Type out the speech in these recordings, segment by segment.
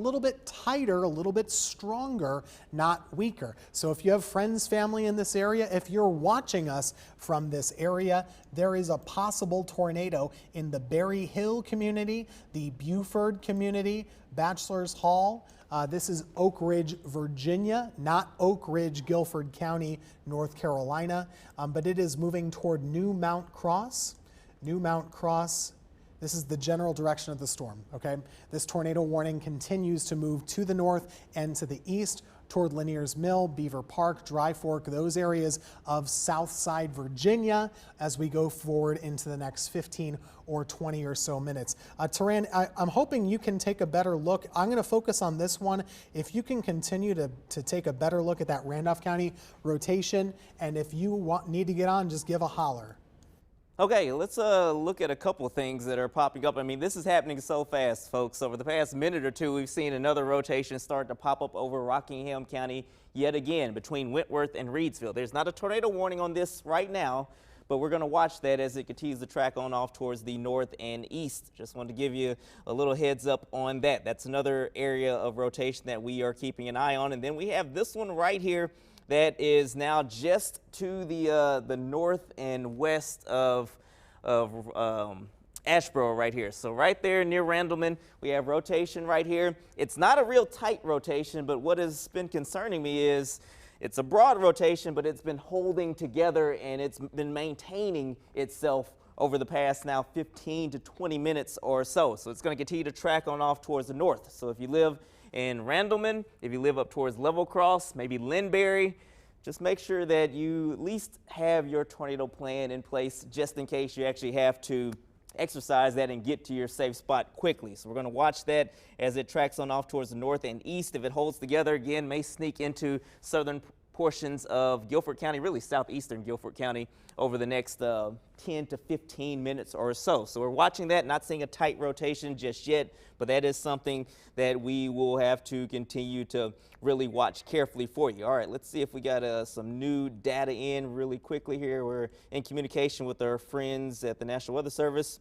little bit tighter, a little bit stronger, not weaker. So if you have friends, family in this area, if you're watching us from this area, there is a possible tornado in the Berry Hill community, the Buford community, Bachelor's Hall. This is Oak Ridge, Virginia, not Oak Ridge, Guilford County, North Carolina, but it is moving toward New Mount Cross. New Mount Cross. This is the general direction of the storm, okay? This tornado warning continues to move to the north and to the east toward Lanier's Mill, Beaver Park, Dry Fork, those areas of Southside Virginia as we go forward into the next 15 or 20 or so minutes. Taran, I'm hoping you can take a better look. I'm going to focus on this one. If you can continue to take a better look at that Randolph County rotation, and if you need to get on, just give a holler. Okay, let's look at a couple of things that are popping up. I mean, this is happening so fast, folks. Over the past minute or two, we've seen another rotation start to pop up over Rockingham County yet again between Wentworth and Reedsville. There's not a tornado warning on this right now, but we're going to watch that as it continues to track on off towards the north and east. Just wanted to give you a little heads up on that. That's another area of rotation that we are keeping an eye on. And then we have this one right here that is now just to the north and west of Asheboro right here. So right there near Randleman, we have rotation right here. It's not a real tight rotation, but what has been concerning me is it's a broad rotation, but it's been holding together and it's been maintaining itself over the past now 15 to 20 minutes or so. So it's going to continue to track on off towards the north. So if you live in Randleman, if you live up towards Level Cross, maybe Linbury, just make sure that you at least have your tornado plan in place just in case you actually have to exercise that and get to your safe spot quickly. So we're going to watch that as it tracks on off towards the north and east. If it holds together, again, may sneak into southern portions of Guilford County, really southeastern Guilford County, over the next 10 to 15 minutes or so. So we're watching that, not seeing a tight rotation just yet, but that is something that we will have to continue to really watch carefully for you. All right, let's see if we got some new data in really quickly here. We're in communication with our friends at the National Weather Service.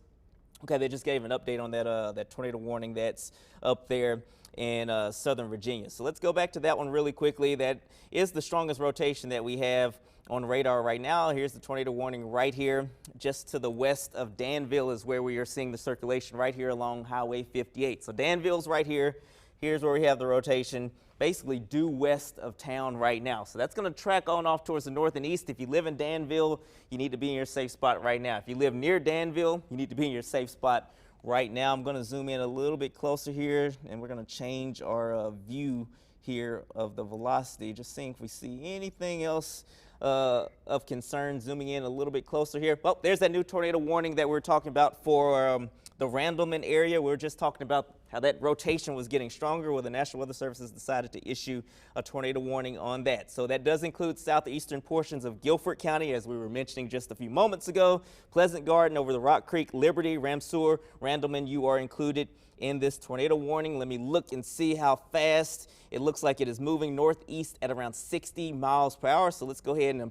Okay, they just gave an update on that, that tornado warning that's up there in southern Virginia. So let's go back to that one really quickly. That is the strongest rotation that we have on radar right now. Here's the tornado warning right here. Just to the west of Danville is where we are seeing the circulation right here along Highway 58. So Danville's right here. Here's where we have the rotation basically due west of town right now. So that's going to track on off towards the north and east. If you live in Danville, you need to be in your safe spot right now. If you live near Danville, you need to be in your safe spot right now. I'm going to zoom in a little bit closer here, and we're going to change our view here of the velocity, just seeing if we see anything else of concern. Zooming in a little bit closer here. Oh, there's that new tornado warning that we're talking about for the Randleman area. We were just talking about how that rotation was getting stronger. Well, the National Weather Service has decided to issue a tornado warning on that. So that does include southeastern portions of Guilford County, as we were mentioning just a few moments ago. Pleasant Garden over the Rock Creek, Liberty, Ramseur, Randleman, you are included in this tornado warning. Let me look and see how fast it looks like it is moving northeast at around 60 miles per hour. So let's go ahead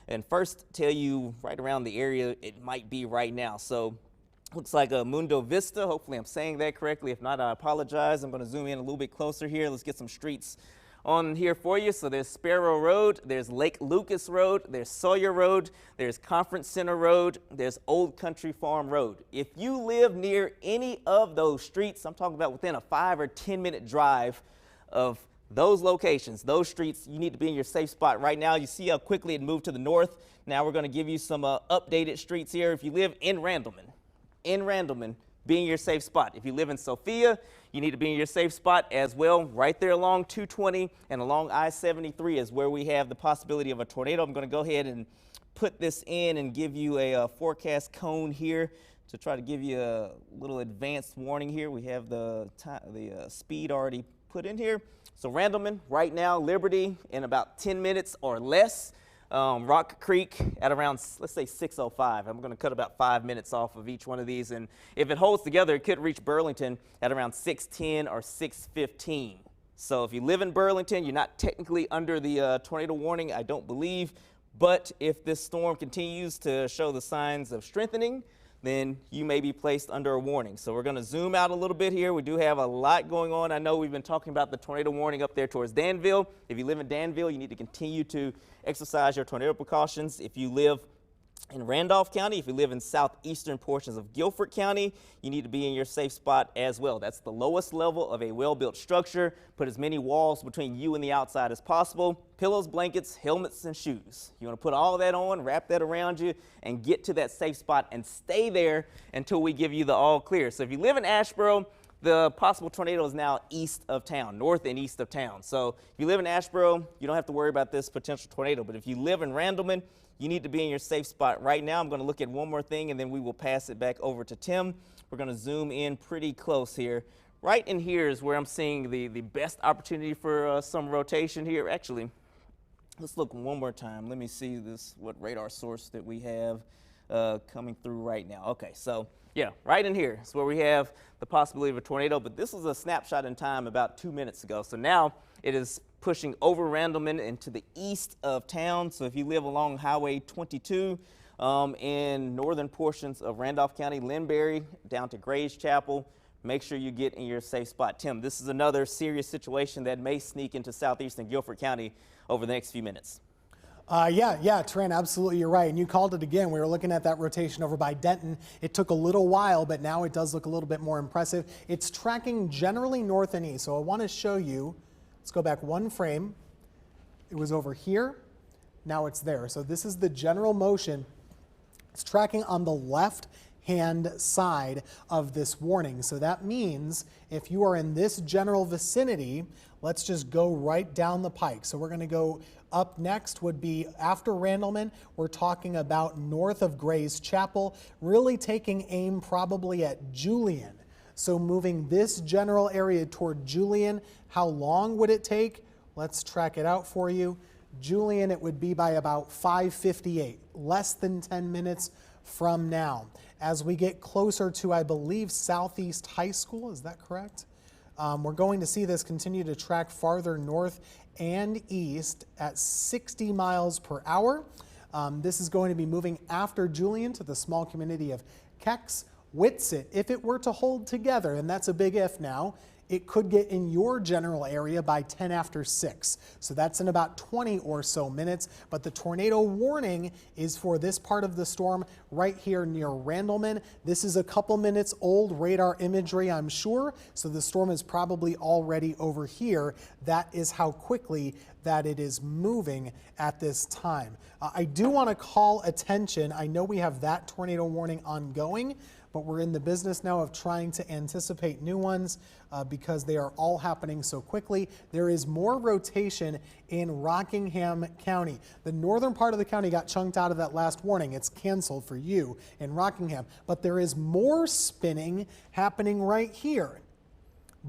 and first tell you right around the area it might be right now. So looks like a Mundo Vista. Hopefully I'm saying that correctly. If not, I apologize. I'm going to zoom in a little bit closer here. Let's get some streets on here for you. So there's Sparrow Road, there's Lake Lucas Road, there's Sawyer Road, there's Conference Center Road, there's Old Country Farm Road. If you live near any of those streets, I'm talking about within a 5 or 10 minute drive of those locations, those streets, you need to be in your safe spot right now. You see how quickly it moved to the north. Now we're going to give you some updated streets here. If you live in Randleman, be in your safe spot. If you live in Sophia, you need to be in your safe spot as well. Right there along 220 and along I-73 is where we have the possibility of a tornado. I'm going to go ahead and put this in and give you a forecast cone here to try to give you a little advanced warning here. We have the speed already put in here. So Randleman right now, Liberty in about 10 minutes or less. Rock Creek at around, let's say 6:05. I'm going to cut about 5 minutes off of each one of these, and if it holds together, it could reach Burlington at around 6:10 or 6:15. So if you live in Burlington, you're not technically under the tornado warning, I don't believe, but if this storm continues to show the signs of strengthening, then you may be placed under a warning. So we're going to zoom out a little bit here. We do have a lot going on. I know we've been talking about the tornado warning up there towards Danville. If you live in Danville, you need to continue to exercise your tornado precautions. If you live in Randolph County, if you live in southeastern portions of Guilford County, you need to be in your safe spot as well. That's the lowest level of a well-built structure. Put as many walls between you and the outside as possible. Pillows, blankets, helmets, and shoes. You want to put all that on, wrap that around you, and get to that safe spot and stay there until we give you the all clear. So if you live in Asheboro, the possible tornado is now east of town, north and east of town. So if you live in Asheboro, you don't have to worry about this potential tornado. But if you live in Randleman, you need to be in your safe spot right now. I'm going to look at one more thing, and then we will pass it back over to Tim. We're going to zoom in pretty close here. Right in here is where I'm seeing the best opportunity for some rotation here. Actually, let's look one more time. Let me see what radar source that we have coming through right now. Okay, so yeah, right in here is where we have the possibility of a tornado, but this was a snapshot in time about 2 minutes ago. So now it is pushing over Randleman into the east of town. So if you live along Highway 22 in northern portions of Randolph County, Linbury, down to Grays Chapel, make sure you get in your safe spot. Tim, this is another serious situation that may sneak into southeastern Guilford County over the next few minutes. Yeah, Trent, absolutely, you're right. And you called it again. We were looking at that rotation over by Denton. It took a little while, but now it does look a little bit more impressive. It's tracking generally north and east. So I want to show you, let's go back one frame. It was over here. Now it's there. So this is the general motion. It's tracking on the left-hand side of this warning. So that means if you are in this general vicinity, let's just go right down the pike. So we're going to go up next would be after Randleman. We're talking about north of Grays Chapel, really taking aim probably at Julian. So moving this general area toward Julian, how long would it take? Let's track it out for you. Julian, it would be by about 5:58, less than 10 minutes from now. As we get closer to, I believe, Southeast High School, is that correct? We're going to see this continue to track farther north and east at 60 miles per hour. This is going to be moving after Julian to the small community of Kex. Whitsett, if it were to hold together, and that's a big if now, it could get in your general area by 10 after 6. So that's in about 20 or so minutes. But the tornado warning is for this part of the storm right here near Randleman. This is a couple minutes old radar imagery, I'm sure. So the storm is probably already over here. That is how quickly that it is moving at this time. I do want to call attention. I know we have that tornado warning ongoing, but we're in the business now of trying to anticipate new ones because they are all happening so quickly. There is more rotation in Rockingham County. The northern part of the county got chunked out of that last warning. It's canceled for you in Rockingham, but there is more spinning happening right here.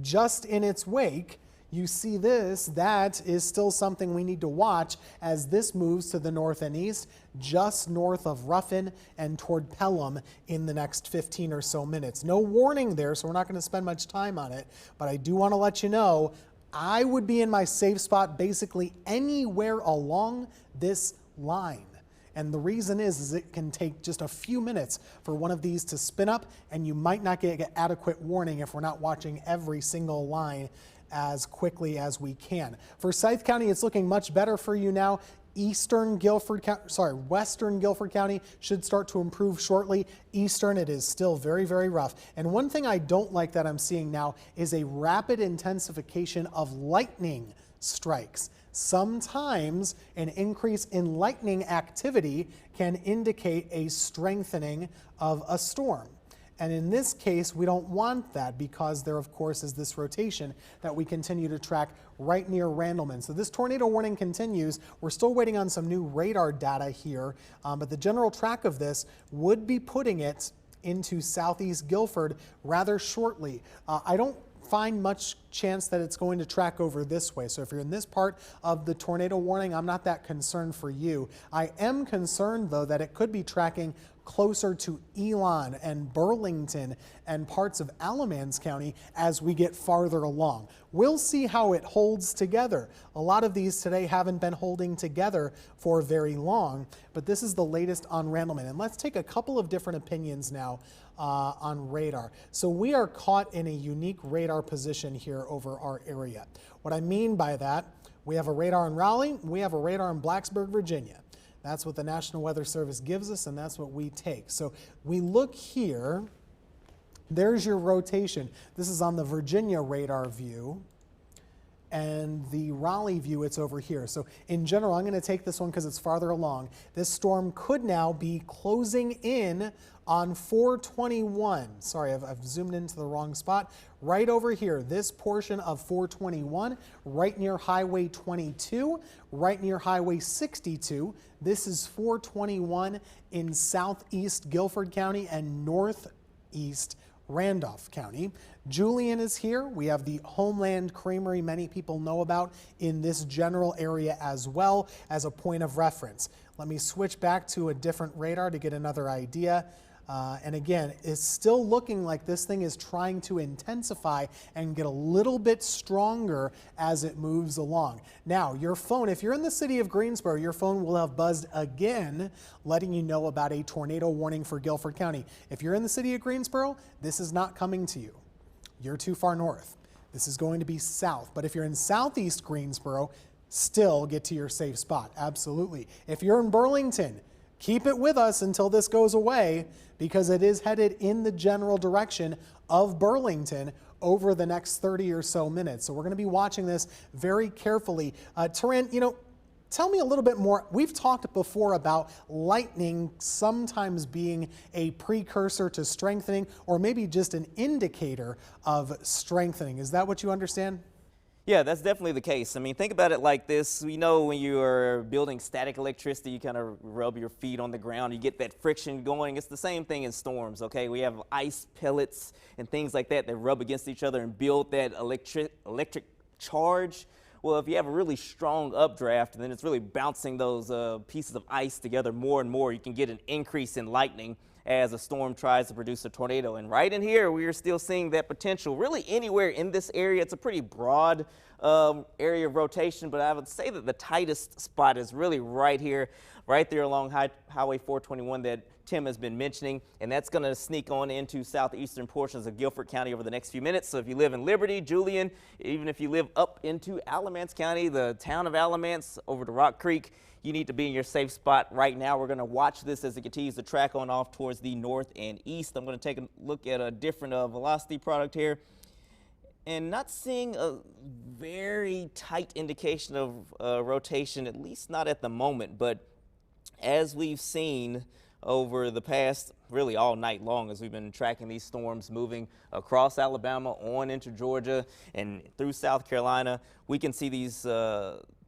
Just in its wake, you see this, that is still something we need to watch as this moves to the north and east, just north of Ruffin and toward Pelham in the next 15 or so minutes. No warning there, so we're not going to spend much time on it, but I do want to let you know I would be in my safe spot basically anywhere along this line. And the reason is it can take just a few minutes for one of these to spin up, and you might not get adequate warning if we're not watching every single line as quickly as we can. For Scythe County, it's looking much better for you now. Western Guilford County should start to improve shortly. Eastern, it is still very, very rough. And one thing I don't like that I'm seeing now is a rapid intensification of lightning strikes. Sometimes an increase in lightning activity can indicate a strengthening of a storm. And in this case, we don't want that because there, of course, is this rotation that we continue to track right near Randleman. So this tornado warning continues. We're still waiting on some new radar data here, but the general track of this would be putting it into southeast Guilford rather shortly. I don't find much chance that it's going to track over this way. So if you're in this part of the tornado warning, I'm not that concerned for you. I am concerned, though, that it could be tracking closer to Elon and Burlington and parts of Alamance County as we get farther along. We'll see how it holds together. A lot of these today haven't been holding together for very long, but this is the latest on Randleman. And let's take a couple of different opinions now on radar. So we are caught in a unique radar position here over our area. What I mean by that, we have a radar in Raleigh, we have a radar in Blacksburg, Virginia. That's what the National Weather Service gives us, and that's what we take. So we look here, there's your rotation. This is on the Virginia radar view, and the Raleigh view, it's over here. So in general, I'm going to take this one because it's farther along. This storm could now be closing in on 421. Sorry, I've zoomed into the wrong spot. Right over here, this portion of 421, right near Highway 22, right near Highway 62. This is 421 in southeast Guilford County and northeast Randolph County. Julian is here. We have the Homeland Creamery many people know about in this general area as well as a point of reference. Let me switch back to a different radar to get another idea. And again, it's still looking like this thing is trying to intensify and get a little bit stronger as it moves along. Now, your phone, if you're in the city of Greensboro, your phone will have buzzed again, letting you know about a tornado warning for Guilford County. If you're in the city of Greensboro, this is not coming to you. You're too far north. This is going to be south. But if you're in southeast Greensboro, still get to your safe spot. Absolutely. If you're in Burlington, keep it with us until this goes away, because it is headed in the general direction of Burlington over the next 30 or so minutes. So we're going to be watching this very carefully. Taran, tell me a little bit more. We've talked before about lightning sometimes being a precursor to strengthening, or maybe just an indicator of strengthening. Is that what you understand? Yeah, that's definitely the case. I mean, think about it like this. We know when you are building static electricity, you kind of rub your feet on the ground, you get that friction going. It's the same thing in storms, okay? We have ice pellets and things like that that rub against each other and build that electric charge. Well, if you have a really strong updraft, then it's really bouncing those pieces of ice together more and more. You can get an increase in lightning as a storm tries to produce a tornado. And right in here, we are still seeing that potential really anywhere in this area. It's a pretty broad area of rotation, but I would say that the tightest spot is really right here, right there along Highway 421 that Tim has been mentioning, and that's going to sneak on into southeastern portions of Guilford County over the next few minutes. So if you live in Liberty, Julian, even if you live up into Alamance County, the town of Alamance over to Rock Creek, you need to be in your safe spot right now. We're going to watch this as it continues to track on off towards the north and east. I'm going to take a look at a different velocity product here, and not seeing a very tight indication of rotation, at least not at the moment. But as we've seen over the past, really all night long, as we've been tracking these storms moving across Alabama, on into Georgia, and through South Carolina, we can see these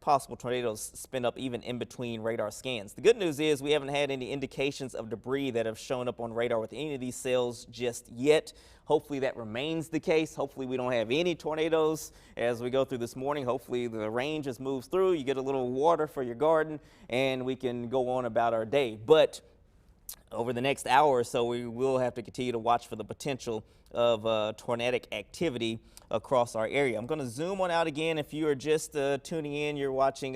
possible tornadoes spin up even in between radar scans. The good news is we haven't had any indications of debris that have shown up on radar with any of these cells just yet. Hopefully that remains the case. Hopefully we don't have any tornadoes as we go through this morning. Hopefully the rain just moves through, you get a little water for your garden, and we can go on about our day. But over the next hour or so, we will have to continue to watch for the potential of tornadic activity across our area. I'm going to zoom on out again. If you are just tuning in, you're watching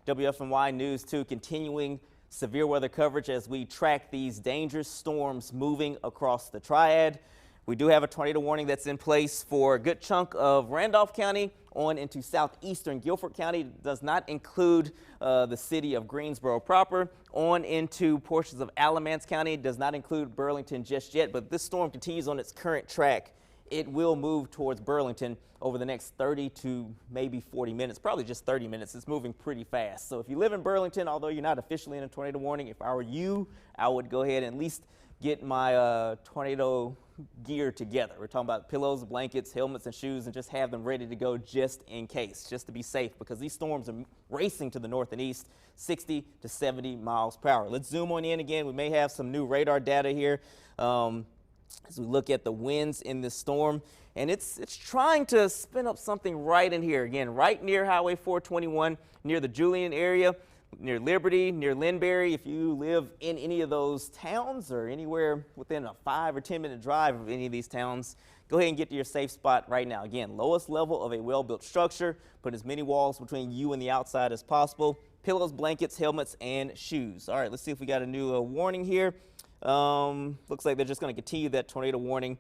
WFMY News 2, continuing severe weather coverage as we track these dangerous storms moving across the Triad. We do have a tornado warning that's in place for a good chunk of Randolph County on into southeastern Guilford County. It does not include the city of Greensboro proper. On into portions of Alamance County. It does not include Burlington just yet, but this storm continues on its current track. It will move towards Burlington over the next 30 to maybe 40 minutes, probably just 30 minutes. It's moving pretty fast. So if you live in Burlington, although you're not officially in a tornado warning, if I were you, I would go ahead and at least get my tornado gear together. We're talking about pillows, blankets, helmets, and shoes, and just have them ready to go just in case, just to be safe, because these storms are racing to the north and east, 60 to 70 miles per hour. Let's zoom on in again. We may have some new radar data here as we look at the winds in this storm, and it's trying to spin up something right in here, again, right near Highway 421, near the Julian area. near Liberty, near Linbury. If you live in any of those towns or anywhere within a 5 or 10 minute drive of any of these towns, go ahead and get to your safe spot right now. Again, lowest level of a well-built structure. Put as many walls between you and the outside as possible. Pillows, blankets, helmets, and shoes. All right, let's see if we got a new warning here. Looks like they're just going to continue that tornado warning.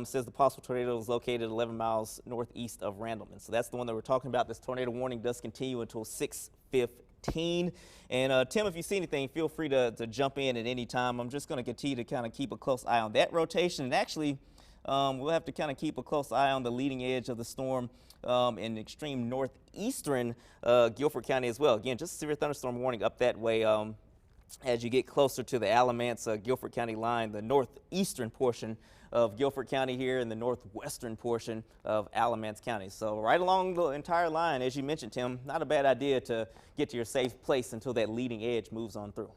Says the possible tornado is located 11 miles northeast of Randleman. So that's the one that we're talking about. This tornado warning does continue until 6:15. And Tim, if you see anything, feel free to jump in at any time. I'm just going to continue to kind of keep a close eye on that rotation. And actually, we'll have to kind of keep a close eye on the leading edge of the storm in extreme northeastern Guilford County as well. Again, just a severe thunderstorm warning up that way. As you get closer to the Alamance Guilford County line, the northeastern portion of Guilford County here and the northwestern portion of Alamance County. So right along the entire line, as you mentioned, Tim, not a bad idea to get to your safe place until that leading edge moves on through.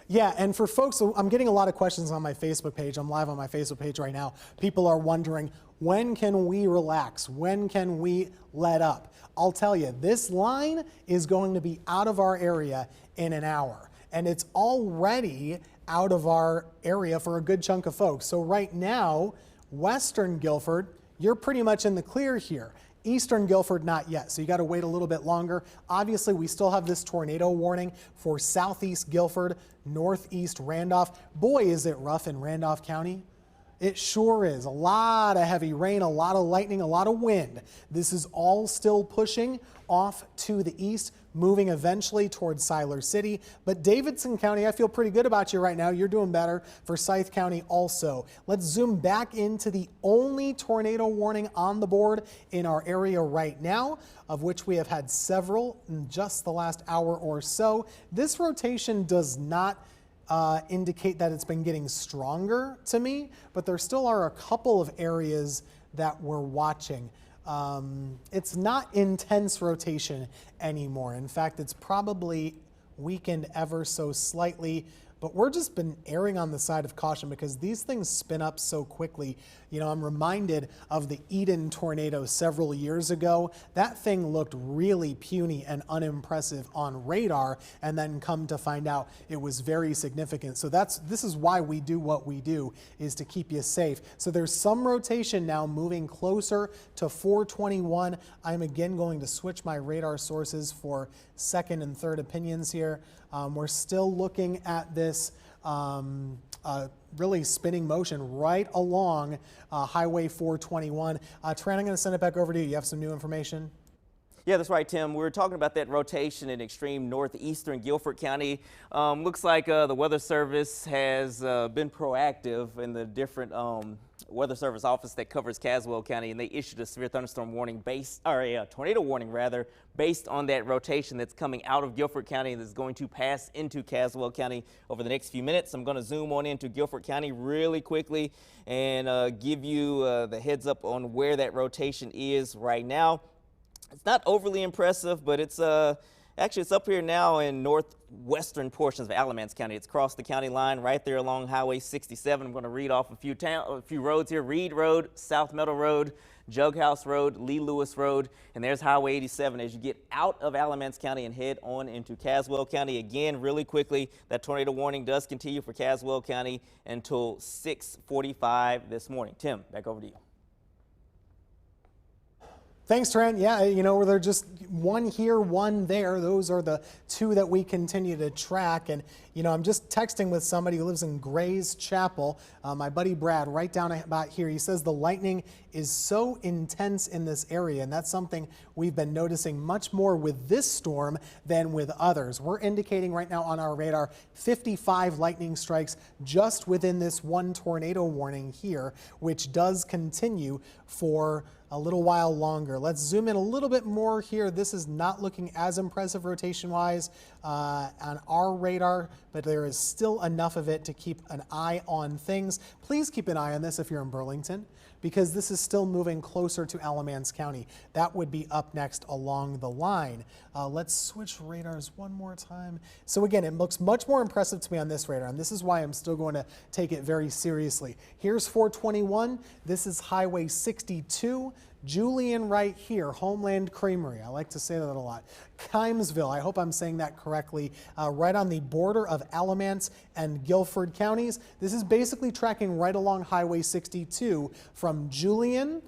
Yeah, and for folks, I'm getting a lot of questions on my Facebook page. I'm live on my Facebook page right now. People are wondering, when can we relax? When can we let up? I'll tell you, this line is going to be out of our area in an hour. And it's already out of our area for a good chunk of folks. So right now, Western Guilford, you're pretty much in the clear here. Eastern Guilford, not yet, so you got to wait a little bit longer. Obviously, we still have this tornado warning for Southeast Guilford, Northeast Randolph. Boy, is it rough in Randolph County. It sure is. A lot of heavy rain, a lot of lightning, a lot of wind. This is all still pushing off to the east, moving eventually towards Siler City. But Davidson County, I feel pretty good about you right now. You're doing better. Forsyth County also. Let's zoom back into the only tornado warning on the board in our area right now, of which we have had several in just the last hour or so. This rotation does not indicate that it's been getting stronger to me, but there still are a couple of areas that we're watching. It's not intense rotation anymore. In fact, it's probably weakened ever so slightly, but we're just been erring on the side of caution because these things spin up so quickly. You know, I'm reminded of the Eden tornado several years ago. That thing looked really puny and unimpressive on radar, and then come to find out it was very significant. So this is why we do what we do, is to keep you safe. So there's some rotation now moving closer to 421. I'm again going to switch my radar sources for second and third opinions here. We're still looking at this really spinning motion right along Highway 421. Triad, I'm going to send it back over to you. You have some new information? Yeah, that's right, Tim. We were talking about that rotation in extreme northeastern Guilford County. Looks like the Weather Service has been proactive in the different Weather Service office that covers Caswell County, and they issued a severe thunderstorm warning a tornado warning rather, based on that rotation that's coming out of Guilford County and is going to pass into Caswell County over the next few minutes. I'm going to zoom on into Guilford County really quickly and give you the heads up on where that rotation is right now. It's not overly impressive, but it's actually it's up here now in northwestern portions of Alamance County. It's crossed the county line right there along Highway 67. I'm going to read off a few roads here: Reed Road, South Meadow Road, Jug House Road, Lee Lewis Road, and there's Highway 87 as you get out of Alamance County and head on into Caswell County. Again, really quickly, that tornado warning does continue for Caswell County until 6:45 this morning. Tim, back over to you. Thanks, Trent. Yeah, you know, they're just one here, one there. Those are the two that we continue to track. And, you know, I'm just texting with somebody who lives in Gray's Chapel, my buddy Brad, right down about here. He says the lightning is so intense in this area, and that's something we've been noticing much more with this storm than with others. We're indicating right now on our radar 55 lightning strikes just within this one tornado warning here, which does continue for a little while longer. Let's zoom in a little bit more here. This is not looking as impressive rotation-wise on our radar, but there is still enough of it to keep an eye on things. Please keep an eye on this if you're in Burlington, because this is still moving closer to Alamance County. That would be up next along the line. Let's switch radars one more time. So again, it looks much more impressive to me on this radar, and this is why I'm still going to take it very seriously. Here's 421. This is Highway 62, Julian right here, Homeland Creamery. I like to say that a lot. Kimesville, I hope I'm saying that correctly, right on the border of Alamance and Guilford counties. This is basically tracking right along Highway 62 from Julian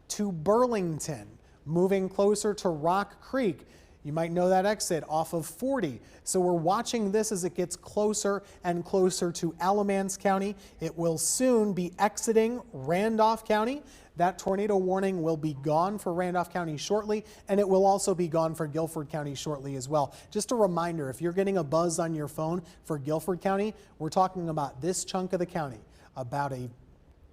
to Burlington, moving closer to Rock Creek. You might know that exit off of 40. So we're watching this as it gets closer and closer to Alamance County. It will soon be exiting Randolph County. That tornado warning will be gone for Randolph County shortly, and it will also be gone for Guilford County shortly as well. Just a reminder, if you're getting a buzz on your phone for Guilford County, we're talking about this chunk of the county, about a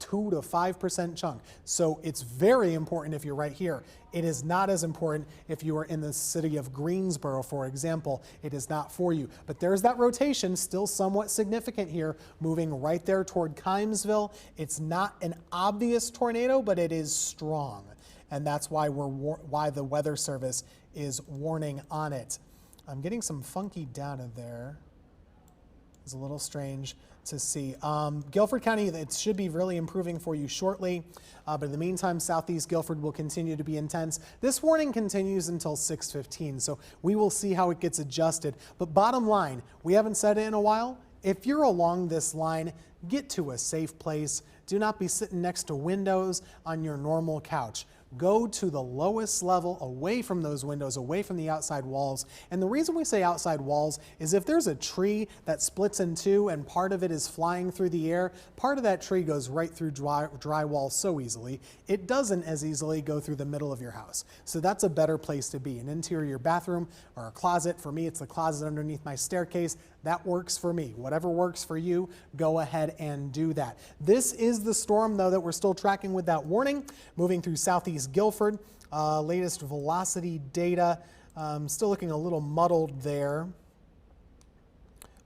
2 to 5% chunk. So it's very important if you're right here. It is not as important if you are in the city of Greensboro, for example. It is not for you. But there's that rotation still somewhat significant here, moving right there toward Kimesville. It's not an obvious tornado, but it is strong. And that's why why the Weather Service is warning on it. I'm getting some funky data there. It's a little strange to see. Guilford County, it should be really improving for you shortly, but in the meantime, Southeast Guilford will continue to be intense. This warning continues until 6:15, so we will see how it gets adjusted. But bottom line, we haven't said it in a while. If you're along this line, get to a safe place. Do not be sitting next to windows on your normal couch. Go to the lowest level, away from those windows, away from the outside walls. And the reason we say outside walls is if there's a tree that splits in two and part of it is flying through the air, part of that tree goes right through drywall so easily. It doesn't as easily go through the middle of your house. So that's a better place to be. An interior bathroom or a closet. For me, it's the closet underneath my staircase. That works for me. Whatever works for you, go ahead and do that. This is the storm, though, that we're still tracking with that warning, moving through Southeast Guilford. Latest velocity data, still looking a little muddled there,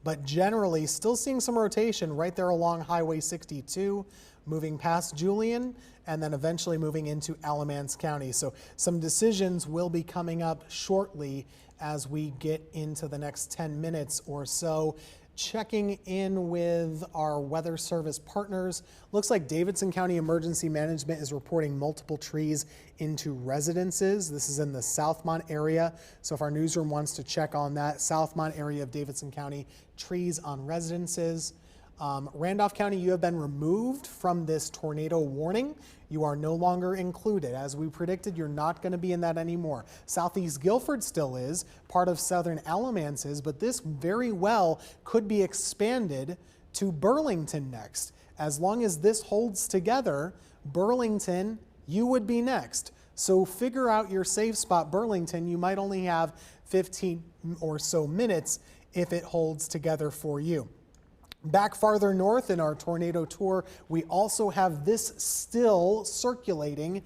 but generally still seeing some rotation right there along Highway 62, moving past Julian and then eventually moving into Alamance County. So some decisions will be coming up shortly as we get into the next 10 minutes or so. Checking in with our weather service partners. Looks like Davidson County Emergency Management is reporting multiple trees into residences. This is in the Southmont area. So if our newsroom wants to check on that, Southmont area of Davidson County, trees on residences. Randolph County, you have been removed from this tornado warning. You are no longer included. As we predicted, you're not going to be in that anymore. Southeast Guilford still is, part of Southern Alamance is, but this very well could be expanded to Burlington next. As long as this holds together, Burlington, you would be next. So figure out your safe spot. Burlington, you might only have 15 or so minutes if it holds together for you. Back farther north in our tornado tour, we also have this still circulating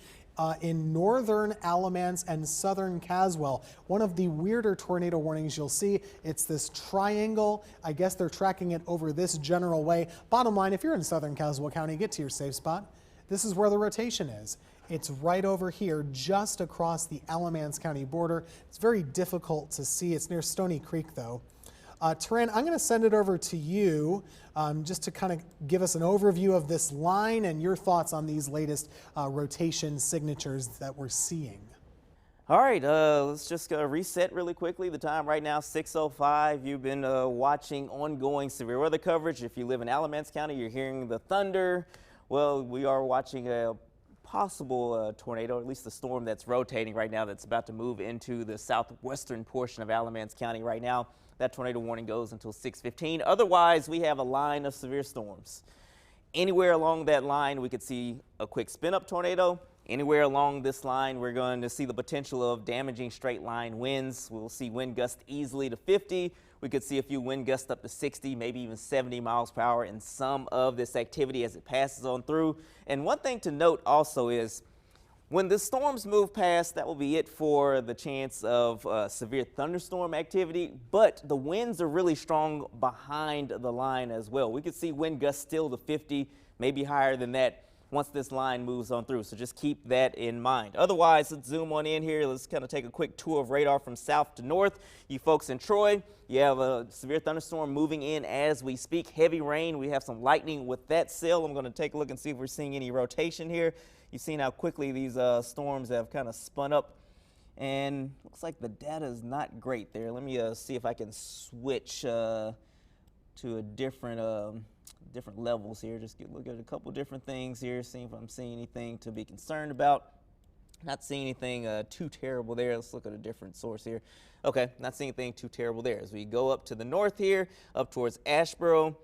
in northern Alamance and southern Caswell. One of the weirder tornado warnings you'll see, it's this triangle. I guess they're tracking it over this general way. Bottom line, if you're in southern Caswell County, get to your safe spot. This is where the rotation is. It's right over here, just across the Alamance County border. It's very difficult to see. It's near Stony Creek, though. Triad, I'm going to send it over to you just to kind of give us an overview of this line and your thoughts on these latest rotation signatures that we're seeing. All right, let's just reset really quickly. The time right now, 6:05. You've been watching ongoing severe weather coverage. If you live in Alamance County, you're hearing the thunder. Well, we are watching a possible tornado, at least the storm that's rotating right now that's about to move into the southwestern portion of Alamance County right now. That tornado warning goes until 6:15. Otherwise, we have a line of severe storms. Anywhere along that line, we could see a quick spin-up tornado. Anywhere along this line, we're going to see the potential of damaging straight line winds. We'll see wind gusts easily to 50. We could see a few wind gusts up to 60, maybe even 70 miles per hour in some of this activity as it passes on through. And one thing to note also is when the storms move past, that will be it for the chance of severe thunderstorm activity, but the winds are really strong behind the line as well. We could see wind gusts still to 50, maybe higher than that once this line moves on through. So just keep that in mind. Otherwise, let's zoom on in here. Let's kind of take a quick tour of radar from south to north. You folks in Troy, you have a severe thunderstorm moving in as we speak. Heavy rain. We have some lightning with that cell. I'm going to take a look and see if we're seeing any rotation here. You've seen how quickly these storms have kind of spun up. And looks like the data is not great there. Let me see if I can switch to a different levels here. Just look at a couple different things here, see if I'm seeing anything to be concerned about. Not seeing anything too terrible there. Let's look at a different source here. Okay, not seeing anything too terrible there. As we go up to the north here, up towards Asheboro,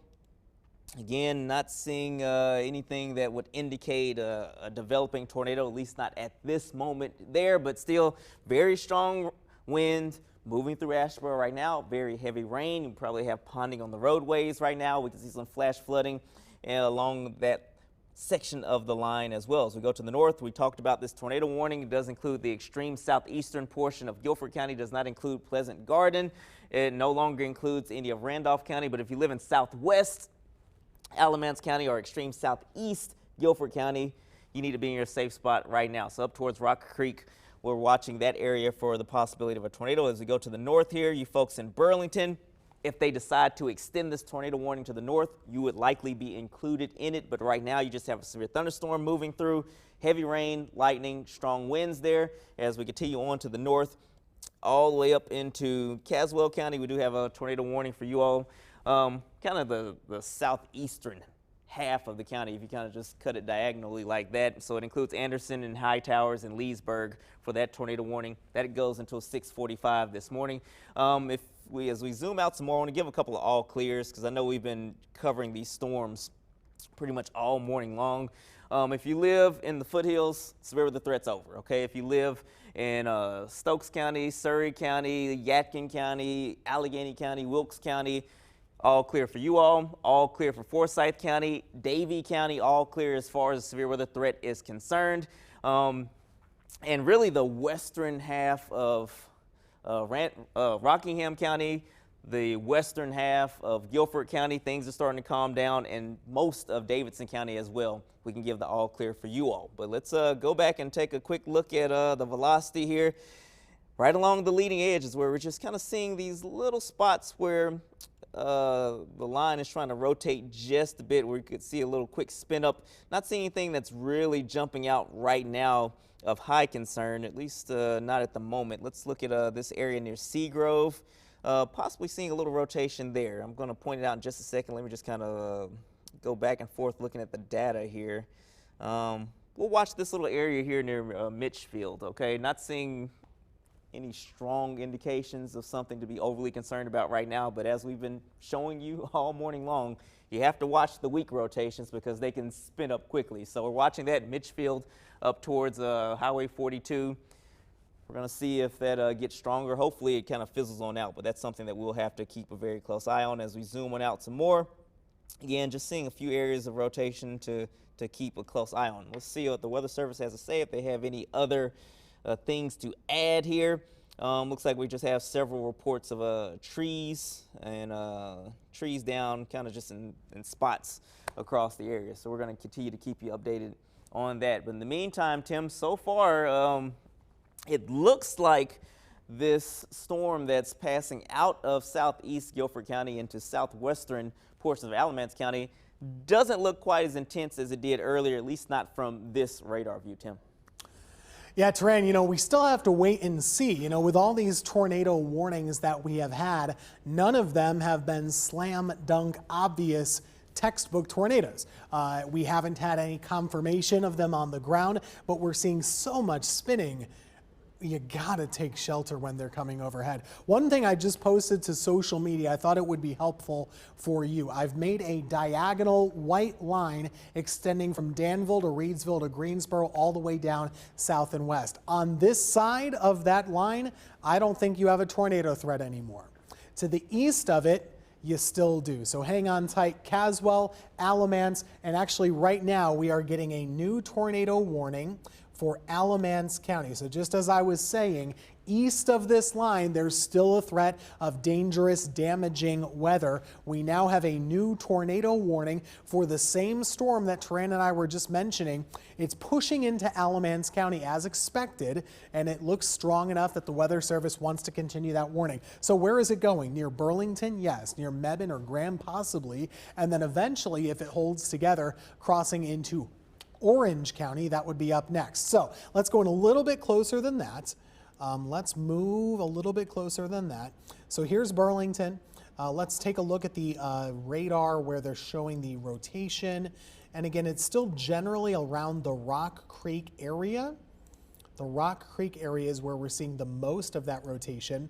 again, not seeing anything that would indicate a developing tornado, at least not at this moment there, but still very strong wind moving through Asheboro right now. Very heavy rain. You probably have ponding on the roadways right now. We can see some flash flooding along that section of the line as well. As we go to the north, we talked about this tornado warning. It does include the extreme southeastern portion of Guilford County. It does not include Pleasant Garden. It no longer includes any of Randolph County, but if you live in southwest Alamance County or extreme southeast Guilford County, you need to be in your safe spot right now. So up towards Rock Creek, we're watching that area for the possibility of a tornado. As we go to the north here, you folks in Burlington, if they decide to extend this tornado warning to the north, you would likely be included in it. But right now, you just have a severe thunderstorm moving through, heavy rain, lightning, strong winds there. As we continue on to the north, all the way up into Caswell County, we do have a tornado warning for you all. Kind of the southeastern half of the county, if you kind of just cut it diagonally like that. So it includes Anderson and Hightowers and Leesburg for that tornado warning. That goes until 6:45 this morning. As we zoom out some more, I want to give a couple of all clears because I know we've been covering these storms pretty much all morning long. If you live in the foothills, severe weather threat's over, okay? If you live in Stokes County, Surrey County, Yadkin County, Allegheny County, Wilkes County, all clear for you all clear for Forsyth County, Davie County, all clear as far as severe weather threat is concerned. And really the western half of Rockingham County, the western half of Guilford County, things are starting to calm down, and most of Davidson County as well. We can give the all clear for you all. But let's go back and take a quick look at the velocity here. Right along the leading edge is where we're just kind of seeing these little spots where the line is trying to rotate just a bit, where you could see a little quick spin up. Not seeing anything that's really jumping out right now of high concern, at least not at the moment. Let's look at this area near Seagrove, possibly seeing a little rotation there. I'm going to point it out in just a second. Let me just kind of go back and forth looking at the data here. We'll watch this little area here near Mitchfield, okay? Not seeing any strong indications of something to be overly concerned about right now, but as we've been showing you all morning long, you have to watch the weak rotations because they can spin up quickly. So we're watching that Mitchfield up towards Highway 42. We're going to see if that gets stronger. Hopefully it kind of fizzles on out, but that's something that we'll have to keep a very close eye on as we zoom on out some more. Again, just seeing a few areas of rotation to keep a close eye on. Let's see what the Weather Service has to say, if they have any other things to add here. Looks like we just have several reports of trees and trees down kind of just in spots across the area. So we're going to continue to keep you updated on that. But in the meantime, Tim, so far it looks like this storm that's passing out of southeast Guilford County into southwestern portions of Alamance County doesn't look quite as intense as it did earlier, at least not from this radar view, Tim. Yeah, Triad, we still have to wait and see. With all these tornado warnings that we have had, none of them have been slam dunk obvious textbook tornadoes. We haven't had any confirmation of them on the ground, but we're seeing so much spinning. You gotta take shelter when they're coming overhead. One thing I just posted to social media, I thought it would be helpful for you. I've made a diagonal white line extending from Danville to Reedsville to Greensboro all the way down south and west. On this side of that line, I don't think you have a tornado threat anymore. To the east of it, you still do. So hang on tight. Caswell, Alamance, and actually right now we are getting a new tornado warning for Alamance County. So just as I was saying, East of this line, there's still a threat of dangerous, damaging weather. We now have a new tornado warning for the same storm that Triad and I were just mentioning. It's pushing into Alamance County as expected, and it looks strong enough that the Weather Service wants to continue that warning. So where is it going? Near Burlington? Yes. Near Mebane or Graham? Possibly. And then eventually, if it holds together, crossing into Orange County, that would be up next. So let's go in a little bit closer than that. Let's move a little bit closer than that. So here's Burlington. Let's take a look at the radar where they're showing the rotation. And again, it's still generally around the Rock Creek area. The Rock Creek area is where we're seeing the most of that rotation.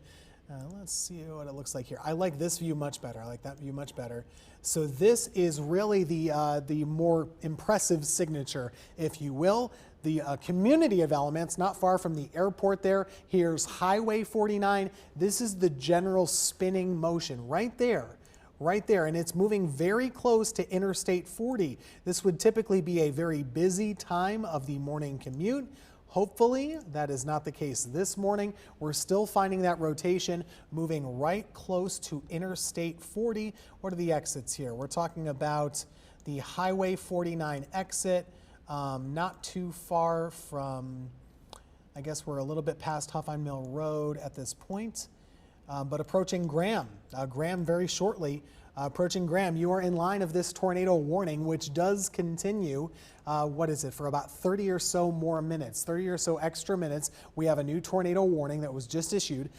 Let's see what it looks like here. I like this view much better. I like that view much better. So this is really the more impressive signature, if you will. The community of Alamance, not far from the airport there. Here's Highway 49. This is the general spinning motion right there. Right there, and it's moving very close to Interstate 40. This would typically be a very busy time of the morning commute. Hopefully, that is not the case this morning. We're still finding that rotation moving right close to Interstate 40. What are the exits here? We're talking about the Highway 49 exit, not too far from, I guess we're a little bit past Huffine Mill Road at this point, but approaching Graham. Graham very shortly. Approaching Graham, you are in line of this tornado warning, which does continue, what is it, for about 30 or so more minutes, 30 or so extra minutes. We have a new tornado warning that was just issued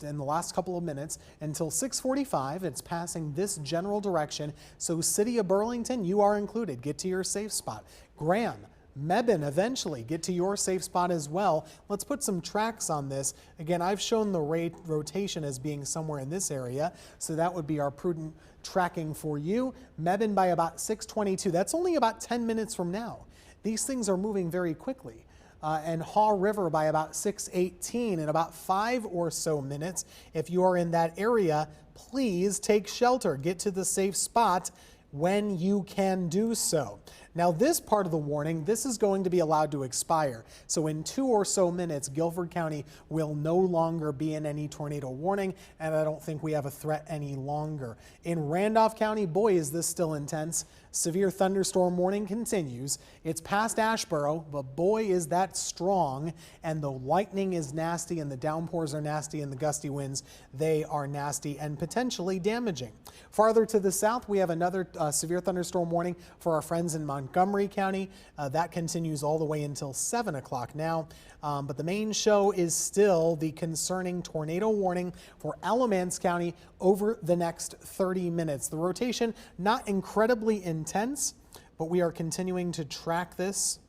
in the last couple of minutes until 6:45. It's passing this general direction. So City of Burlington, you are included. Get to your safe spot. Graham, Mebane, eventually get to your safe spot as well. Let's put some tracks on this. Again, I've shown the rotation as being somewhere in this area, so that would be our prudent tracking for you. Mebane by about 6:22. That's only about 10 minutes from now. These things are moving very quickly. And Haw River by about 6:18 in about 5 or so minutes. If you are in that area, please take shelter. Get to the safe spot when you can do so. Now this part of the warning, this is going to be allowed to expire. So in 2 or so minutes, Guilford County will no longer be in any tornado warning, and I don't think we have a threat any longer. In Randolph County, boy, is this still intense. Severe thunderstorm warning continues. It's past Asheboro, but boy, is that strong, and the lightning is nasty, and the downpours are nasty, and the gusty winds, they are nasty and potentially damaging. Farther to the south, we have another severe thunderstorm warning for our friends in Montgomery County. That continues all the way until 7 o'clock now. But the main show is still the concerning tornado warning for Alamance County over the next 30 minutes. The rotation, not incredibly intense, but we are continuing to track this.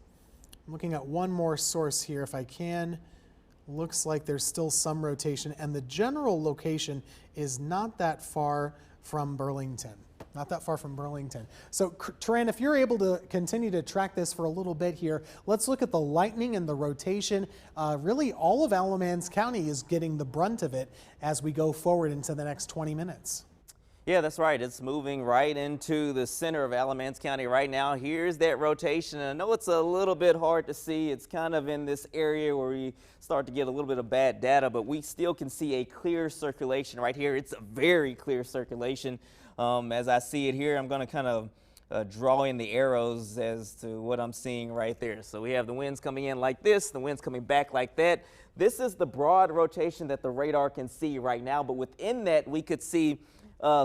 I'm looking at one more source here if I can. Looks like there's still some rotation, and the general location is not that far from Burlington. Not that far from Burlington. So, Triad, if you're able to continue to track this for a little bit here, let's look at the lightning and the rotation. Really, all of Alamance County is getting the brunt of it as we go forward into the next 20 minutes. Yeah, that's right. It's moving right into the center of Alamance County right now. Here's that rotation. And I know it's a little bit hard to see. It's kind of in this area where we start to get a little bit of bad data, but we still can see a clear circulation right here. It's a very clear circulation. As I see it here, I'm going to kind of draw in the arrows as to what I'm seeing right there. So we have the winds coming in like this, the winds coming back like that. This is the broad rotation that the radar can see right now, but within that we could see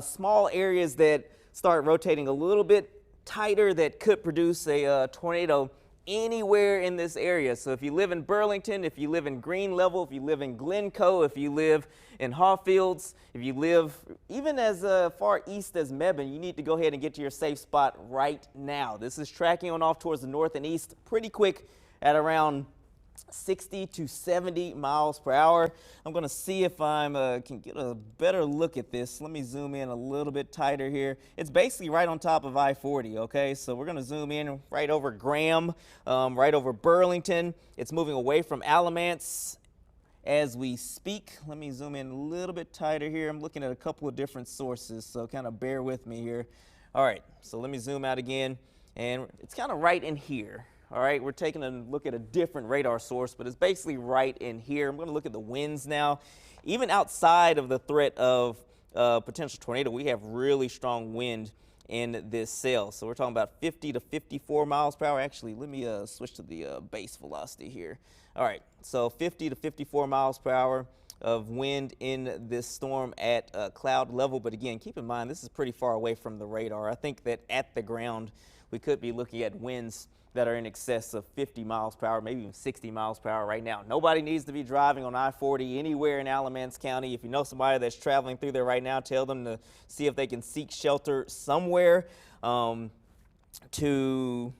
small areas that start rotating a little bit tighter that could produce a tornado anywhere in this area. So if you live in Burlington, if you live in Green Level, if you live in Glencoe, if you live in Hawfields, if you live even as far east as Mebane, you need to go ahead and get to your safe spot right now. This is tracking on off towards the north and east pretty quick at around 60 to 70 miles per hour. I'm going to see if I can get a better look at this. Let me zoom in a little bit tighter here. It's basically right on top of I-40, okay? So we're going to zoom in right over Graham, right over Burlington. It's moving away from Alamance as we speak. Let me zoom in a little bit tighter here. I'm looking at a couple of different sources, so kind of bear with me here. All right, so let me zoom out again, and it's kind of right in here. All right, we're taking a look at a different radar source, but it's basically right in here. I'm going to look at the winds now. Even outside of the threat of potential tornado, we have really strong wind in this cell. So we're talking about 50 to 54 miles per hour. Actually, let me switch to the base velocity here. All right, so 50 to 54 miles per hour of wind in this storm at cloud level. But again, keep in mind, this is pretty far away from the radar. I think that at the ground, we could be looking at winds that are in excess of 50 miles per hour, maybe even 60 miles per hour right now. Nobody needs to be driving on I-40 anywhere in Alamance County. If you know somebody that's traveling through there right now, tell them to see if they can seek shelter somewhere to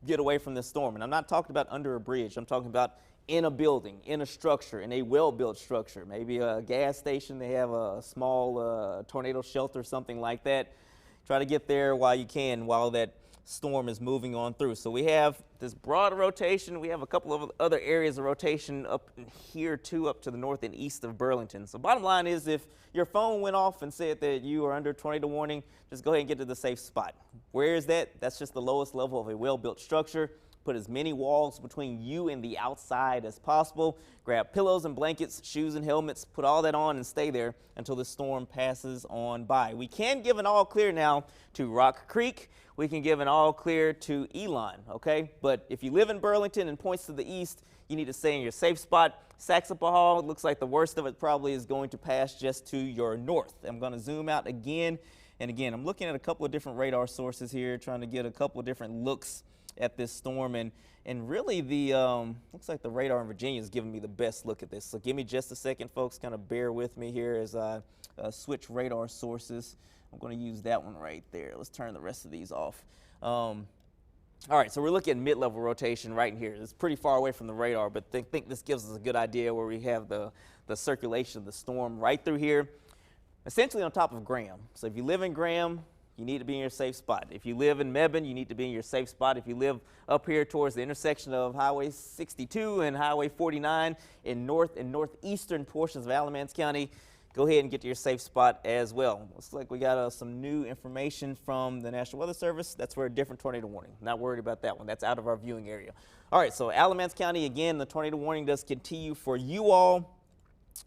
get away from this storm. And I'm not talking about under a bridge. I'm talking about in a building, in a structure, in a well-built structure, maybe a gas station. They have a small tornado shelter, something like that. Try to get there while you can, while that storm is moving on through. So we have this broad rotation. We have a couple of other areas of rotation up here too, up to the north and east of Burlington. So bottom line is, if your phone went off and said that you are under tornado warning, just go ahead and get to the safe spot. Where is that? That's just the lowest level of a well-built structure. Put as many walls between you and the outside as possible. Grab pillows and blankets, shoes and helmets, put all that on and stay there until the storm passes on by. We can give an all clear now to Rock Creek. We can give an all clear to Elon, okay? But if you live in Burlington and points to the east, you need to stay in your safe spot. Saxapahaw, it looks like the worst of it probably is going to pass just to your north. I'm going to zoom out again and again. I'm looking at a couple of different radar sources here, trying to get a couple of different looks at this storm, and really the looks like the radar in Virginia is giving me the best look at this. So give me just a second, folks. Kind of bear with me here as I switch radar sources. I'm going to use that one right there. Let's turn the rest of these off. All right, so we're looking at mid-level rotation right in here. It's pretty far away from the radar, but think this gives us a good idea where we have the circulation of the storm right through here, essentially on top of Graham. So if you live in Graham, you need to be in your safe spot. If you live in Mebane, you need to be in your safe spot. If you live up here towards the intersection of Highway 62 and Highway 49 in north and northeastern portions of Alamance County, go ahead and get to your safe spot as well. Looks like we got some new information from the National Weather Service. That's for a different tornado warning. Not worried about that one. That's out of our viewing area. All right, so Alamance County, again, the tornado warning does continue for you all,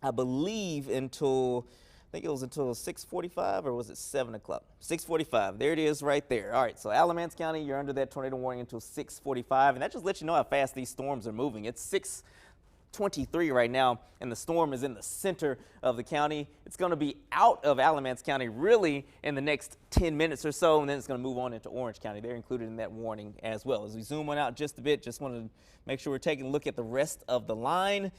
I believe, until, I think it was until 6:45, or was it 7 o'clock? 6:45. There it is right there. All right, so Alamance County, you're under that tornado warning until 6:45, and that just lets you know how fast these storms are moving. It's 6:23 right now, and the storm is in the center of the county. It's going to be out of Alamance County really in the next 10 minutes or so, and then it's going to move on into Orange County. They're included in that warning as well. As we zoom on out just a bit, just want to make sure we're taking a look at the rest of the line.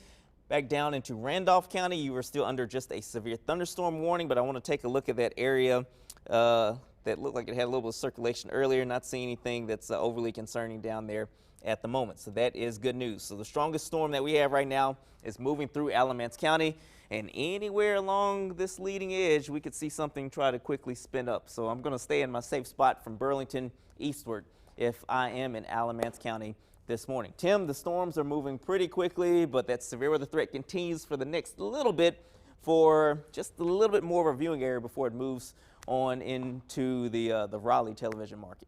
Back down into Randolph County, you were still under just a severe thunderstorm warning, but I want to take a look at that area that looked like it had a little bit of circulation earlier. Not seeing anything that's overly concerning down there at the moment, so that is good news. So the strongest storm that we have right now is moving through Alamance County, and anywhere along this leading edge, we could see something try to quickly spin up. So I'm going to stay in my safe spot from Burlington eastward if I am in Alamance County this morning. Tim, the storms are moving pretty quickly, but that severe weather threat continues for the next little bit, for just a little bit more of a viewing area before it moves on into the Raleigh television market.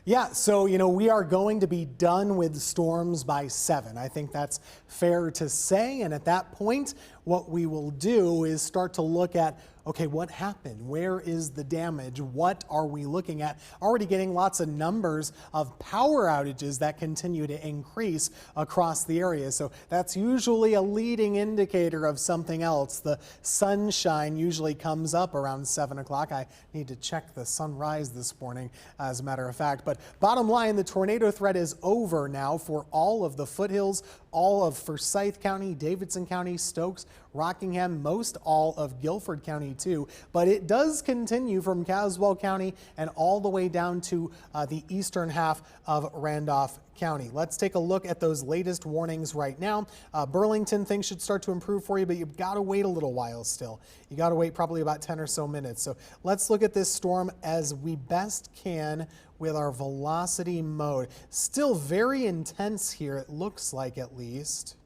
Yeah, so, we are going to be done with storms by 7. I think that's fair to say. And at that point, what we will do is start to look at, okay, what happened? Where is the damage? What are we looking at? Already getting lots of numbers of power outages that continue to increase across the area. So that's usually a leading indicator of something else. The sunshine usually comes up around 7 o'clock. I need to check the sunrise this morning, as a matter of fact. But bottom line, the tornado threat is over now for all of the foothills, all of Forsyth County, Davidson County, Stokes, Rockingham, most all of Guilford County too. But it does continue from Caswell County and all the way down to the eastern half of Randolph County. Let's take a look at those latest warnings right now. Burlington, things should start to improve for you, but you've got to wait a little while still. You got to wait probably about 10 or so minutes. So let's look at this storm as we best can with our velocity mode. Still very intense here, it looks like, at least.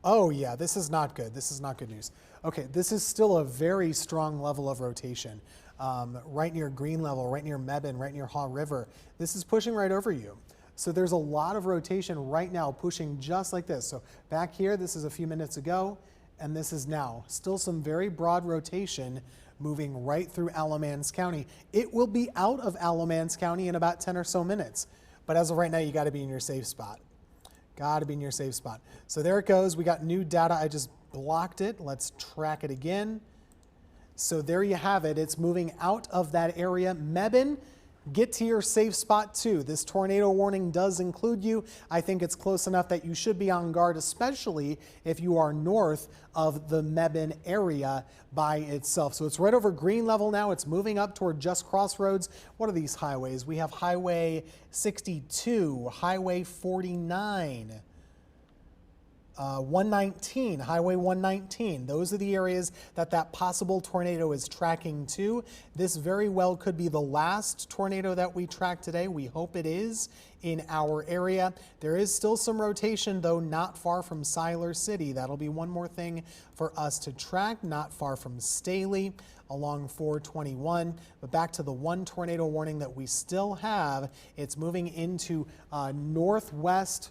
Oh yeah, this is not good. This is not good news. Okay, this is still a very strong level of rotation. Right near Green Level, right near Mebane, right near Haw River. This is pushing right over you. So there's a lot of rotation right now pushing just like this. So back here, this is a few minutes ago, and this is now. Still some very broad rotation moving right through Alamance County. It will be out of Alamance County in about 10 or so minutes. But as of right now, you got to be in your safe spot. Got to be in your safe spot. So there it goes. We got new data. I just blocked it. Let's track it again. So there you have it. It's moving out of that area. Mebane, get to your safe spot too. This tornado warning does include you. I think it's close enough that you should be on guard, especially if you are north of the Mebane area by itself. So it's right over green level now. It's moving up toward Just Crossroads. What are these highways? We have Highway 62, Highway 49. 119, Highway 119. Those are the areas that possible tornado is tracking to. This very well could be the last tornado that we track today. We hope it is in our area. There is still some rotation, though, not far from Siler City. That'll be one more thing for us to track, not far from Staley along 421. But back to the one tornado warning that we still have. It's moving into northwest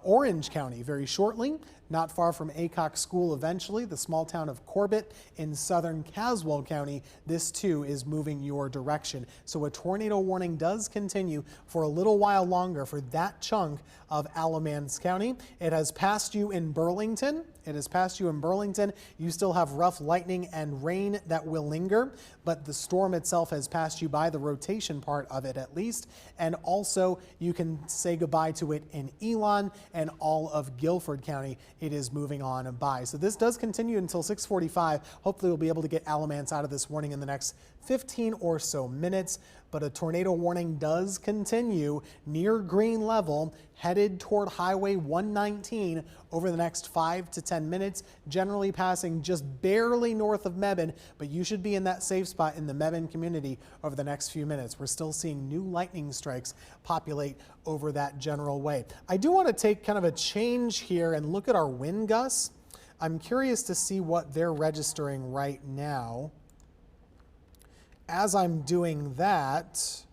Orange County very shortly, not far from Aycock School eventually, the small town of Corbett in southern Caswell County. This too is moving your direction. So a tornado warning does continue for a little while longer for that chunk of Alamance County. It has passed you in Burlington. It has passed you in Burlington. You still have rough lightning and rain that will linger, but the storm itself has passed you by, the rotation part of it at least. And also you can say goodbye to it in Elon and all of Guilford County. It is moving on by. So this does continue until 6:45. Hopefully we'll be able to get Alamance out of this warning in the next 15 or so minutes. But a tornado warning does continue near green level, headed toward Highway 119 over the next 5 to 10 minutes, generally passing just barely north of Mebane, but you should be in that safe spot in the Mebane community over the next few minutes. We're still seeing new lightning strikes populate over that general way. I do want to take kind of a change here and look at our wind gusts. I'm curious to see what they're registering right now. As I'm doing that,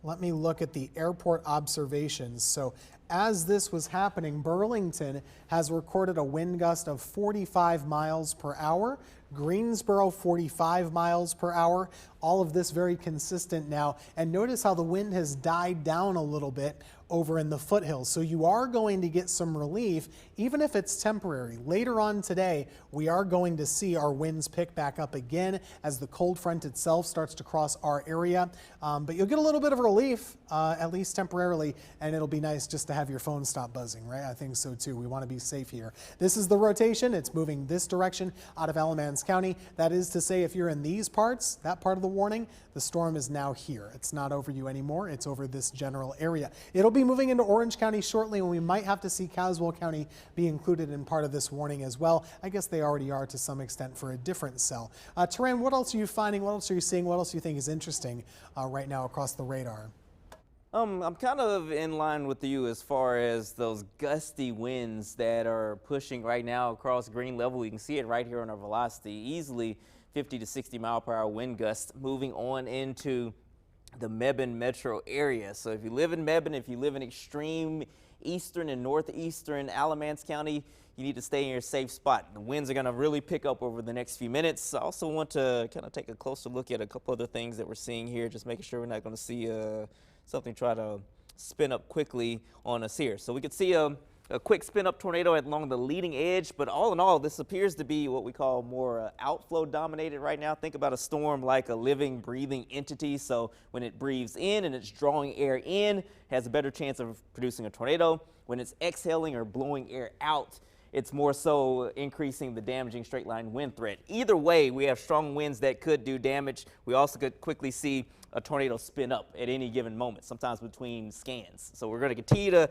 let me look at the airport observations. So as this was happening, Burlington has recorded a wind gust of 45 miles per hour. Greensboro, 45 miles per hour. All of this very consistent now. And notice how the wind has died down a little bit over in the foothills. So you are going to get some relief, even if it's temporary. Later on today, we are going to see our winds pick back up again as the cold front itself starts to cross our area. But you'll get a little bit of relief, at least temporarily, and it'll be nice just to have your phone stop buzzing, right? I think so too. We want to be safe here. This is the rotation. It's moving this direction out of Alamance County. That is to say, if you're in these parts, that part of the warning, the storm is now here. It's not over you anymore. It's over this general area. It'll be moving into Orange County shortly, and we might have to see Caswell County be included in part of this warning as well. I guess they already are to some extent for a different cell. Taran, what else are you finding? What else are you seeing? What else do you think is interesting right now across the radar? I'm kind of in line with you as far as those gusty winds that are pushing right now across green level. You can see it right here on our velocity, easily 50 to 60 mile per hour wind gusts moving on into the Mebane metro area. So if you live in Mebane, if you live in extreme eastern and northeastern Alamance County, you need to stay in your safe spot. The winds are going to really pick up over the next few minutes. I also want to kind of take a closer look at a couple other things that we're seeing here, just making sure we're not going to see something try to spin up quickly on us here. So we could see a quick spin up tornado along the leading edge, but all in all, this appears to be what we call more outflow dominated right now. Think about a storm like a living, breathing entity. So when it breathes in and it's drawing air in, has a better chance of producing a tornado. When it's exhaling or blowing air out, it's more so increasing the damaging straight line wind threat. Either way, we have strong winds that could do damage. We also could quickly see a tornado spin up at any given moment, sometimes between scans. So we're going to continue to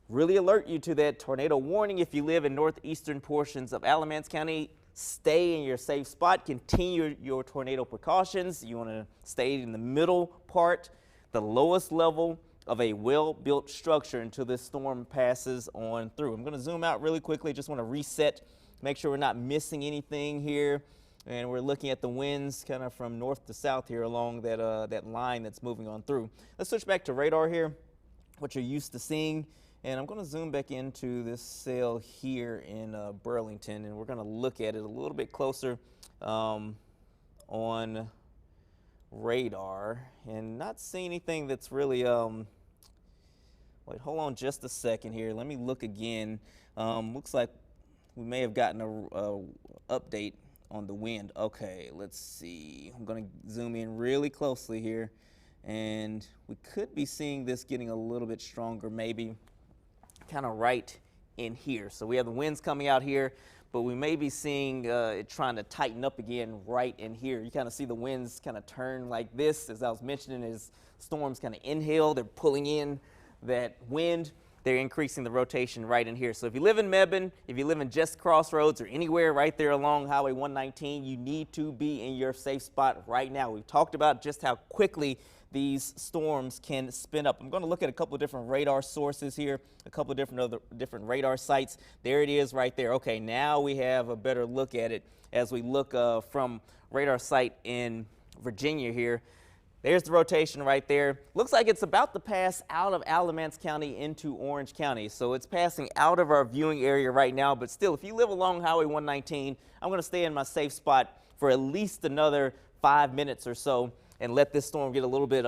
really alert you to that tornado warning. If you live in northeastern portions of Alamance County, stay in your safe spot. Continue your tornado precautions. You want to stay in the middle part, the lowest level of a well-built structure until this storm passes on through. I'm going to zoom out really quickly. Just want to reset, make sure we're not missing anything here. And we're looking at the winds kind of from north to south here along that line that's moving on through. Let's switch back to radar here, what you're used to seeing. And I'm going to zoom back into this cell here in Burlington, and we're going to look at it a little bit closer on radar, and not see anything that's really, wait, hold on just a second here. Let me look again. Looks like we may have gotten a update on the wind. Okay, let's see. I'm going to zoom in really closely here, and we could be seeing this getting a little bit stronger, maybe kind of right in here. So we have the winds coming out here, but we may be seeing it trying to tighten up again right in here. You kind of see the winds kind of turn like this, as I was mentioning, as storms kind of inhale, they're pulling in that wind. They're increasing the rotation right in here. So if you live in Mebane, if you live in Just Crossroads or anywhere right there along Highway 119, you need to be in your safe spot right now. We've talked about just how quickly these storms can spin up. I'm going to look at a couple of different radar sources here, a couple of different radar sites. There it is right there. Okay, now we have a better look at it as we look from radar site in Virginia here. There's the rotation right there. Looks like it's about to pass out of Alamance County into Orange County. So it's passing out of our viewing area right now, but still, if you live along Highway 119, I'm going to stay in my safe spot for at least another 5 minutes or so and let this storm get a little bit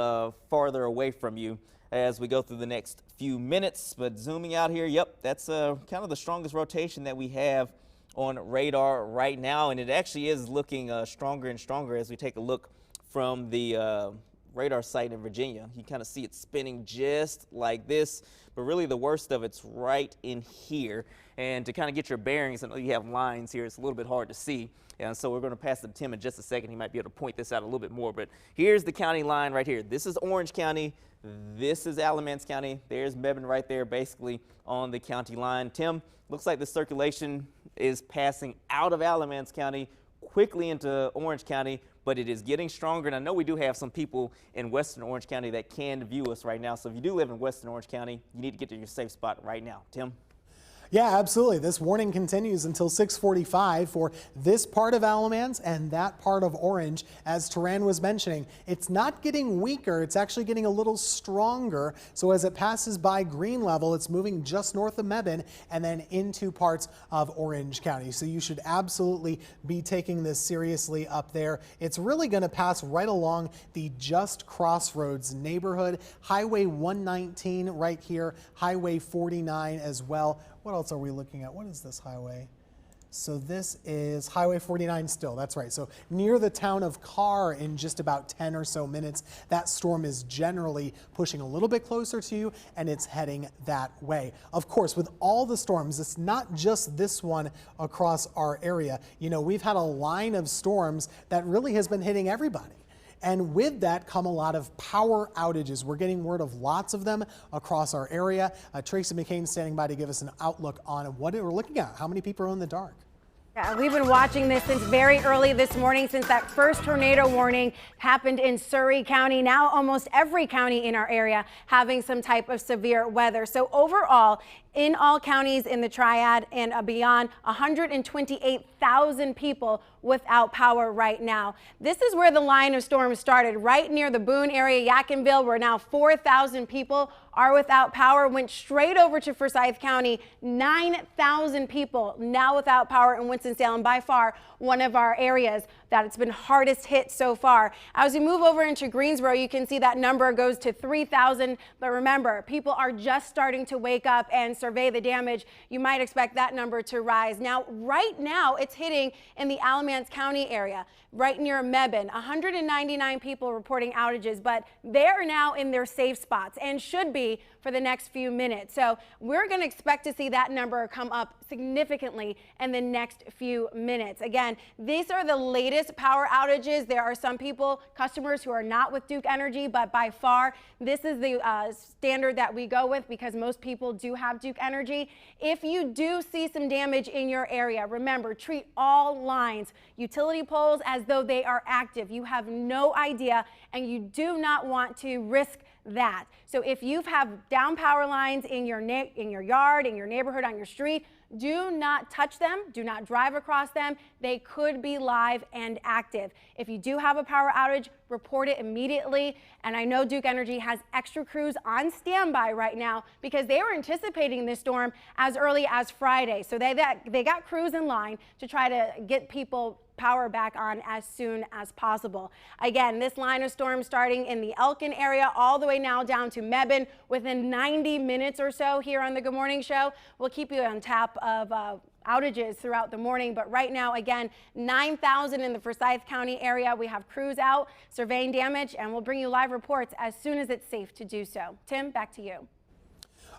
farther away from you as we go through the next few minutes. But zooming out here, yep, that's kind of the strongest rotation that we have on radar right now, and it actually is looking stronger and stronger as we take a look from the radar site in Virginia. You kind of see it spinning just like this, but really the worst of it's right in here. And to kind of get your bearings, I know you have lines here, it's a little bit hard to see. And so we're going to pass it to Tim in just a second. He might be able to point this out a little bit more, but here's the county line right here. This is Orange County. This is Alamance County. There's Mebane right there, basically on the county line. Tim, looks like the circulation is passing out of Alamance County quickly into Orange County, but it is getting stronger. And I know we do have some people in Western Orange County that can view us right now. So if you do live in Western Orange County, you need to get to your safe spot right now. Tim? Yeah, absolutely. This warning continues until 6:45 for this part of Alamance and that part of Orange. As Taran was mentioning, it's not getting weaker, it's actually getting a little stronger. So as it passes by green level, it's moving just north of Mebane and then into parts of Orange County. So you should absolutely be taking this seriously up there. It's really going to pass right along the Just Crossroads neighborhood, Highway 119 right here, Highway 49 as well. What else are we looking at? What is this highway? So this is Highway 49 still, that's right. So near the town of Carr in just about 10 or so minutes, that storm is generally pushing a little bit closer to you and it's heading that way. Of course, with all the storms, it's not just this one across our area. You know, we've had a line of storms that really has been hitting everybody. And with that come a lot of power outages. We're getting word of lots of them across our area. Tracy McCain standing by to give us an outlook on what we're looking at. How many people are in the dark? Yeah, we've been watching this since very early this morning, since that first tornado warning happened in Surrey County. Now almost every county in our area having some type of severe weather. So overall, in all counties in the Triad and beyond, 128,000 people without power right now. This is where the line of storms started, right near the Boone area, Yadkinville, where now 4,000 people are without power. Went straight over to Forsyth County, 9,000 people now without power in Winston-Salem, by far one of our areas that it's been hardest hit so far. As we move over into Greensboro, you can see that number goes to 3,000. But remember, people are just starting to wake up and survey the damage. You might expect that number to rise. Now, right now, it's hitting in the Alamance County area, right near Mebane. 199 people reporting outages, but they're now in their safe spots and should be for the next few minutes. So we're going to expect to see that number come up significantly in the next few minutes. Again, these are the latest power outages. There are some people, customers who are not with Duke Energy, but by far, this is the standard that we go with because most people do have Duke Energy. If you do see some damage in your area, remember, treat all lines, utility poles, as though they are active. You have no idea, and you do not want to risk that. So if you have down power lines in your yard, in your neighborhood, on your street, Do not touch them. Do not drive across them. They could be live and active. If you do have a power outage, report it immediately. And I know Duke Energy has extra crews on standby right now because they were anticipating this storm as early as Friday. So they got crews in line to try to get people power back on as soon as possible. Again, this line of storm starting in the Elkin area all the way now down to Mebane within 90 minutes or so here on the Good Morning Show. We'll keep you on top of outages throughout the morning, but right now, again, 9,000 in the Forsyth County area. We have crews out surveying damage, and we'll bring you live reports as soon as it's safe to do so. Tim, back to you.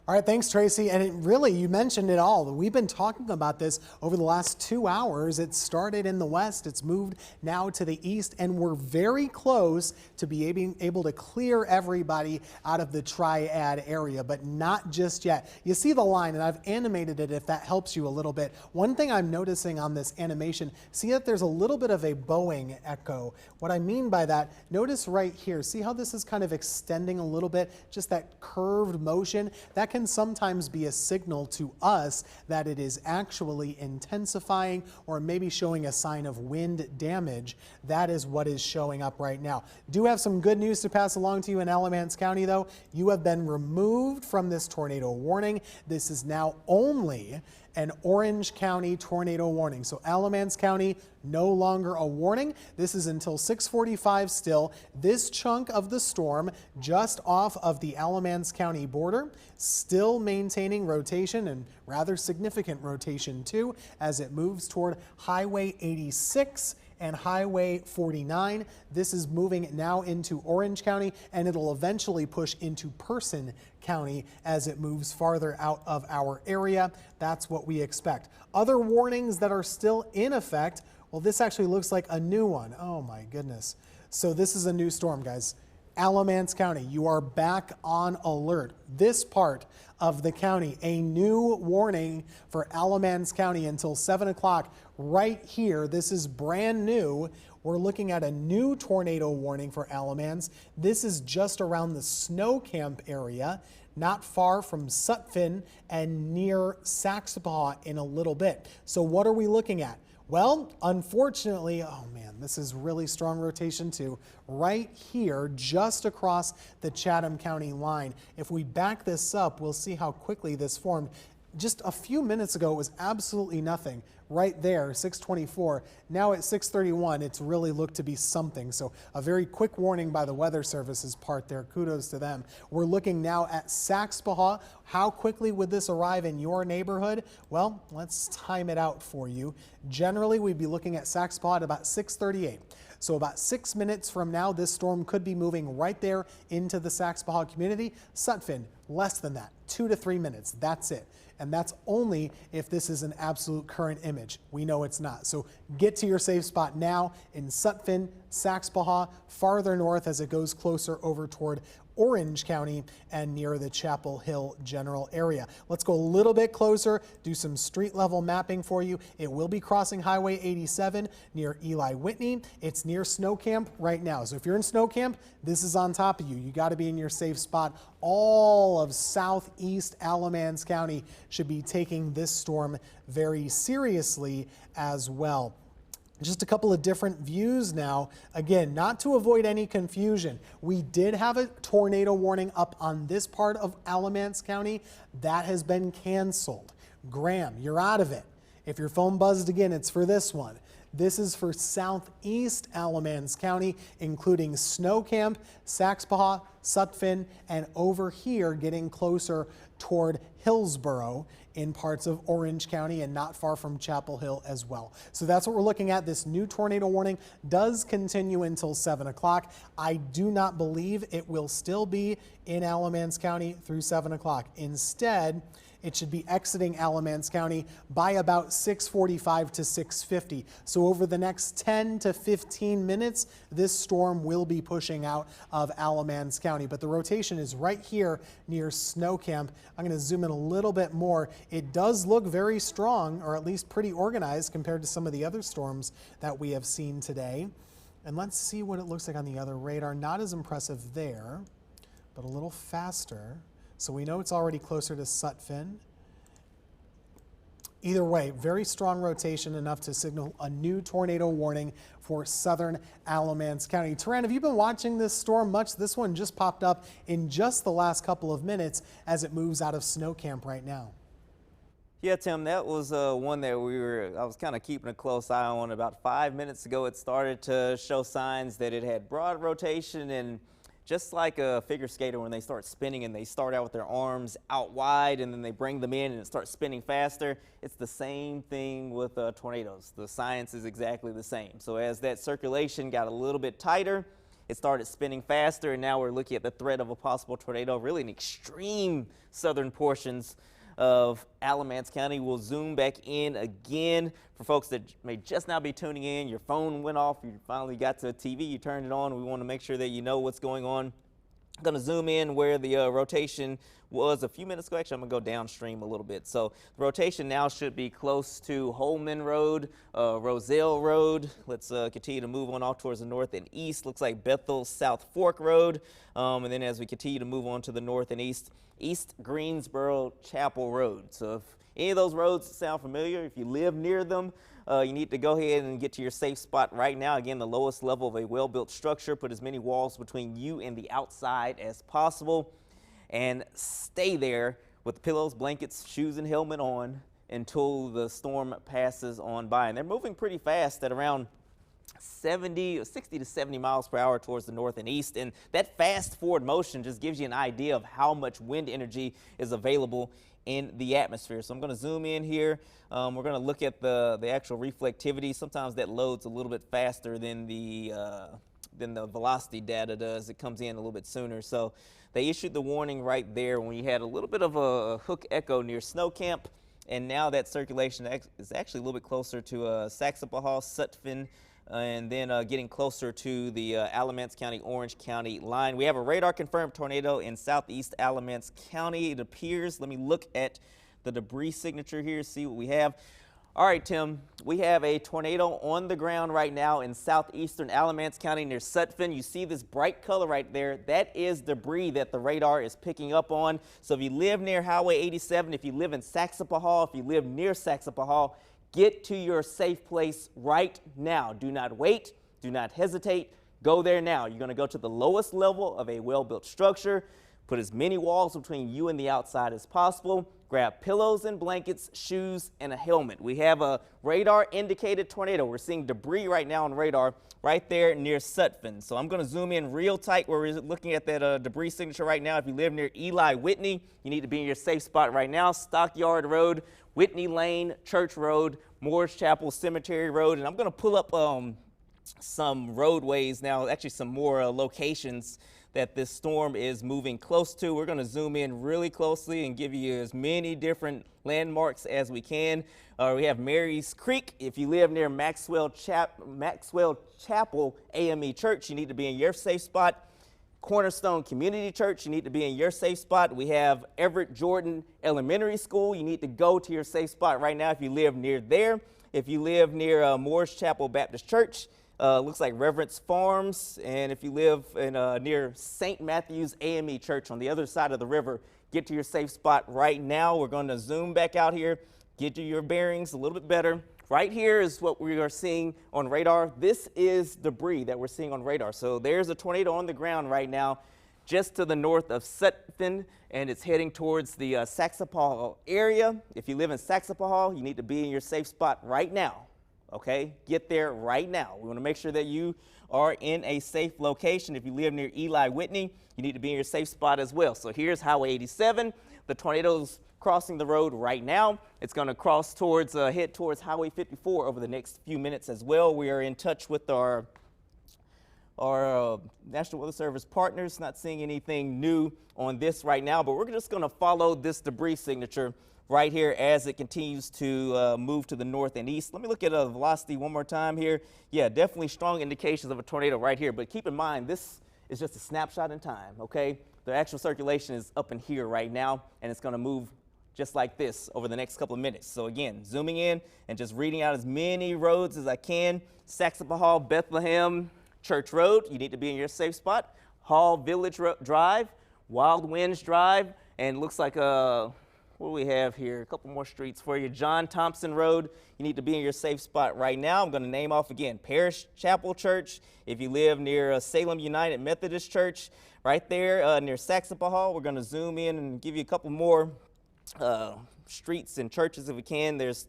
All right, thanks, Tracy. And it really, you mentioned it all. We've been talking about this over the last 2 hours. It started in the west. It's moved now to the east, and we're very close to being able to clear everybody out of the Triad area, but not just yet. You see the line, and I've animated it if that helps you a little bit. One thing I'm noticing on this animation, see that there's a little bit of a Boeing echo. What I mean by that, notice right here, see how this is kind of extending a little bit, just that curved motion? That can sometimes be a signal to us that it is actually intensifying or maybe showing a sign of wind damage. That is what is showing up right now. Do have some good news to pass along to you in Alamance County, though. You have been removed from this tornado warning. This is now only an Orange County tornado warning. So Alamance County, no longer a warning. This is until 6:45 still. This chunk of the storm just off of the Alamance County border, still maintaining rotation and rather significant rotation too as it moves toward Highway 86 and Highway 49. This is moving now into Orange County, and it'll eventually push into Person County as it moves farther out of our area. That's what we expect. Other warnings that are still in effect, well, this actually looks like a new one. Oh my goodness. So this is a new storm, guys. Alamance County, you are back on alert. This part of the county, a new warning for Alamance County until 7 o'clock right here. This is brand new. We're looking at a new tornado warning for Alamance. This is just around the Snow Camp area, not far from Sutphin and near Saxapaw in a little bit. So what are we looking at? Well, unfortunately, oh man, this is really strong rotation too. Right here, just across the Chatham County line. If we back this up, we'll see how quickly this formed. Just a few minutes ago, it was absolutely nothing. Right there, 6:24. Now at 6:31, it's really looked to be something. So a very quick warning by the Weather Service's part there. Kudos to them. We're looking now at Saxapaw. How quickly would this arrive in your neighborhood? Well, let's time it out for you. Generally, we'd be looking at Saxapaw at about 6:38. So about 6 minutes from now, this storm could be moving right there into the Saxapaw community. Sutphin, less than that, 2 to 3 minutes. That's it. And that's only if this is an absolute current image. We know it's not. So get to your safe spot now in Sutphin, Saxapaw, farther north as it goes closer over toward Orange County and near the Chapel Hill general area. Let's go a little bit closer, do some street level mapping for you. It will be crossing Highway 87 near Eli Whitney. It's near Snow Camp right now. So if you're in Snow Camp, this is on top of you. You got to be in your safe spot. All of southeast Alamance County should be taking this storm very seriously as well. Just a couple of different views now. Again, not to avoid any confusion, we did have a tornado warning up on this part of Alamance County. That has been canceled. Graham, you're out of it. If your phone buzzed again, it's for this one. This is for southeast Alamance County, including Snow Camp, Saxapaw, Sutphin, and over here getting closer toward Hillsborough in parts of Orange County and not far from Chapel Hill as well. So that's what we're looking at. This new tornado warning does continue until 7 o'clock. I do not believe it will still be in Alamance County through 7 o'clock. Instead, it should be exiting Alamance County by about 6:45 to 6:50. So over the next 10 to 15 minutes, this storm will be pushing out of Alamance County. But the rotation is right here near Snow Camp. I'm going to zoom in a little bit more. It does look very strong, or at least pretty organized compared to some of the other storms that we have seen today. And let's see what it looks like on the other radar. Not as impressive there, but a little faster. So we know it's already closer to Sutphin. Either way, very strong rotation, enough to signal a new tornado warning for southern Alamance County. Triad, have you been watching this storm much? This one just popped up in just the last couple of minutes as it moves out of snow camp right now. Yeah, Tim, that was one that I was kind of keeping a close eye on. About 5 minutes ago, it started to show signs that it had broad rotation, and just like a figure skater, when they start spinning and they start out with their arms out wide and then they bring them in and it starts spinning faster, it's the same thing with tornadoes. The science is exactly the same. So as that circulation got a little bit tighter, it started spinning faster, and now we're looking at the threat of a possible tornado really in extreme southern portions of Alamance County. We'll zoom back in again for folks that may just now be tuning in. Your phone went off, you finally got to a TV, you turned it on. We want to make sure that you know what's going on. I'm going to zoom in where the rotation was a few minutes ago. Actually, I'm going to go downstream a little bit. So the rotation now should be close to Holman Road, Roselle Road. Let's continue to move on off towards the north and east. Looks like Bethel South Fork Road. And then as we continue to move on to the north and east, East Greensboro Chapel Road. So if any of those roads sound familiar, if you live near them, you need to go ahead and get to your safe spot right now. Again, the lowest level of a well-built structure. Put as many walls between you and the outside as possible, and stay there with pillows, blankets, shoes, and helmet on until the storm passes on by. And they're moving pretty fast at around 60 to 70 miles per hour towards the north and east, and that fast forward motion just gives you an idea of how much wind energy is available in the atmosphere. So I'm going to zoom in here. We're going to look at the actual reflectivity. Sometimes that loads a little bit faster than the velocity data does. It comes in a little bit sooner. So they issued the warning right there when you had a little bit of a hook echo near Snow Camp, and now that circulation is actually a little bit closer to Saxapahaw, Sutphin, and then getting closer to the Alamance County, Orange County line. We have a radar confirmed tornado in southeast Alamance County. It appears, let me look at the debris signature here, see what we have. All right, Tim, we have a tornado on the ground right now in southeastern Alamance County near Sutphin. You see this bright color right there. That is debris that the radar is picking up on. So if you live near Highway 87, if you live in Saxapahaw, if you live near Saxapahaw, get to your safe place right now. Do not wait. Do not hesitate. Go there now. You're going to go to the lowest level of a well-built structure. Put as many walls between you and the outside as possible. Grab pillows and blankets, shoes, and a helmet. We have a radar-indicated tornado. We're seeing debris right now on radar right there near Sutphin. So I'm going to zoom in real tight where we're looking at that debris signature right now. If you live near Eli Whitney, you need to be in your safe spot right now. Stockyard Road, Whitney Lane, Church Road, Moores Chapel, Cemetery Road. And I'm going to pull up some roadways now, actually some more locations that this storm is moving close to. We're going to zoom in really closely and give you as many different landmarks as we can. We have Mary's Creek. If you live near Maxwell Chapel AME Church, you need to be in your safe spot. Cornerstone Community Church, you need to be in your safe spot. We have Everett Jordan Elementary School. You need to go to your safe spot right now if you live near there. If you live near Moores Chapel Baptist Church, looks like Reverence Farms. And if you live in, near St. Matthew's AME Church on the other side of the river, get to your safe spot right now. We're going to zoom back out here, get to your bearings a little bit better. Right here is what we are seeing on radar. This is debris that we're seeing on radar. So there's a tornado on the ground right now just to the north of Sutphin, and it's heading towards the Saxapahaw area. If you live in Saxapahaw, you need to be in your safe spot right now. Okay, get there right now. We want to make sure that you are in a safe location. If you live near Eli Whitney, you need to be in your safe spot as well. So here's Highway 87. The tornado's crossing the road right now. It's going to cross towards, head towards Highway 54 over the next few minutes as well. We are in touch with our National Weather Service partners. Not seeing anything new on this right now, but we're just going to follow this debris signature right here as it continues to move to the north and east. Let me look at velocity one more time here. Yeah, definitely strong indications of a tornado right here, but keep in mind this is just a snapshot in time, okay? The actual circulation is up in here right now, and it's going to move just like this over the next couple of minutes. So again, zooming in and just reading out as many roads as I can. Saxapahaw, Bethlehem, Church Road, you need to be in your safe spot. Hall Village Drive, Wild Winds Drive, and looks like what do we have here? A couple more streets for you. John Thompson Road. You need to be in your safe spot right now. I'm going to name off again. Parish Chapel Church. If you live near Salem United Methodist Church, right there near Saxapahaw, we're going to zoom in and give you a couple more streets and churches if we can. There's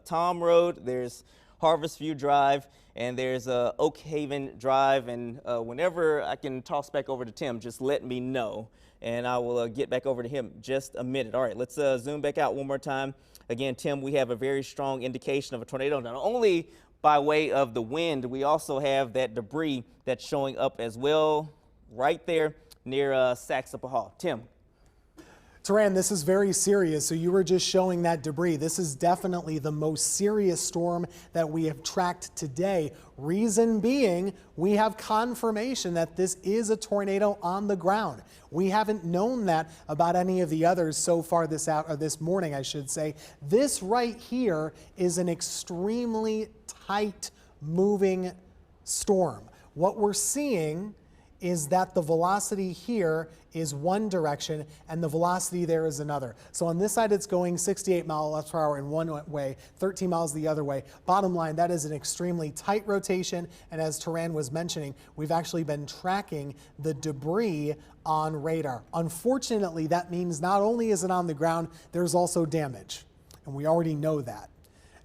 Tom Road. There's Harvest View Drive, and there's Oak Haven Drive. And whenever I can toss back over to Tim, just let me know, and I will get back over to him just a minute. All right, let's zoom back out one more time. Again, Tim, we have a very strong indication of a tornado, not only by way of the wind, we also have that debris that's showing up as well right there near Saxapahaw. Tim. Taran, this is very serious. So you were just showing that debris. This is definitely the most serious storm that we have tracked today. Reason being, we have confirmation that this is a tornado on the ground. We haven't known that about any of the others so far this morning, I should say. This right here is an extremely tight moving storm. What we're seeing is that the velocity here is one direction and the velocity there is another. So on this side it's going 68 miles per hour in one way, 13 miles the other way. Bottom line, that is an extremely tight rotation, and as Taran was mentioning, we've actually been tracking the debris on radar. Unfortunately, that means not only is it on the ground, there's also damage, and we already know that.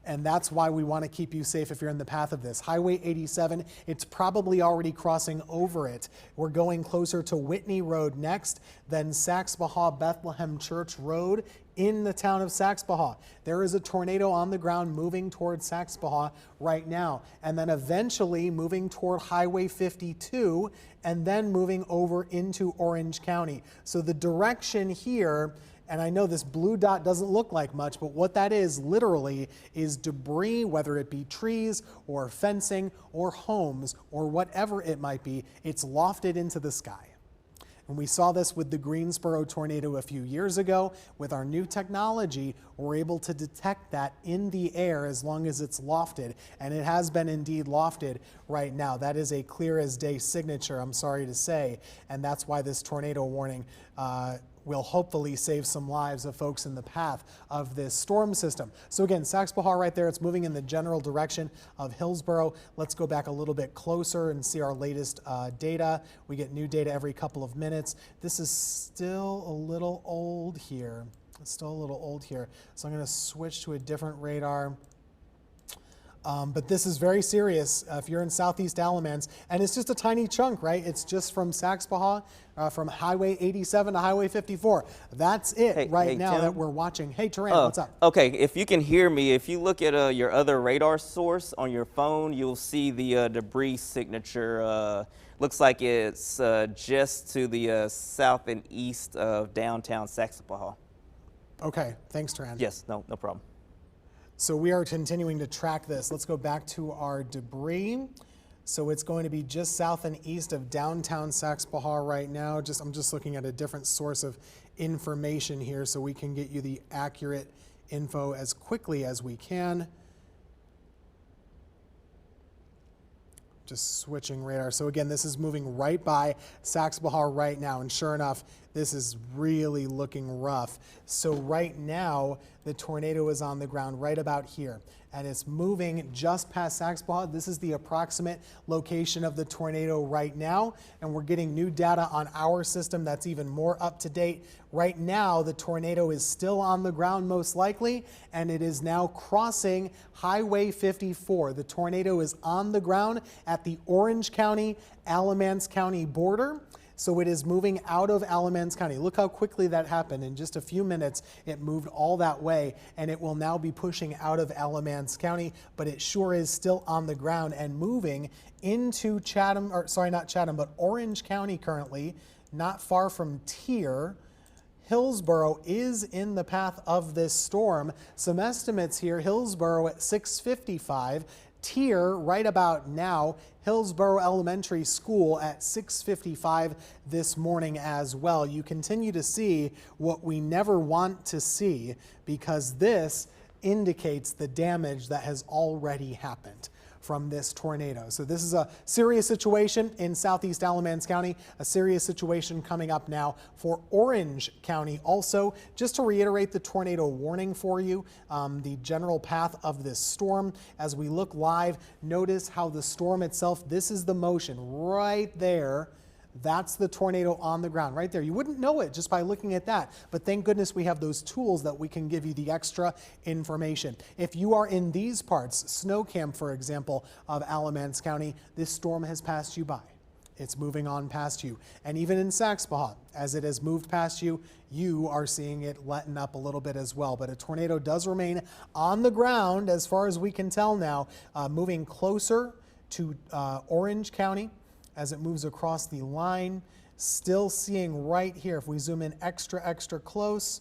And that's why we want to keep you safe if you're in the path of this. Highway 87, it's probably already crossing over it. We're going closer to Whitney Road next, then Saxapahaw Bethlehem Church Road in the town of Saxapahaw. There is a tornado on the ground moving toward Saxapahaw right now, and then eventually moving toward Highway 52 and then moving over into Orange County. So the direction here, and I know this blue dot doesn't look like much, but what that is literally is debris, whether it be trees or fencing or homes or whatever it might be, it's lofted into the sky. And we saw this with the Greensboro tornado a few years ago. With our new technology, we're able to detect that in the air as long as it's lofted. And it has been indeed lofted right now. That is a clear as day signature, I'm sorry to say. And that's why this tornado warning will hopefully save some lives of folks in the path of this storm system. So again, Saxapahaw right there, it's moving in the general direction of Hillsboro. Let's go back a little bit closer and see our latest data. We get new data every couple of minutes. This is still a little old here. It's still a little old here. So I'm gonna switch to a different radar. But this is very serious if you're in Southeast Alamance, and it's just a tiny chunk, right? It's just from Saxapahaw, from Highway 87 to Highway 54. That's it right now, Tim, that we're watching. Hey, Taran, what's up? Okay, if you can hear me, if you look at your other radar source on your phone, you'll see the debris signature. Looks like it's just to the south and east of downtown Saxapahaw. Okay, thanks, Taran. Yes, no problem. So we are continuing to track this. Let's go back to our debris. So it's going to be just south and east of downtown Saxapahaw right now. I'm just looking at a different source of information here so we can get you the accurate info as quickly as we can. Just switching radar. So again, this is moving right by Saxapahaw right now, and sure enough, this is really looking rough. So right now, the tornado is on the ground right about here, and it's moving just past Saxapahaw. This is the approximate location of the tornado right now, and we're getting new data on our system that's even more up to date. Right now, the tornado is still on the ground most likely, and it is now crossing Highway 54. The tornado is on the ground at the Orange County, Alamance County border. So it is moving out of Alamance County. Look how quickly that happened. In just a few minutes, it moved all that way, and it will now be pushing out of Alamance County, but it sure is still on the ground and moving into Chatham, or sorry, not Chatham, but Orange County currently, not far from Tier. Hillsboro is in the path of this storm. Some estimates here, Hillsboro at 6:55, Tier right about now, Hillsboro Elementary School at 6:55 this morning as well. You continue to see what we never want to see because this indicates the damage that has already happened. from this tornado. So this is a serious situation in southeast Alamance County, a serious situation coming up now for Orange County. Also, just to reiterate the tornado warning for you, the general path of this storm. As we look live, notice how the storm itself, this is the motion right there. That's the tornado on the ground right there. You wouldn't know it just by looking at that, but thank goodness we have those tools that we can give you the extra information. If you are in these parts, Snow Camp, for example, of Alamance County, this storm has passed you by. It's moving on past you. And even in Saxbahaw, as it has moved past you, you are seeing it letting up a little bit as well. But a tornado does remain on the ground as far as we can tell now, moving closer to Orange County. As it moves across the line, still seeing right here, if we zoom in extra close,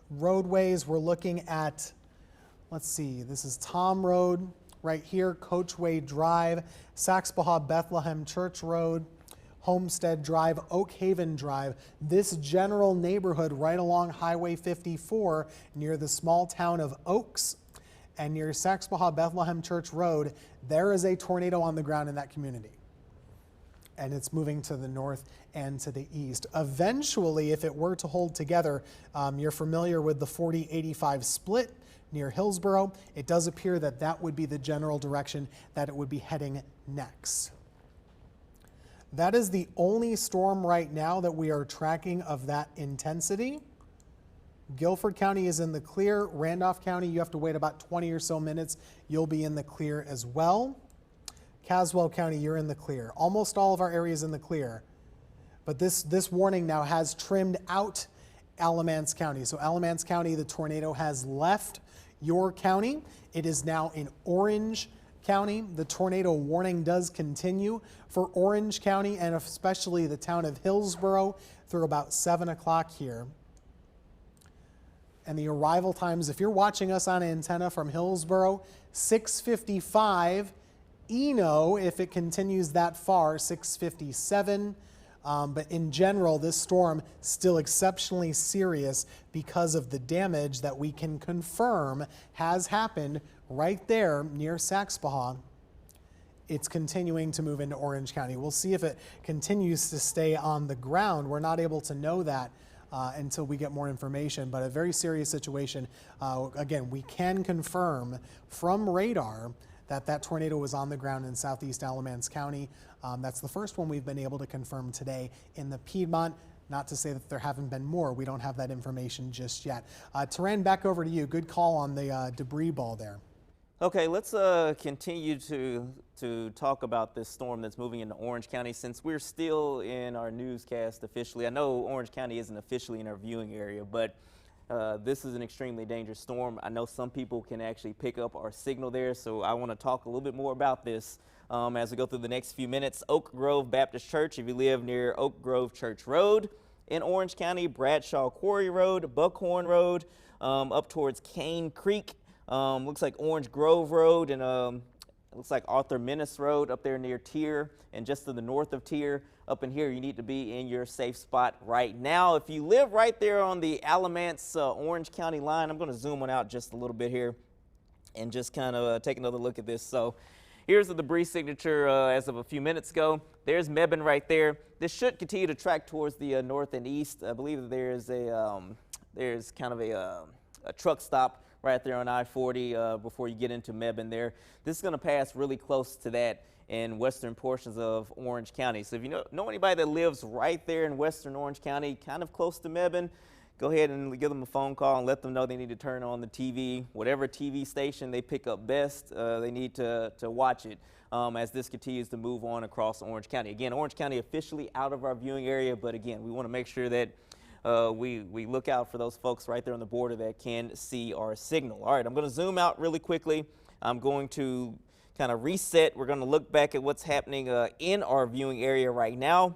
roadways, we're looking at, let's see, this is Tom Road right here, Coachway Drive, Saxbahaw Bethlehem Church Road, Homestead Drive, Oak Haven Drive, this general neighborhood right along Highway 54 near the small town of Oaks and near Saxbahaw Bethlehem Church Road, there is a tornado on the ground in that community. And it's moving to the north and to the east. Eventually, if it were to hold together, you're familiar with the 40-85 split near Hillsborough. It does appear that that would be the general direction that it would be heading next. That is the only storm right now that we are tracking of that intensity. Guilford County is in the clear. Randolph County, you have to wait about 20 or so minutes. You'll be in the clear as well. Caswell County, you're in the clear. Almost all of our areas in the clear. But this warning now has trimmed out Alamance County. So Alamance County, the tornado has left your county. It is now in Orange County. The tornado warning does continue for Orange County and especially the town of Hillsborough through about 7 o'clock here. And the arrival times, if you're watching us on antenna from Hillsborough, 6:55. Eno, if it continues that far, 6:57. But in general, this storm still exceptionally serious because of the damage that we can confirm has happened right there near Saxbahaw. It's continuing to move into Orange County. We'll see if it continues to stay on the ground. We're not able to know that until we get more information, but a very serious situation. Again, we can confirm from radar that tornado was on the ground in southeast Alamance County. That's the first one we've been able to confirm today in the Piedmont. Not to say that there haven't been more. We don't have that information just yet. Taran, back over to you. Good call on the debris ball there. Okay, let's continue to talk about this storm that's moving into Orange County since we're still in our newscast officially. I know Orange County isn't officially in our viewing area, but this is an extremely dangerous storm. I know some people can actually pick up our signal there, so I want to talk a little bit more about this as we go through the next few minutes. Oak Grove Baptist Church, if you live near Oak Grove Church Road in Orange County, Bradshaw Quarry Road, Buckhorn Road, up towards Cane Creek, looks like Orange Grove Road, and looks like Arthur Menace Road up there near Tier, and just to the north of Tier. Up in here, you need to be in your safe spot right now. If you live right there on the Alamance Orange County line, I'm going to zoom one out just a little bit here and just kind of take another look at this. So here's the debris signature as of a few minutes ago. There's Mebane right there. This should continue to track towards the north and east. I believe that there's kind of a truck stop right there on I-40 before you get into Mebane there. This is going to pass really close to that in western portions of Orange County. So if you know anybody that lives right there in western Orange County, kind of close to Mebane, go ahead and give them a phone call and let them know they need to turn on the TV. Whatever TV station they pick up best, they need to watch it as this continues to move on across Orange County. Again, Orange County officially out of our viewing area, but again, we want to make sure that we look out for those folks right there on the border that can see our signal. All right, I'm going to zoom out really quickly. I'm going to kind of reset. We're going to look back at what's happening in our viewing area right now.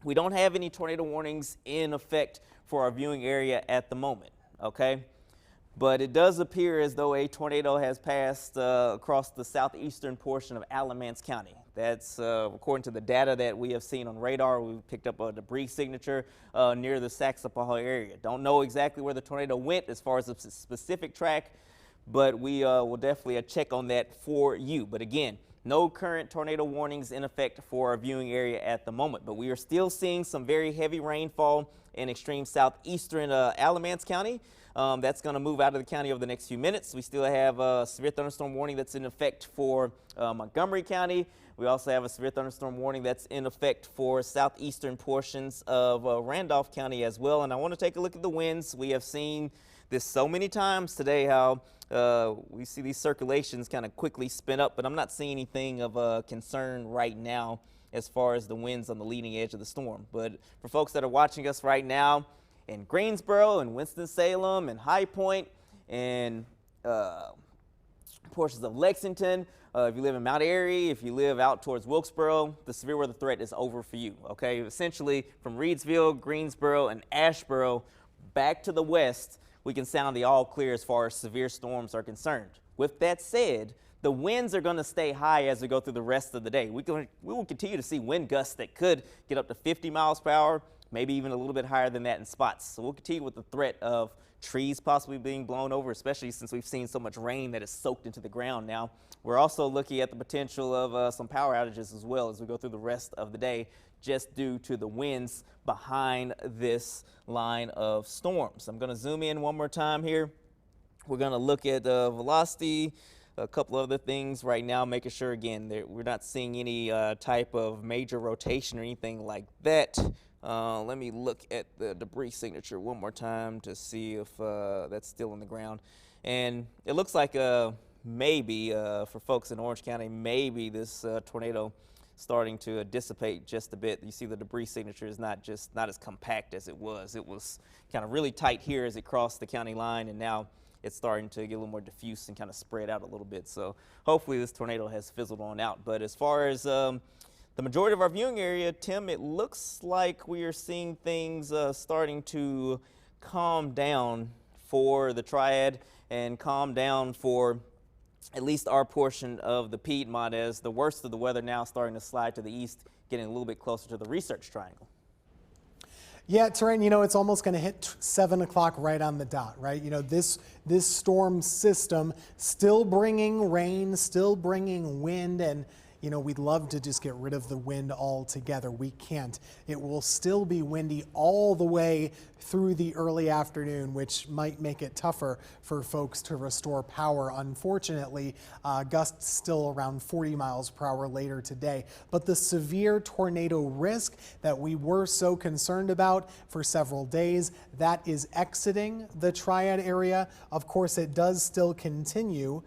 We don't have any tornado warnings in effect for our viewing area at the moment, okay? But it does appear as though a tornado has passed across the southeastern portion of Alamance County. That's according to the data that we have seen on radar. We picked up a debris signature near the Saxapahaw area. Don't know exactly where the tornado went as far as a specific track, but we will definitely check on that for you. But again, no current tornado warnings in effect for our viewing area at the moment, but we are still seeing some very heavy rainfall in extreme southeastern Alamance County. That's going to move out of the county over the next few minutes. We still have a severe thunderstorm warning that's in effect for Montgomery County. We also have a severe thunderstorm warning that's in effect for southeastern portions of Randolph County as well. And I want to take a look at the winds. We have seen this so many times today, how we see these circulations kind of quickly spin up, but I'm not seeing anything of concern right now as far as the winds on the leading edge of the storm. But for folks that are watching us right now in Greensboro and Winston-Salem and High Point and portions of Lexington, if you live in Mount Airy, if you live out towards Wilkesboro, the severe weather threat is over for you, okay? Essentially, from Reidsville, Greensboro, and Asheboro back to the west, we can sound the all clear as far as severe storms are concerned. With that said, the winds are going to stay high as we go through the rest of the day. We will continue to see wind gusts that could get up to 50 miles per hour, maybe even a little bit higher than that in spots. So we'll continue with the threat of trees possibly being blown over, especially since we've seen so much rain that is soaked into the ground now. We're also looking at the potential of some power outages as well as we go through the rest of the day, just due to the winds behind this line of storms. I'm going to zoom in one more time here. We're going to look at velocity, a couple other things right now, making sure, again, that we're not seeing any type of major rotation or anything like that. Let me look at the debris signature one more time to see if that's still on the ground. And it looks like maybe for folks in Orange County, maybe this tornado starting to dissipate just a bit. You see the debris signature is not as compact as it was. It was kind of really tight here as it crossed the county line, and now it's starting to get a little more diffuse and kind of spread out a little bit. So hopefully this tornado has fizzled on out. But as far as the majority of our viewing area, Tim, it looks like we are seeing things starting to calm down for the Triad and calm down for at least our portion of the Piedmont, as the worst of the weather now starting to slide to the east, getting a little bit closer to the Research Triangle. Yeah, Terrain, it's almost going to hit 7 o'clock right on the dot, right? This storm system still bringing rain, still bringing wind, and we'd love to just get rid of the wind altogether. We can't. It will still be windy all the way through the early afternoon, which might make it tougher for folks to restore power. Unfortunately, gusts still around 40 miles per hour later today. But the severe tornado risk that we were so concerned about for several days, that is exiting the Triad area. Of course, it does still continue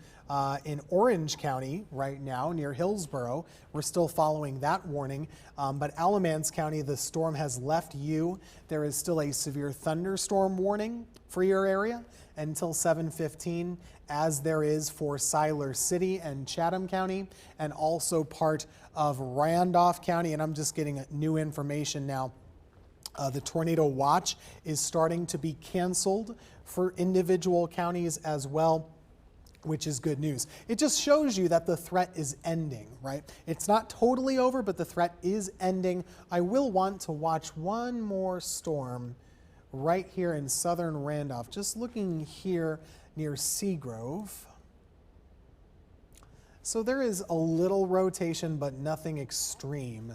in Orange County right now near Hillsborough. We're still following that warning, but Alamance County, the storm has left you. There is still a severe thunderstorm warning for your area until 7:15, as there is for Siler City and Chatham County, and also part of Randolph County. And I'm just getting new information now. The tornado watch is starting to be canceled for individual counties as well, which is good news. It just shows you that the threat is ending, right? It's not totally over, but the threat is ending. I will want to watch one more storm right here in southern Randolph, just looking here near Seagrove. So there is a little rotation, but nothing extreme.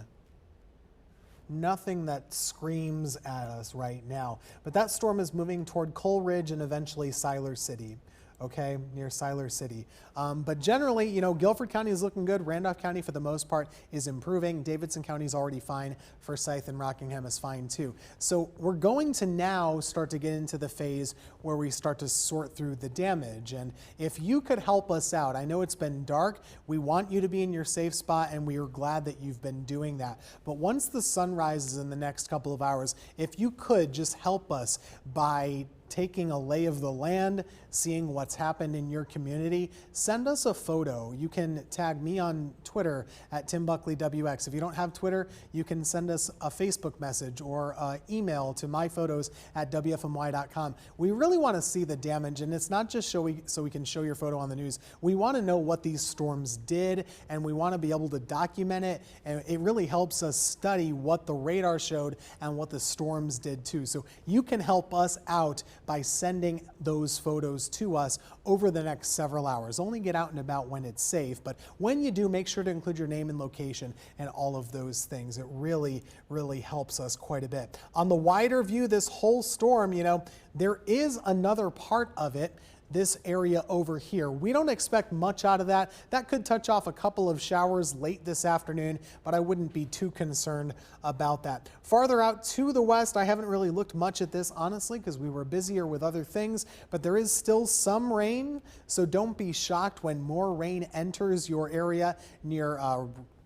Nothing that screams at us right now. But that storm is moving toward Coleridge and eventually Siler City. Okay, near Siler City. But generally, Guilford County is looking good. Randolph County, for the most part, is improving. Davidson County is already fine. Forsyth and Rockingham is fine too. So we're going to now start to get into the phase where we start to sort through the damage. And if you could help us out, I know it's been dark. We want you to be in your safe spot, and we are glad that you've been doing that. But once the sun rises in the next couple of hours, if you could just help us by taking a lay of the land, seeing what's happened in your community, send us a photo. You can tag me on Twitter at TimBuckleyWX. If you don't have Twitter, you can send us a Facebook message or email to myphotos@WFMY.com. We really want to see the damage, and it's not just so we can show your photo on the news. We want to know what these storms did, and we want to be able to document it, and it really helps us study what the radar showed and what the storms did too. So you can help us out by by sending those photos to us over the next several hours. Only get out and about when it's safe, but when you do, make sure to include your name and location and all of those things. It really, really helps us quite a bit. On the wider view, this whole storm, you know, there is another part of it, this area over here. We don't expect much out of that. That could touch off a couple of showers late this afternoon, but I wouldn't be too concerned about that. Farther out to the west, I haven't really looked much at this, honestly, because we were busier with other things, but there is still some rain, so don't be shocked when more rain enters your area near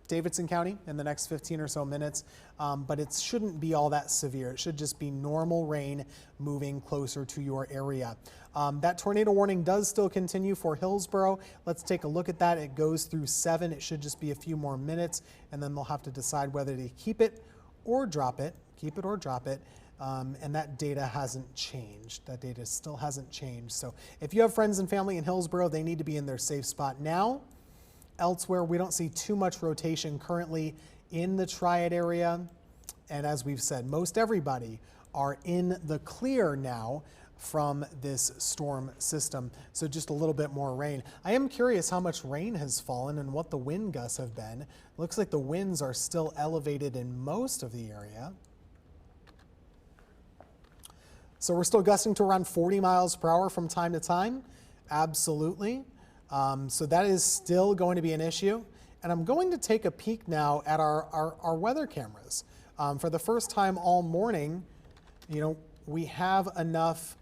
Davidson County in the next 15 or so minutes, but it shouldn't be all that severe. It should just be normal rain moving closer to your area. That tornado warning does still continue for Hillsborough. Let's take a look at that. It goes through 7. It should just be a few more minutes, and then they'll have to decide whether to keep it or drop it, and that data hasn't changed. That data still hasn't changed. So if you have friends and family in Hillsborough, they need to be in their safe spot now. Elsewhere, we don't see too much rotation currently in the Triad area. And as we've said, most everybody are in the clear now from this storm system. So just a little bit more rain. I am curious how much rain has fallen and what the wind gusts have been. Looks like the winds are still elevated in most of the area. So we're still gusting to around 40 miles per hour from time to time. Absolutely. So that is still going to be an issue. And I'm going to take a peek now at our weather cameras. For the first time all morning, you know, we have enough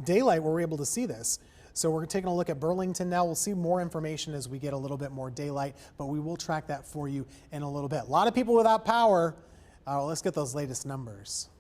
daylight where we're able to see this. So we're taking a look at Burlington now. We'll see more information as we get a little bit more daylight, but we will track that for you in a little bit. A lot of people without power. Let's get those latest numbers.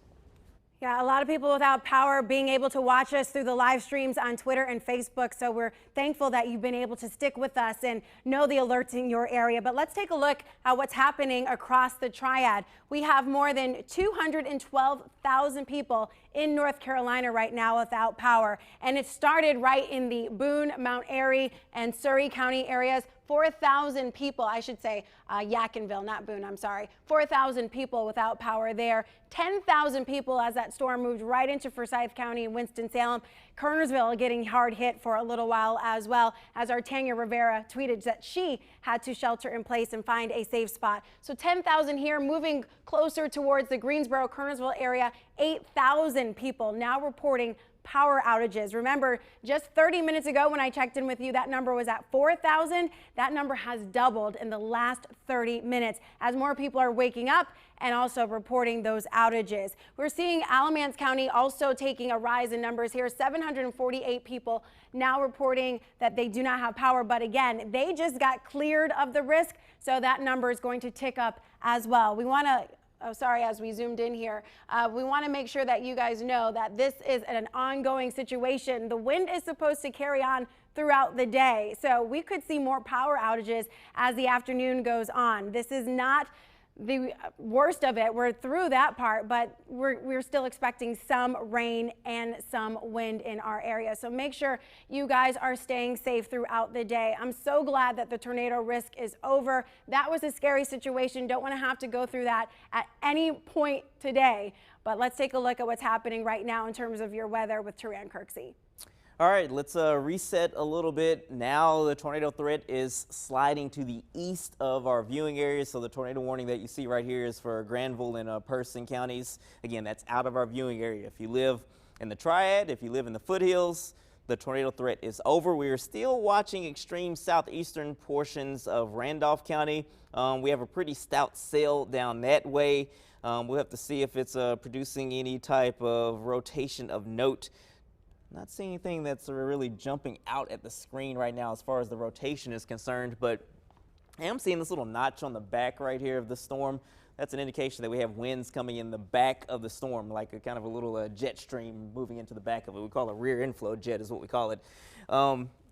Yeah, a lot of people without power being able to watch us through the live streams on Twitter and Facebook. So we're thankful that you've been able to stick with us and know the alerts in your area. But let's take a look at what's happening across the Triad. We have more than 212,000 people in North Carolina right now without power. And it started right in the Boone, Mount Airy, and Surry County areas. 4,000 people, I should say, Yadkinville, not Boone, I'm sorry. 4,000 people without power there. 10,000 people as that storm moved right into Forsyth County and Winston-Salem. Kernersville getting hard hit for a little while as well, as our Tanya Rivera tweeted that she had to shelter in place and find a safe spot. So 10,000 here, moving closer towards the Greensboro, Kernersville area. 8,000 people now reporting power outages. Remember, just 30 minutes ago when I checked in with you, that number was at 4,000. That number has doubled in the last 30 minutes as more people are waking up and also reporting those outages. We're seeing Alamance County also taking a rise in numbers here. 748 people now reporting that they do not have power, but again, they just got cleared of the risk, so that number is going to tick up as well. We want to as we zoomed in here, we want to make sure that you guys know that this is an ongoing situation. The wind is supposed to carry on throughout the day, so we could see more power outages as the afternoon goes on. This is not the worst of it. We're through that part, but we're still expecting some rain and some wind in our area. So make sure you guys are staying safe throughout the day. I'm so glad that the tornado risk is over. That was a scary situation. Don't want to have to go through that at any point today. But let's take a look at what's happening right now in terms of your weather with Triad Kirksey. All right, let's reset a little bit. Now the tornado threat is sliding to the east of our viewing area. So the tornado warning that you see right here is for Granville and Person counties. Again, that's out of our viewing area. If you live in the Triad, if you live in the foothills, the tornado threat is over. We are still watching extreme southeastern portions of Randolph County. We have a pretty stout sail down that way. We'll have to see if it's producing any type of rotation of note. Not seeing anything that's really jumping out at the screen right now as far as the rotation is concerned, but I am seeing this little notch on the back right here of the storm. That's an indication that we have winds coming in the back of the storm, like a kind of a little jet stream moving into the back of it. We call it a rear inflow jet is what we call it.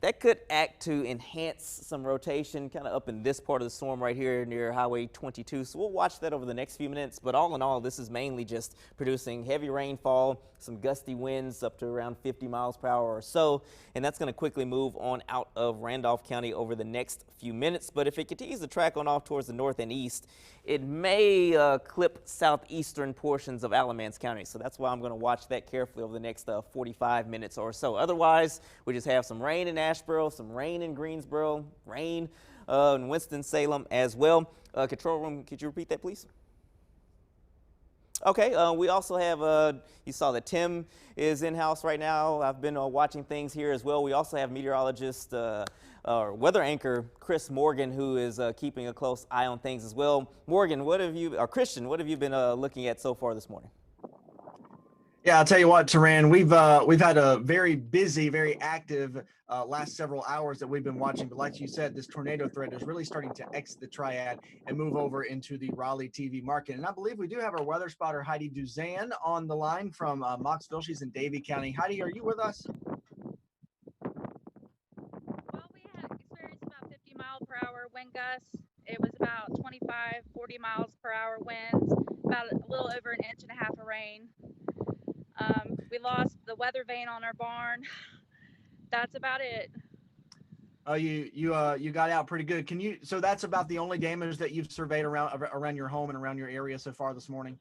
that could act to enhance some rotation kind of up in this part of the storm right here near Highway 22. So we'll watch that over the next few minutes. But all in all, this is mainly just producing heavy rainfall, some gusty winds up to around 50 miles per hour or so. And that's going to quickly move on out of Randolph County over the next few minutes. But if it continues to track on off towards the north and east, it may clip southeastern portions of Alamance County. So that's why I'm going to watch that carefully over the next 45 minutes or so. Otherwise, we just have some rain in Asheboro, some rain in Greensboro, rain in Winston-Salem as well. Control room, could you repeat that, please? Okay, we also have, you saw that Tim is in-house right now. I've been watching things here as well. We also have meteorologist or weather anchor Chris Morgan, who is keeping a close eye on things as well. Morgan, Christian, what have you been looking at so far this morning? Yeah, I'll tell you what, Taran, we've had a very busy, very active last several hours that we've been watching. But like you said, this tornado threat is really starting to exit the Triad and move over into the Raleigh TV market. And I believe we do have our weather spotter, Heidi Duzan, on the line from Moxville. She's in Davie County. Heidi, are you with us? Well, we had experienced about 50-mile-per-hour wind gusts. It was about 25, 40 miles per hour winds, about a little over an inch and a half of rain. We lost the weather vane on our barn. That's about it. Oh, you got out pretty good. So that's about the only damage that you've surveyed around your home and around your area so far this morning?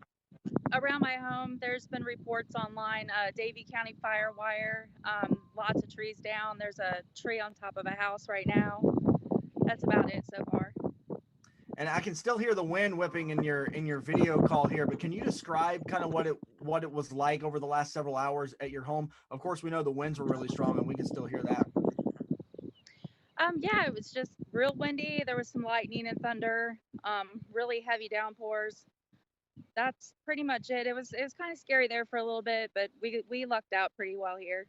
Around my home, there's been reports online, Davie County fire wire, lots of trees down. There's a tree on top of a house right now. That's about it so far. And I can still hear the wind whipping in your video call here, but can you describe kind of what it was like over the last several hours at your home? Of course, we know the winds were really strong and we can still hear that. Yeah, it was just real windy. There was some lightning and thunder, really heavy downpours. That's pretty much it. It was kind of scary there for a little bit, but we lucked out pretty well here.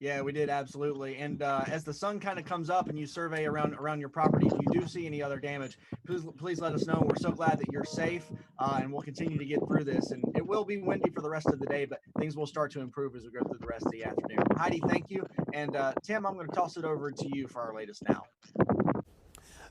Yeah, we did, absolutely. And as the sun kind of comes up and you survey around your property, if you do see any other damage, please let us know. We're so glad that you're safe, and we'll continue to get through this. And it will be windy for the rest of the day, but things will start to improve as we go through the rest of the afternoon. Heidi, thank you. And Tim, I'm going to toss it over to you for our latest now.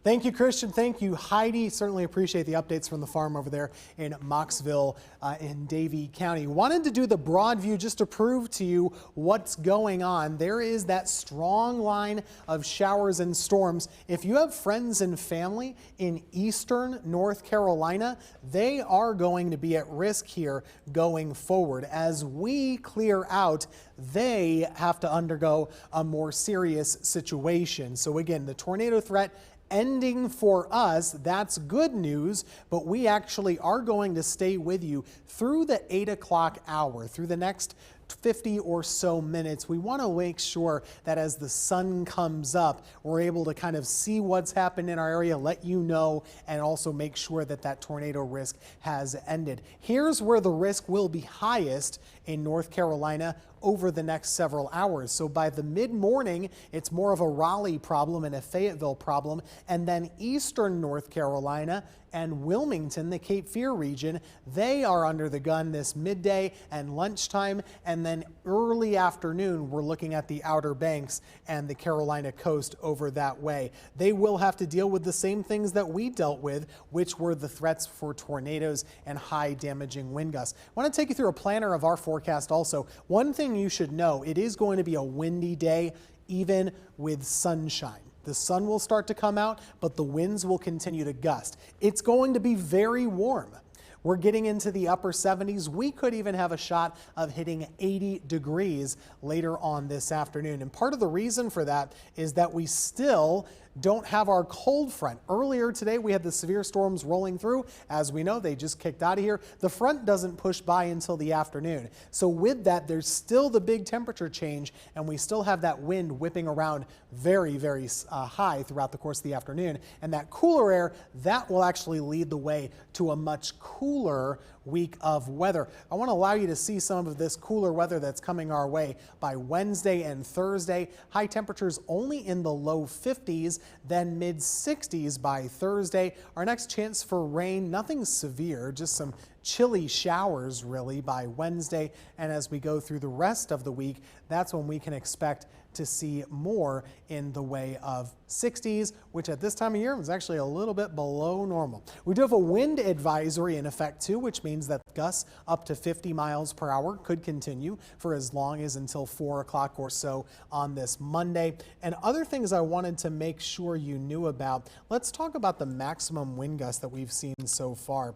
Thank you, Christian. Thank you, Heidi. Certainly appreciate the updates from the farm over there in Moxville in Davie County. Wanted to do the broad view just to prove to you what's going on. There is that strong line of showers and storms. If you have friends and family in eastern North Carolina, they are going to be at risk here going forward. As we clear out, they have to undergo a more serious situation. So again, the tornado threat ending for us, that's good news, but we actually are going to stay with you through the 8 o'clock hour, through the next 50 or so minutes. We want to make sure that as the sun comes up, we're able to kind of see what's happened in our area, let you know, and also make sure that that tornado risk has ended. Here's where the risk will be highest in North Carolina over the next several hours. So by the mid-morning, it's more of a Raleigh problem and a Fayetteville problem, and then eastern North Carolina and Wilmington, the Cape Fear region, they are under the gun this midday and lunchtime, and then early afternoon, we're looking at the Outer Banks and the Carolina coast over that way. They will have to deal with the same things that we dealt with, which were the threats for tornadoes and high damaging wind gusts. I want to take you through a planner of our forecast also. One thing you should know, it is going to be a windy day, even with sunshine. The sun will start to come out, but the winds will continue to gust. It's going to be very warm. We're getting into the upper 70s. We could even have a shot of hitting 80 degrees later on this afternoon. And part of the reason for that is that we still don't have our cold front. Earlier today, we had the severe storms rolling through. As we know, they just kicked out of here. The front doesn't push by until the afternoon. So with that, there's still the big temperature change, and we still have that wind whipping around very, very high throughout the course of the afternoon. And that cooler air, that will actually lead the way to a much cooler week of weather. I want to allow you to see some of this cooler weather that's coming our way by Wednesday and Thursday. High temperatures only in the low 50s, then mid 60s by Thursday. Our next chance for rain, nothing severe, just some chilly showers really by Wednesday. And as we go through the rest of the week, that's when we can expect to see more in the way of 60s, which at this time of year is actually a little bit below normal. We do have a wind advisory in effect too, which means that gusts up to 50 miles per hour could continue for as long as until 4 o'clock or so on this Monday. And other things I wanted to make sure you knew about, let's talk about the maximum wind gusts that we've seen so far.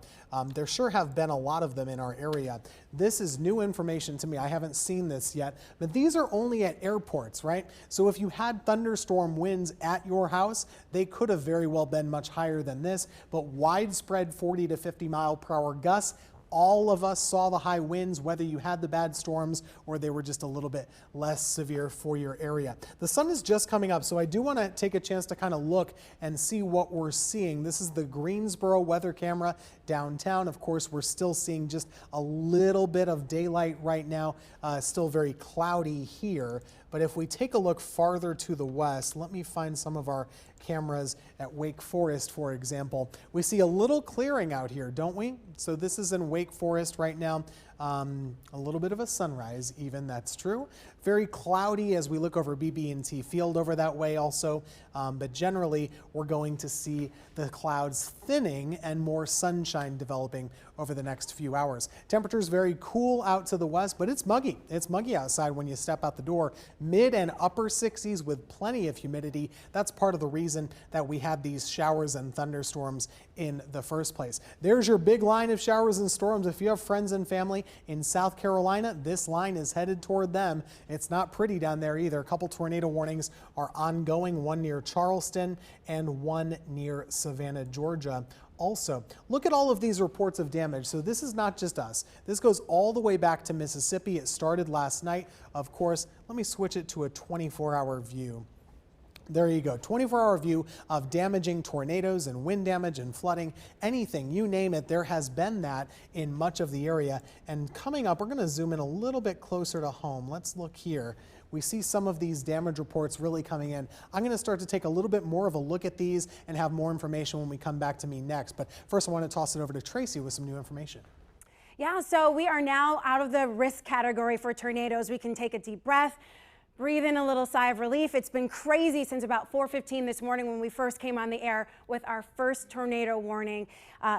There sure have been a lot of them in our area. This is new information to me. I haven't seen this yet, but these are only at airports, right? So if you had thunderstorm winds at your house, they could have very well been much higher than this, but widespread 40 to 50 mile per hour gusts. All of us saw the high winds, whether you had the bad storms or they were just a little bit less severe for your area. The sun is just coming up, so I do want to take a chance to kind of look and see what we're seeing. This is the Greensboro weather camera downtown. Of course, we're still seeing just a little bit of daylight right now, still very cloudy here. But if we take a look farther to the west, let me find some of our cameras at Wake Forest, for example. We see a little clearing out here, don't we? So this is in Wake Forest right now. A little bit of a sunrise even, that's true. Very cloudy as we look over BB&T Field over that way also, but generally we're going to see the clouds thinning and more sunshine developing over the next few hours. Temperatures very cool out to the west, but it's muggy. It's muggy outside when you step out the door. Mid and upper 60s with plenty of humidity. That's part of the reason that we had these showers and thunderstorms in the first place. There's your big line of showers and storms. If you have friends and family in South Carolina, this line is headed toward them. It's not pretty down there either. A couple tornado warnings are ongoing, one near Charleston and one near Savannah, Georgia. Also, look at all of these reports of damage. So this is not just us. This goes all the way back to Mississippi. It started last night. Of course, let me switch it to a 24-hour view. There you go, 24-hour view of damaging tornadoes and wind damage and flooding, anything, you name it, there has been that in much of the area. And coming up, we're going to zoom in a little bit closer to home. Let's look here. We see some of these damage reports really coming in. I'm going to start to take a little bit more of a look at these and have more information when we come back to me next. But first, I want to toss it over to Tracy with some new information. Yeah, so we are now out of the risk category for tornadoes. We can take a deep breath, breathe in a little sigh of relief. It's been crazy since about 4:15 this morning when we first came on the air with our first tornado warning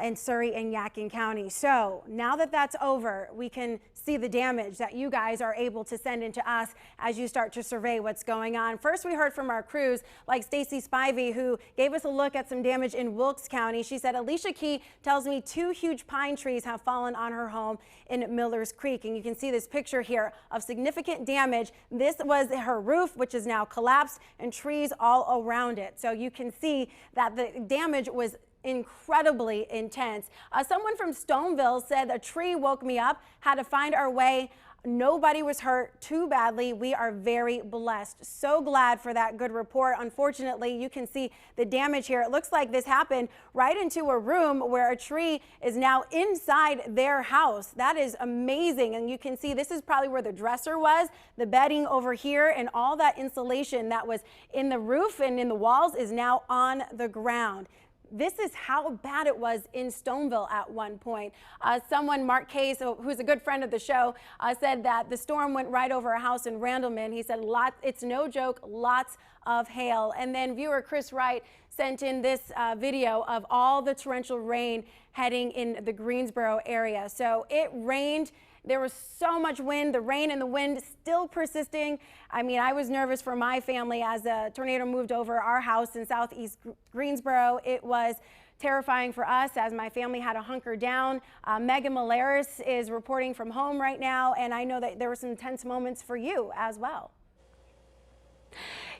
in Surry and Yadkin County. So now that that's over, we can see the damage that you guys are able to send into us as you start to survey what's going on. First, we heard from our crews like Stacy Spivey, who gave us a look at some damage in Wilkes County. She said, Alicia Key tells me 2 huge pine trees have fallen on her home in Millers Creek. And you can see this picture here of significant damage. This was her roof, which is now collapsed, and trees all around it. So you can see that the damage was incredibly intense. Someone from Stoneville said a tree woke me up, had to find our way. Nobody was hurt too badly. We are very blessed. So glad for that good report. Unfortunately, you can see the damage here. It looks like this happened right into a room where a tree is now inside their house. That is amazing. And you can see this is probably where the dresser was, the bedding over here, and all that insulation that was in the roof and in the walls is now on the ground. This is how bad it was in Stoneville at one point. Someone, Mark Case, who's a good friend of the show, said that the storm went right over a house in Randleman. He said, it's no joke, lots of hail. And then viewer Chris Wright sent in this video of all the torrential rain heading in the Greensboro area. So it rained. There was so much wind, the rain and the wind still persisting. I mean, I was nervous for my family as a tornado moved over our house in southeast Greensboro. It was terrifying for us as my family had to hunker down. Megan Malaris is reporting from home right now, and I know that there were some tense moments for you as well.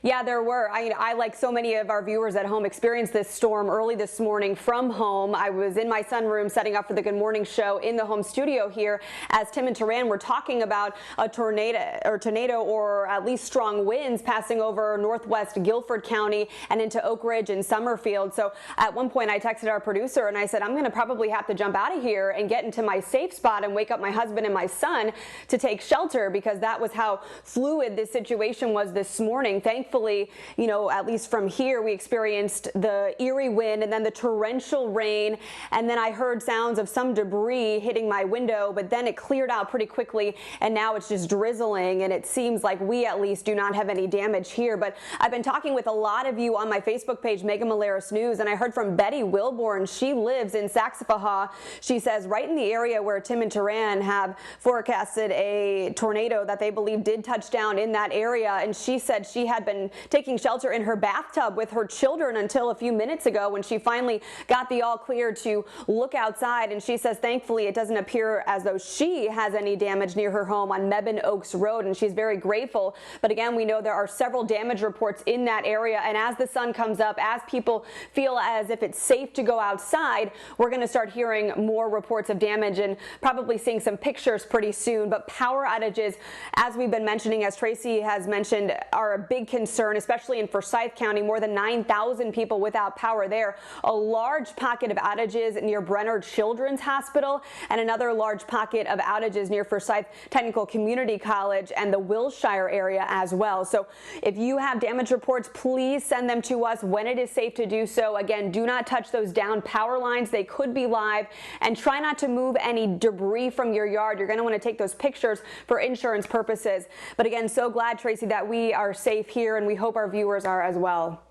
Yeah, there were. I, like so many of our viewers at home, experienced this storm early this morning from home. I was in my sunroom setting up for the Good Morning Show in the home studio here as Tim and Taran were talking about a tornado or at least strong winds passing over northwest Guilford County and into Oak Ridge and Summerfield. So at one point I texted our producer and I said, I'm going to probably have to jump out of here and get into my safe spot and wake up my husband and my son to take shelter, because that was how fluid this situation was this morning. Thankfully, thankfully, you know, at least from here, we experienced the eerie wind and then the torrential rain. And then I heard sounds of some debris hitting my window, but then it cleared out pretty quickly. And now it's just drizzling. And it seems like we at least do not have any damage here. But I've been talking with a lot of you on my Facebook page, Megan Malaris News, and I heard from Betty Wilborn. She lives in Saxapahaw. She says right in the area where Tim and Turan have forecasted a tornado that they believe did touch down in that area. And she said she had been taking shelter in her bathtub with her children until a few minutes ago when she finally got the all clear to look outside. And she says thankfully it doesn't appear as though she has any damage near her home on Mebane Oaks Road, and she's very grateful. But again, we know there are several damage reports in that area, and as the sun comes up, as people feel as if it's safe to go outside, we're going to start hearing more reports of damage and probably seeing some pictures pretty soon. But power outages, as we've been mentioning, as Tracy has mentioned, are a big concern, especially in Forsyth County. More than 9,000 people without power there. A large pocket of outages near Brenner Children's Hospital, and another large pocket of outages near Forsyth Technical Community College and the Wilshire area as well. So if you have damage reports, please send them to us when it is safe to do so. Again, do not touch those down power lines. They could be live, and try not to move any debris from your yard. You're going to want to take those pictures for insurance purposes. But again, so glad, Tracy, that we are safe here, and we hope our viewers are as well.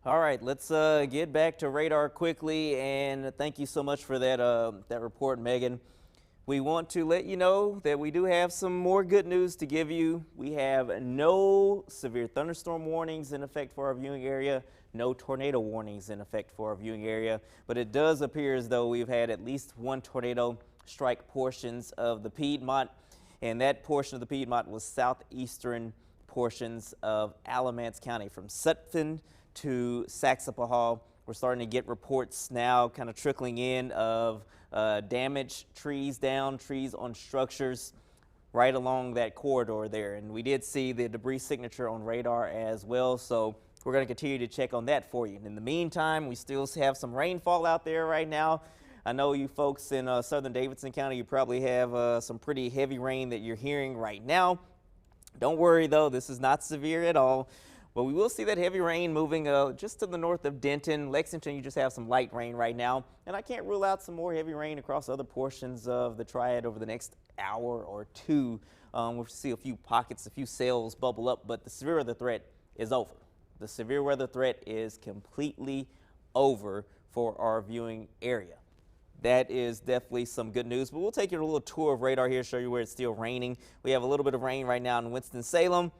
All right, let's get back to radar quickly, and thank you so much for that that report, Megan. We want to let you know that we do have some more good news to give you. We have no severe thunderstorm warnings in effect for our viewing area, no tornado warnings in effect for our viewing area, but it does appear as though we've had at least one tornado strike portions of the Piedmont, and that portion of the Piedmont was southeastern portions of Alamance County from Sutphin to Saxapahaw. We're starting to get reports now kind of trickling in of damaged trees down, trees on structures right along that corridor there. And we did see the debris signature on radar as well, so we're going to continue to check on that for you. And in the meantime, we still have some rainfall out there right now. I know you folks in southern Davidson County, you probably have some pretty heavy rain that you're hearing right now. Don't worry though, this is not severe at all. But we will see that heavy rain moving just to the north of Denton. Lexington, you just have some light rain right now. And I can't rule out some more heavy rain across other portions of the Triad over the next hour or two. We'll see a few pockets, a few cells bubble up, but the severe weather threat is over. The severe weather threat is completely over for our viewing area. That is definitely some good news, but we'll take you on a little tour of radar here, show you where it's still raining. We have a little bit of rain right now in Winston-Salem.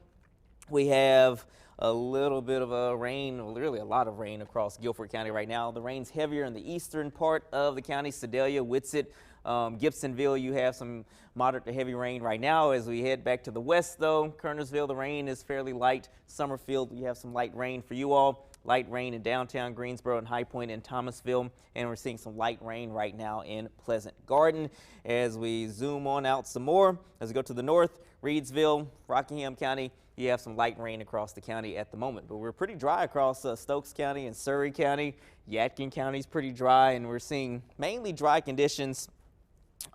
We have a little bit of rain, really a lot of rain across Guilford County right now. The rain's heavier in the eastern part of the county, Sedalia, Whitsett, Gibsonville. You have some moderate to heavy rain right now. As we head back to the west, though, Kernersville, the rain is fairly light. Summerfield, we have some light rain for you all. Light rain in downtown Greensboro and High Point and Thomasville, and we're seeing some light rain right now in Pleasant Garden. As we zoom on out some more, as we go to the north, Reedsville, Rockingham County, you have some light rain across the county at the moment, but we're pretty dry across Stokes County and Surrey County. Yadkin County is pretty dry, and we're seeing mainly dry conditions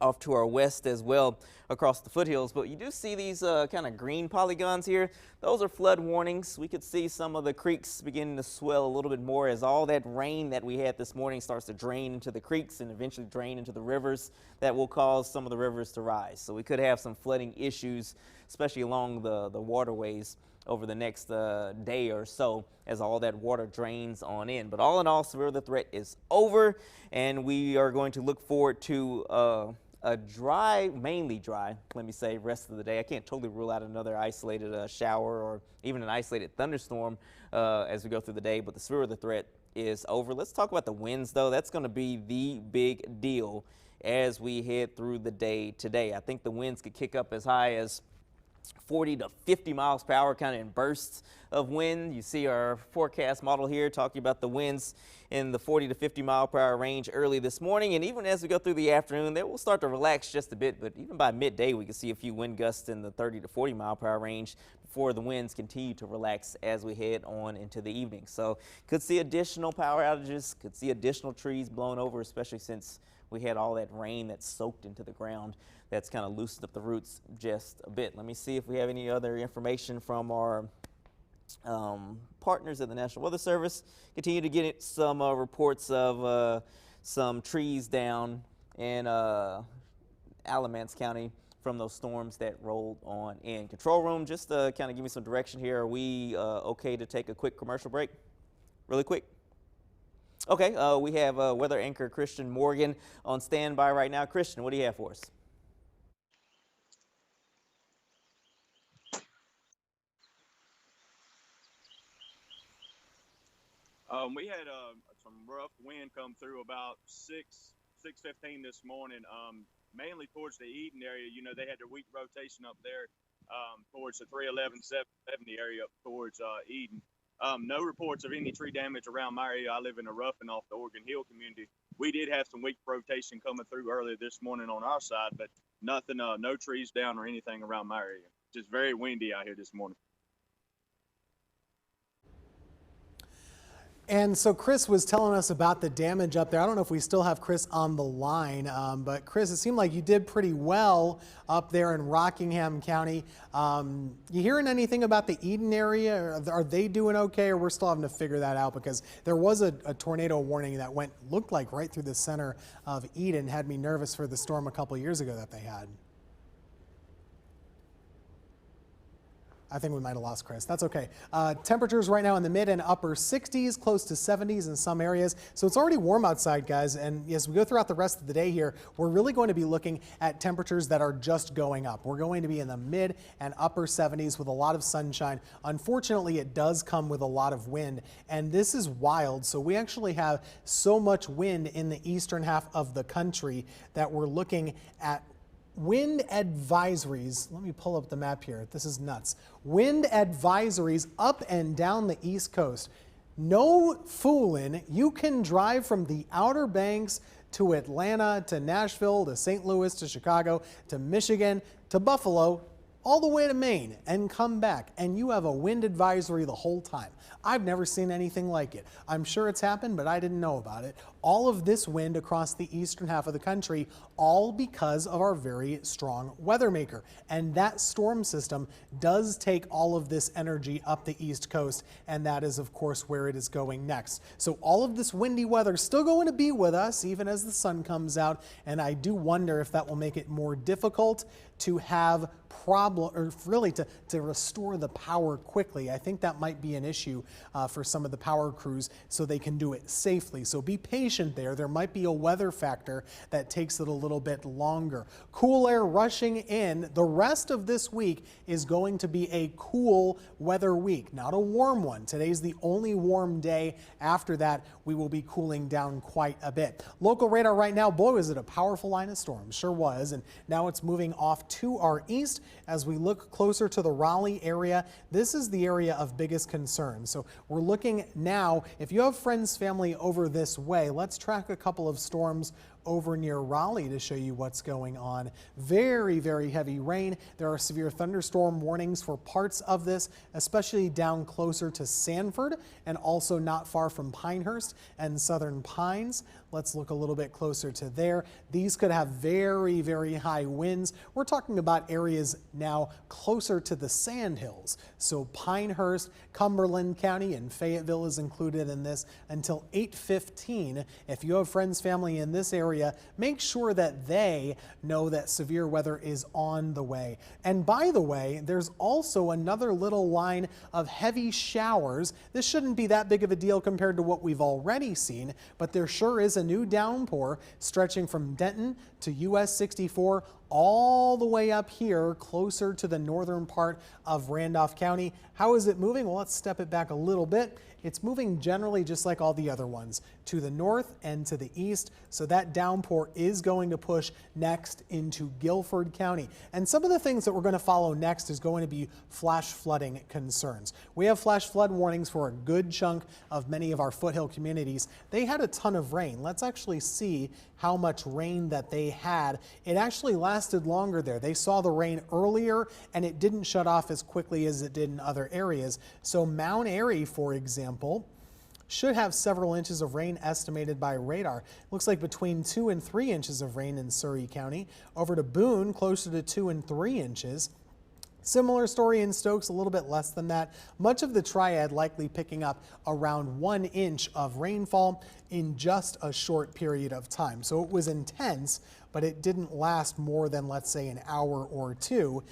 off to our west as well across the foothills. But you do see these kind of green polygons here. Those are flood warnings. We could see some of the creeks beginning to swell a little bit more as all that rain that we had this morning starts to drain into the creeks and eventually drain into the rivers. That will cause some of the rivers to rise. So we could have some flooding issues, especially along the waterways over the next day or so as all that water drains on in. But all in all, severe weather threat is over, and we are going to look forward to a dry, mainly dry, let me say, rest of the day. I can't totally rule out another isolated shower or even an isolated thunderstorm as we go through the day, but the severe weather threat is over. Let's talk about the winds, though. That's going to be the big deal as we head through the day today. I think the winds could kick up as high as 40 to 50 miles per hour, kind of in bursts of wind. You see our forecast model here talking about the winds in the 40 to 50 mile per hour range early this morning. And even as we go through the afternoon, they will start to relax just a bit. But even by midday, we can see a few wind gusts in the 30 to 40 mile per hour range before the winds continue to relax as we head on into the evening. So could see additional power outages, could see additional trees blown over, especially since we had all that rain that's soaked into the ground that's kind of loosened up the roots just a bit. Let me see if we have any other information from our partners at the National Weather Service. Continue to get some reports of some trees down in Alamance County from those storms that rolled on in. Control room, just kind of give me some direction here. Are we okay to take a quick commercial break? Really quick? Okay, we have weather anchor Christian Morgan on standby right now. Christian, what do you have for us? We had some rough wind come through about 6:15 this morning, mainly towards the Eden area. You know, they had their weak rotation up there towards the 311, 770 area up towards Eden. No reports of any tree damage around my area. I live in a Ruffin off the Oregon Hill community. We did have some weak rotation coming through earlier this morning on our side, but nothing, no trees down or anything around my area. Just very windy out here this morning. And so Chris was telling us about the damage up there. I don't know if we still have Chris on the line, but Chris, it seemed like you did pretty well up there in Rockingham County. You hearing anything about the Eden area? Are they doing okay, or we're still having to figure that out? Because there was a tornado warning that looked like right through the center of Eden. Had me nervous for the storm a couple years ago that they had. I think we might have lost Chris. That's okay. Temperatures right now in the mid and upper 60s, close to 70s in some areas. So it's already warm outside, guys. And as we go throughout the rest of the day here, we're really going to be looking at temperatures that are just going up. We're going to be in the mid and upper 70s with a lot of sunshine. Unfortunately, it does come with a lot of wind, and this is wild. So we actually have so much wind in the eastern half of the country that we're looking at wind advisories. Let me pull up the map here. This is nuts. Wind advisories up and down the East Coast. No fooling. You can drive from the Outer Banks to Atlanta, to Nashville, to St. Louis, to Chicago, to Michigan, to Buffalo, all the way to Maine and come back, and you have a wind advisory the whole time. I've never seen anything like it. I'm sure it's happened, but I didn't know about it. All of this wind across the eastern half of the country, all because of our very strong weather maker. And that storm system does take all of this energy up the East Coast, and that is, of course, where it is going next. So all of this windy weather is still going to be with us, even as the sun comes out, and I do wonder if that will make it more difficult to have or really to restore the power quickly. I think that might be an issue for some of the power crews so they can do it safely. So be patient there. There might be a weather factor that takes it a little bit longer. Cool air rushing in. The rest of this week is going to be a cool weather week, not a warm one. Today's the only warm day. After that, we will be cooling down quite a bit. Local radar right now, boy, was it a powerful line of storm. Sure was. And now it's moving off to our east. As we look closer to the Raleigh area, this is the area of biggest concern. So we're looking now, if you have friends, family over this way, let's track a couple of storms over near Raleigh to show you what's going on. Very, very heavy rain. There are severe thunderstorm warnings for parts of this, especially down closer to Sanford and also not far from Pinehurst and Southern Pines. Let's look a little bit closer to there. These could have very, very high winds. We're talking about areas now closer to the Sandhills. So Pinehurst, Cumberland County, and Fayetteville is included in this until 8:15. If you have friends, family in this area, make sure that they know that severe weather is on the way. And by the way, there's also another little line of heavy showers. This shouldn't be that big of a deal compared to what we've already seen, but there sure is a new downpour stretching from Denton to US 64 all the way up here closer to the northern part of Randolph County. How is it moving? Well, let's step it back a little bit. It's moving generally just like all the other ones, to the north and to the east. So that downpour is going to push next into Guilford County. And some of the things that we're going to follow next is going to be flash flooding concerns. We have flash flood warnings for a good chunk of many of our foothill communities. They had a ton of rain. Let's actually see how much rain that they had. It actually lasted longer there. They saw the rain earlier and it didn't shut off as quickly as it did in other areas. So Mount Airy, for example, should have several inches of rain estimated by radar. Looks like between 2 and 3 inches of rain in Surrey County. Over to Boone, closer to 2 and 3 inches. Similar story in Stokes, a little bit less than that. Much of the Triad likely picking up around 1 inch of rainfall in just a short period of time. So it was intense, but it didn't last more than, let's say, an hour or two.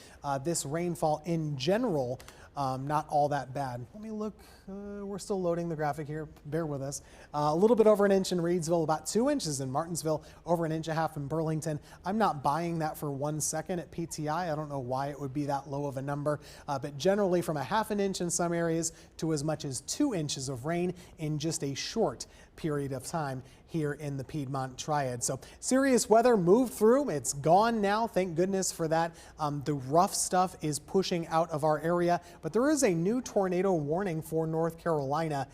This rainfall in general, not all that bad. Let me look. We're still loading the graphic here. Bear with us. A little bit over an inch in Reedsville, about 2 inches in Martinsville, over an inch and a half in Burlington. I'm not buying that for 1 second at PTI. I don't know why it would be that low of a number, but generally from a half an inch in some areas to as much as 2 inches of rain in just a short period of time here in the Piedmont Triad. So serious weather moved through. It's gone now. Thank goodness for that. The rough stuff is pushing out of our area, but there is a new tornado warning for North Carolina.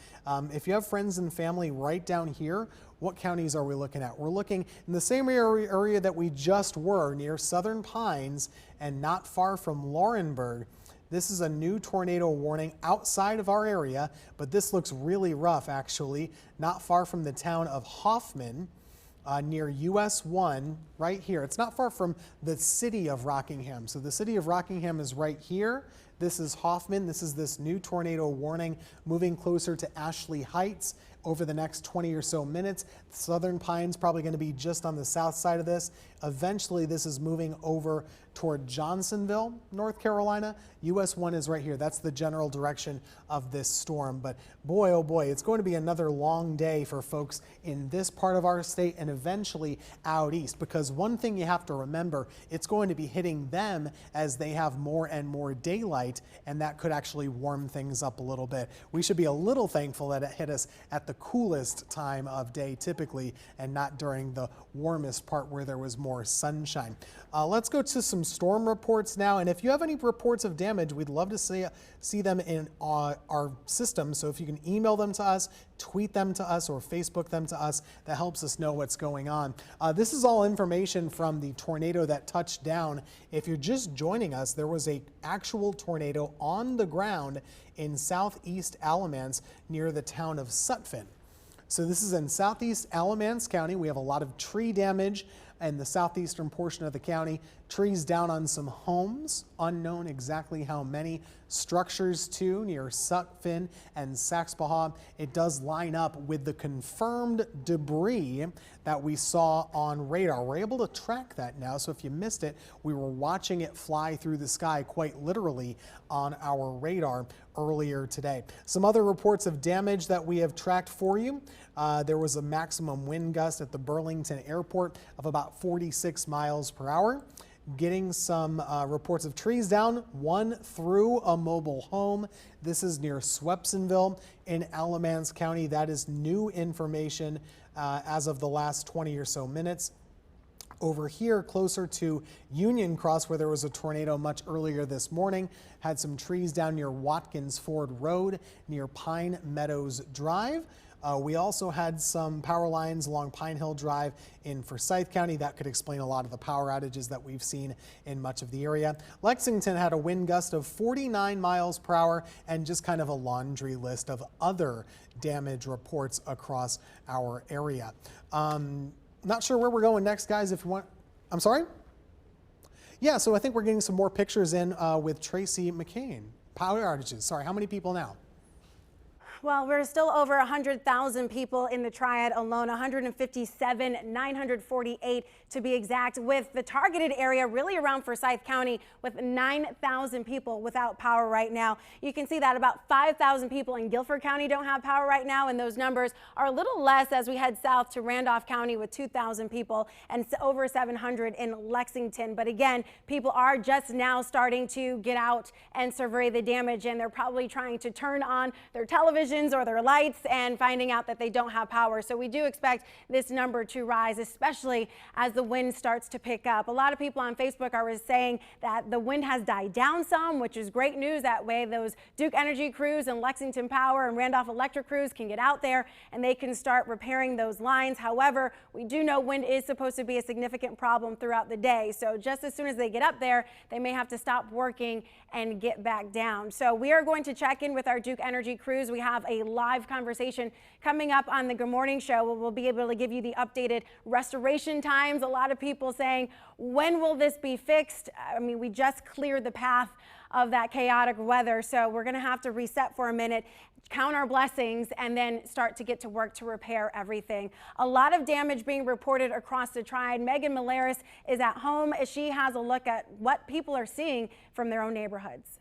If you have friends and family right down here, what counties are we looking at? We're looking in the same area that we just were, near Southern Pines and not far from Laurinburg. This is a new tornado warning outside of our area, but this looks really rough actually, not far from the town of Hoffman, near US 1 right here. It's not far from the city of Rockingham. So the city of Rockingham is right here. This is Hoffman. This is this new tornado warning moving closer to Ashley Heights over the next 20 or so minutes. Southern Pines probably going to be just on the south side of this. Eventually this is moving over toward Johnsonville, North Carolina. US 1 is right here. That's the general direction of this storm. But boy, oh boy, it's going to be another long day for folks in this part of our state and eventually out east, because one thing you have to remember, it's going to be hitting them as they have more and more daylight, and that could actually warm things up a little bit. We should be a little thankful that it hit us at the coolest time of day typically, and not during the warmest part where there was more sunshine. Let's go to some storm reports now, and if you have any reports of damage, we'd love to see them in our system. So if you can email them to us, tweet them to us, or Facebook them to us, that helps us know what's going on. This is all information from the tornado that touched down. If you're just joining us, there was a actual tornado on the ground in southeast Alamance near the town of Sutphin. So this is in southeast Alamance County. We have a lot of tree damage in the southeastern portion of the county. Trees down on some homes, unknown exactly how many. Structures too, near Sutphin and Saxbahaw. It does line up with the confirmed debris that we saw on radar. We're able to track that now, so if you missed it, we were watching it fly through the sky quite literally on our radar earlier today. Some other reports of damage that we have tracked for you. There was a maximum wind gust at the Burlington Airport of about 46 miles per hour. Getting some reports of trees down, one through a mobile home. This is near Swepsonville in Alamance County. That is new information as of the last 20 or so minutes. Over here, closer to Union Cross, where there was a tornado much earlier this morning, had some trees down near Watkins Ford Road, near Pine Meadows Drive. We also had some power lines along Pine Hill Drive in Forsyth County. That could explain a lot of the power outages that we've seen in much of the area. Lexington had a wind gust of 49 miles per hour, and just kind of a laundry list of other damage reports across our area. Not sure where we're going next, guys. If you want, I'm sorry? Yeah, so I think we're getting some more pictures in with Tracy McCain. Power outages. Sorry, how many people now? Well, we're still over 100,000 people in the Triad alone, 157,948 to be exact, with the targeted area really around Forsyth County with 9,000 people without power right now. You can see that about 5,000 people in Guilford County don't have power right now, and those numbers are a little less as we head south to Randolph County with 2,000 people and over 700 in Lexington. But again, people are just now starting to get out and survey the damage, and they're probably trying to turn on their television or their lights and finding out that they don't have power. So we do expect this number to rise, especially as the wind starts to pick up. A lot of people on Facebook are saying that the wind has died down some, which is great news. That way those Duke Energy crews and Lexington Power and Randolph Electric crews can get out there and they can start repairing those lines. However, we do know wind is supposed to be a significant problem throughout the day. So just as soon as they get up there, they may have to stop working and get back down. So we are going to check in with our Duke Energy crews. We have have a live conversation coming up on the Good Morning Show where we'll be able to give you the updated restoration times. A lot of people saying, when will this be fixed? I mean, we just cleared the path of that chaotic weather, so we're going to have to reset for a minute, count our blessings, and then start to get to work to repair everything. A lot of damage being reported across the Triad. Megan Malaris is at home as she has a look at what people are seeing from their own neighborhoods.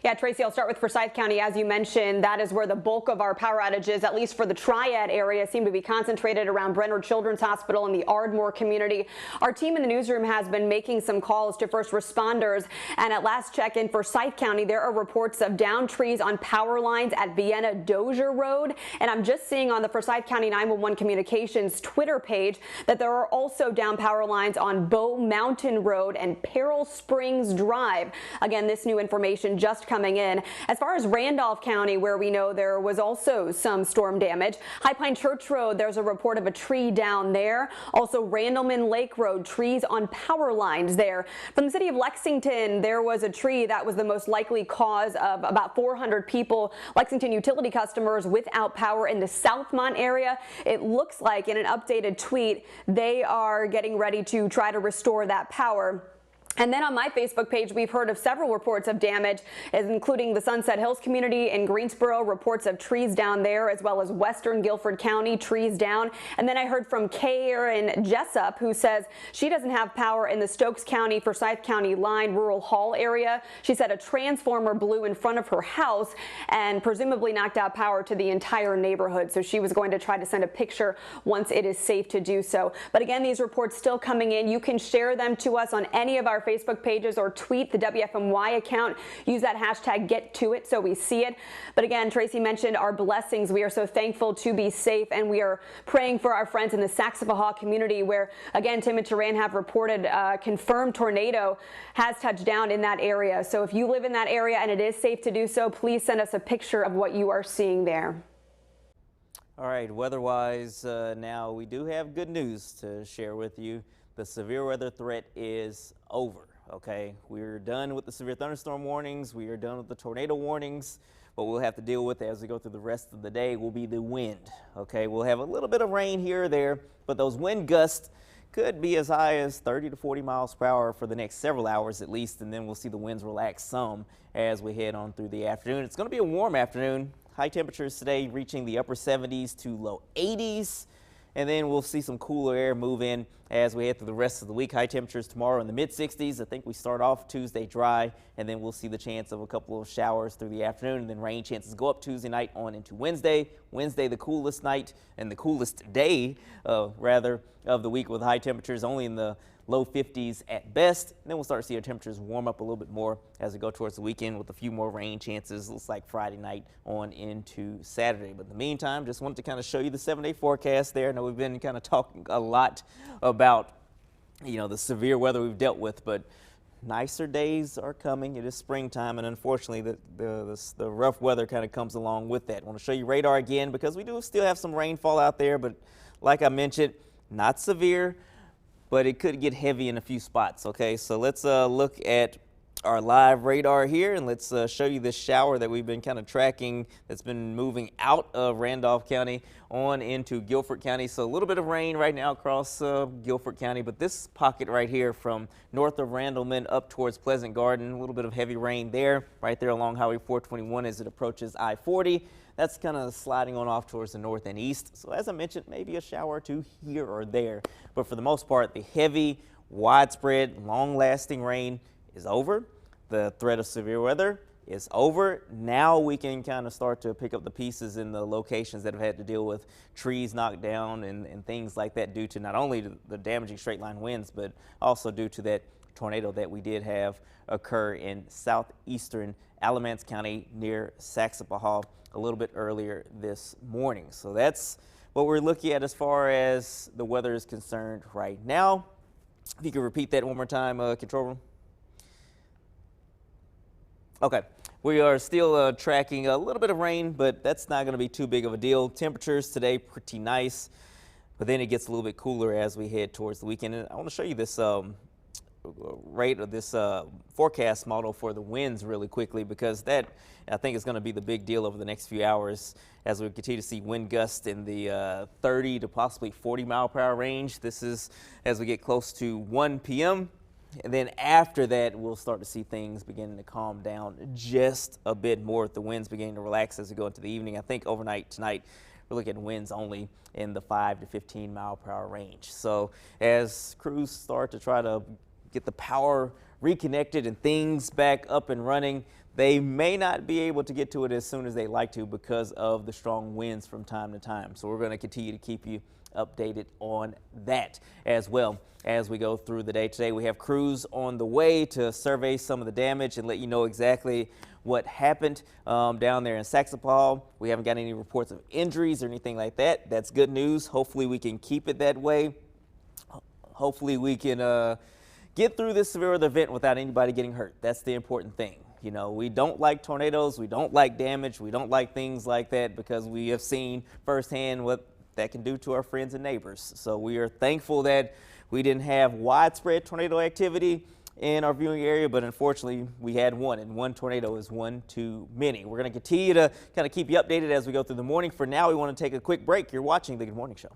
Yeah, Tracy, I'll start with Forsyth County. As you mentioned, that is where the bulk of our power outages, at least for the Triad area, seem to be concentrated around Brenner Children's Hospital and the Ardmore community. Our team in the newsroom has been making some calls to first responders, and at last check in Forsyth County, there are reports of downed trees on power lines at Vienna Dozier Road, and I'm just seeing on the Forsyth County 911 Communications Twitter page that there are also downed power lines on Bow Mountain Road and Peril Springs Drive. Again, this new information just coming in. As far as Randolph County, where we know there was also some storm damage, High Pine Church Road, there's a report of a tree down there. Also Randleman Lake Road, trees on power lines there. From the city of Lexington, there was a tree that was the most likely cause of about 400 people, Lexington utility customers, without power in the Southmont area. It looks like in an updated tweet, they are getting ready to try to restore that power. And then on my Facebook page, we've heard of several reports of damage, including the Sunset Hills community in Greensboro, reports of trees down there, as well as western Guilford County, trees down. And then I heard from Karen Jessup, who says she doesn't have power in the Stokes County, Forsyth County line, Rural Hall area. She said a transformer blew in front of her house and presumably knocked out power to the entire neighborhood. So she was going to try to send a picture once it is safe to do so. But again, these reports still coming in. You can share them to us on any of our Facebook pages or tweet the WFMY account. Use that hashtag #GetToIt so we see it. But again, Tracy mentioned our blessings. We are so thankful to be safe, and we are praying for our friends in the Saxapahaw community where, again, Tim and Turan have reported a confirmed tornado has touched down in that area. So if you live in that area and it is safe to do so, please send us a picture of what you are seeing there. All right, weather-wise, now we do have good news to share with you. The severe weather threat is over, okay? We're done with the severe thunderstorm warnings. We are done with the tornado warnings. What we'll have to deal with as we go through the rest of the day will be the wind, okay? We'll have a little bit of rain here or there, but those wind gusts could be as high as 30 to 40 miles per hour for the next several hours at least, and then we'll see the winds relax some as we head on through the afternoon. It's going to be a warm afternoon. High temperatures today reaching the upper 70s to low 80s. And then we'll see some cooler air move in as we head through the rest of the week. High temperatures tomorrow in the mid-60s. I think we start off Tuesday dry, and then we'll see the chance of a couple of showers through the afternoon, and then rain chances go up Tuesday night on into Wednesday. Wednesday, the coolest night and the coolest day, rather, of the week with high temperatures only in the low 50s at best. And then we'll start to see our temperatures warm up a little bit more as we go towards the weekend with a few more rain chances. Looks like Friday night on into Saturday. But in the meantime, just wanted to kind of show you the 7-day forecast there. I know we've been kind of talking a lot about, you know, the severe weather we've dealt with, but nicer days are coming. It is springtime, and unfortunately the rough weather kind of comes along with that. I want to show you radar again because we do still have some rainfall out there, but like I mentioned, not severe, but it could get heavy in a few spots. Okay, so let's look at our live radar here, and let's show you this shower that we've been kind of tracking that's been moving out of Randolph County on into Guilford County. So a little bit of rain right now across Guilford County, but this pocket right here from north of Randleman up towards Pleasant Garden, a little bit of heavy rain there, right there along Highway 421 as it approaches I-40. That's kind of sliding on off towards the north and east. So as I mentioned, maybe a shower or two here or there. But for the most part, the heavy, widespread, long-lasting rain is over. The threat of severe weather is over. Now we can kind of start to pick up the pieces in the locations that have had to deal with trees knocked down and things like that due to not only the damaging straight line winds, but also due to that tornado that we did have occur in southeastern Alamance County near Saxapahaw a little bit earlier this morning. So that's what we're looking at as far as the weather is concerned right now. If you could repeat that one more time, control room. Okay, we are still tracking a little bit of rain, but that's not going to be too big of a deal. Temperatures today pretty nice, but then it gets a little bit cooler as we head towards the weekend. And I want to show you this rate of this forecast model for the winds really quickly, because that, I think, is going to be the big deal over the next few hours as we continue to see wind gusts in the 30 to possibly 40 mile per hour range. This is as we get close to 1 p.m. And then after that, we'll start to see things beginning to calm down just a bit more, with the winds beginning to relax as we go into the evening. I think overnight tonight, we're looking at winds only in the 5 to 15 mile per hour range. So as crews start to try to get the power reconnected and things back up and running, they may not be able to get to it as soon as they like to because of the strong winds from time to time. So we're going to continue to keep you updated on that as well as we go through the day today. We have crews on the way to survey some of the damage and let you know exactly what happened down there in Saxapaw. We haven't got any reports of injuries or anything like that. That's good news. Hopefully we can keep it that way. Hopefully we can get through this severe weather event without anybody getting hurt. That's the important thing. You know, we don't like tornadoes, we don't like damage, we don't like things like that, because we have seen firsthand what that can do to our friends and neighbors. So we are thankful that we didn't have widespread tornado activity in our viewing area, but unfortunately we had one, and one tornado is one too many. We're going to continue to kind of keep you updated as we go through the morning. For now, we want to take a quick break. You're watching the Good Morning Show.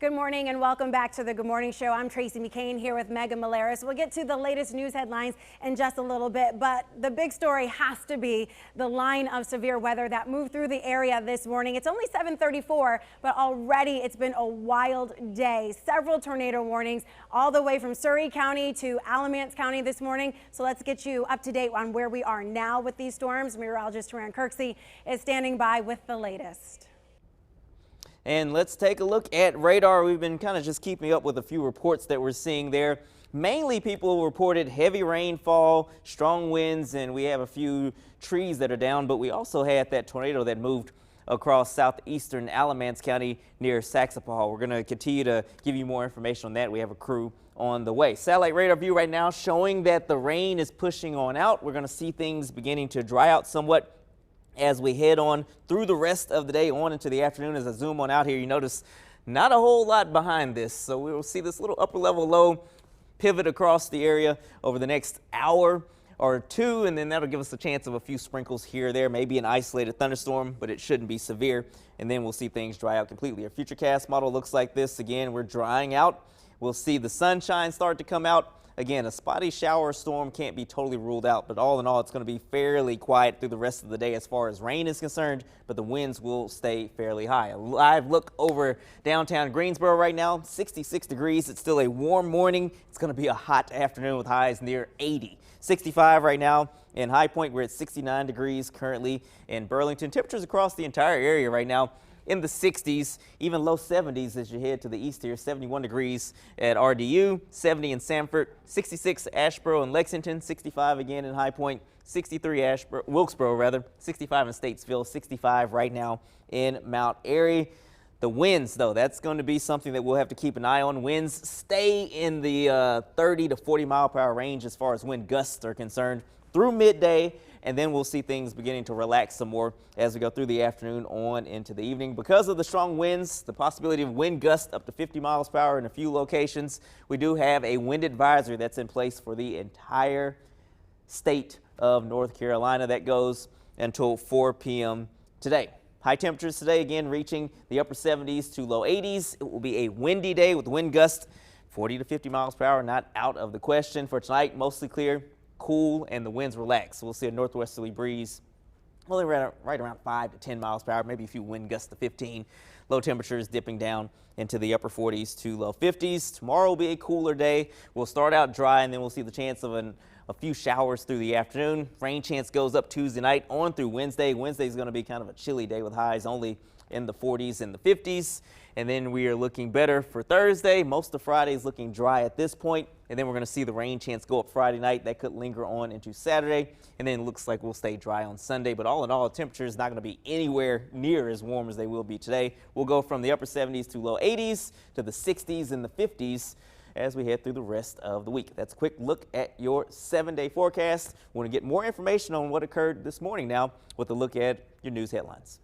Good morning and welcome back to the Good Morning Show. I'm Tracy McCain here with Megan Malaris. We'll get to the latest news headlines in just a little bit, but the big story has to be the line of severe weather that moved through the area this morning. It's only 7:34, but already it's been a wild day. Several tornado warnings all the way from Surrey County to Alamance County this morning. So let's get you up to date on where we are now with these storms. Meteorologist Triad is standing by with the latest. And let's take a look at radar. We've been kind of just keeping up with a few reports that we're seeing there. Mainly people reported heavy rainfall, strong winds, and we have a few trees that are down, but we also had that tornado that moved across southeastern Alamance County near Saxapahaw. We're going to continue to give you more information on that. We have a crew on the way. Satellite radar view right now showing that the rain is pushing on out. We're going to see things beginning to dry out somewhat as we head on through the rest of the day on into the afternoon. As I zoom on out here, you notice not a whole lot behind this. So we will see this little upper level low pivot across the area over the next hour or two, and then that'll give us a chance of a few sprinkles here or there, maybe an isolated thunderstorm, but it shouldn't be severe. And then we'll see things dry out completely. Our futurecast model looks like this. Again, we're drying out. We'll see the sunshine start to come out. Again, a spotty shower storm can't be totally ruled out, but all in all, it's going to be fairly quiet through the rest of the day as far as rain is concerned, but the winds will stay fairly high. A live look over downtown Greensboro right now, 66 degrees. It's still a warm morning. It's going to be a hot afternoon with highs near 80. 65 right now in High Point. We're at 69 degrees currently in Burlington. Temperatures across the entire area right now in the 60s, even low 70s as you head to the east here. 71 degrees at RDU, 70 in Sanford, 66 Asheboro and Lexington, 65 again in High Point, 63 Wilkesboro rather, 65 in Statesville, 65 right now in Mount Airy. The winds, though, that's going to be something that we'll have to keep an eye on. Winds stay in the 30 to 40 mile per hour range as far as wind gusts are concerned through midday. And then we'll see things beginning to relax some more as we go through the afternoon on into the evening. Because of the strong winds, the possibility of wind gusts up to 50 miles per hour in a few locations, we do have a wind advisory that's in place for the entire state of North Carolina. That goes until 4 p.m. today. High temperatures today again reaching the upper 70s to low 80s. It will be a windy day with wind gusts 40 to 50 miles per hour, not out of the question. For tonight, mostly clear, cool, and the winds relax. So we'll see a northwesterly breeze only right around 5 to 10 miles per hour, maybe a few wind gusts to 15. Low temperatures dipping down into the upper 40s to low 50s. Tomorrow will be a cooler day. We'll start out dry, and then we'll see the chance of a few showers through the afternoon. Rain chance goes up Tuesday night on through Wednesday. Wednesday is going to be kind of a chilly day with highs only in the 40s and the 50s. And then we are looking better for Thursday. Most of Friday is looking dry at this point. And then we're going to see the rain chance go up Friday night. That could linger on into Saturday. And then it looks like we'll stay dry on Sunday. But all in all, the temperature is not going to be anywhere near as warm as they will be today. We'll go from the upper 70s to low 80s to the 60s and the 50s as we head through the rest of the week. That's a quick look at your 7-day forecast. We want to get more information on what occurred this morning now with a look at your news headlines.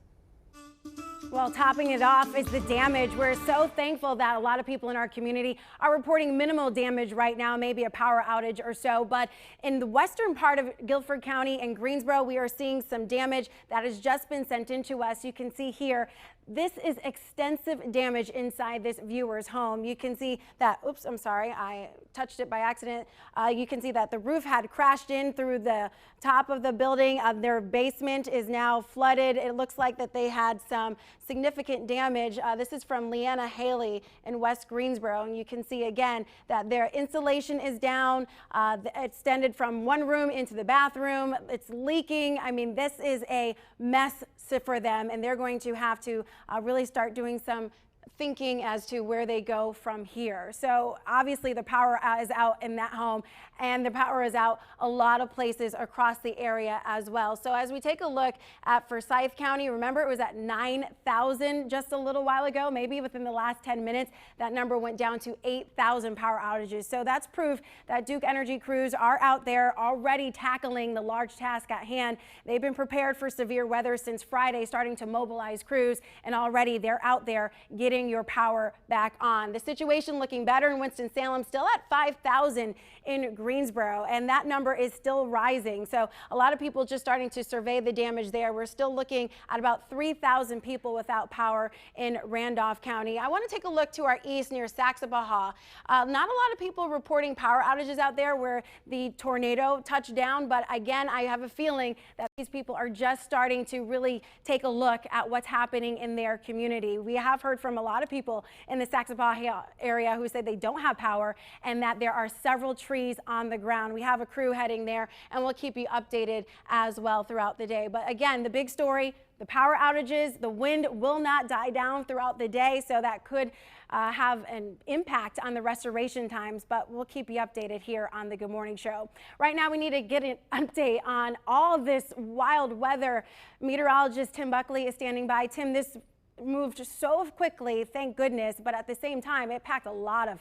Well, topping it off is the damage. We're so thankful that a lot of people in our community are reporting minimal damage right now, maybe a power outage or so. But in the western part of Guilford County and Greensboro, we are seeing some damage that has just been sent in to us. You can see here, this is extensive damage inside this viewer's home. You can see that, oops, I'm sorry, I touched it by accident. You can see that the roof had crashed in through the top of the building. Their basement is now flooded. It looks like that they had some significant damage. This is from Leanna Haley in West Greensboro, and you can see again that their insulation is down. It extended from one room into the bathroom. It's leaking. I mean, this is a mess for them, and they're going to have to really start doing some thinking as to where they go from here. So obviously the power is out in that home, and the power is out a lot of places across the area as well. So as we take a look at Forsyth County, remember it was at 9,000 just a little while ago. Maybe within the last 10 minutes, that number went down to 8,000 power outages. So that's proof that Duke Energy crews are out there already tackling the large task at hand. They've been prepared for severe weather since Friday, starting to mobilize crews, and already they're out there getting putting your power back on. The situation looking better in Winston-Salem, still at 5,000 in Greensboro, and that number is still rising. So a lot of people just starting to survey the damage there. We're still looking at about 3,000 people without power in Randolph County. I want to take a look to our east near Saxapahaw. Not a lot of people reporting power outages out there where the tornado touched down, but again, I have a feeling that these people are just starting to really take a look at what's happening in their community. We have heard from a lot of people in the Saxapahaw area who say they don't have power and that there are several trees on the ground. We have a crew heading there, and we'll keep you updated as well throughout the day. But again, the big story, the power outages, the wind will not die down throughout the day, so that could have an impact on the restoration times, but we'll keep you updated here on the Good Morning Show. Right now, we need to get an update on all this wild weather. Meteorologist Tim Buckley is standing by. Tim, this moved so quickly, thank goodness, but at the same time, it packed a lot of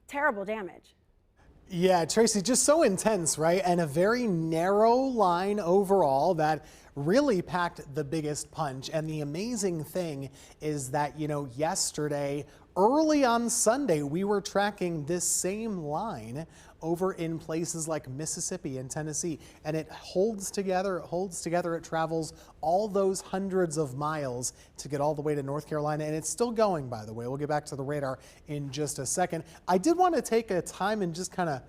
terrible damage. Yeah, Tracy, just so intense, right? And a very narrow line overall that really packed the biggest punch. And the amazing thing is that, yesterday, early on Sunday, we were tracking this same line over in places like Mississippi and Tennessee, and it holds together, it travels all those hundreds of miles to get all the way to North Carolina, and it's still going, by the way. We'll get back to the radar in just a second. I did want to take a time and just kind of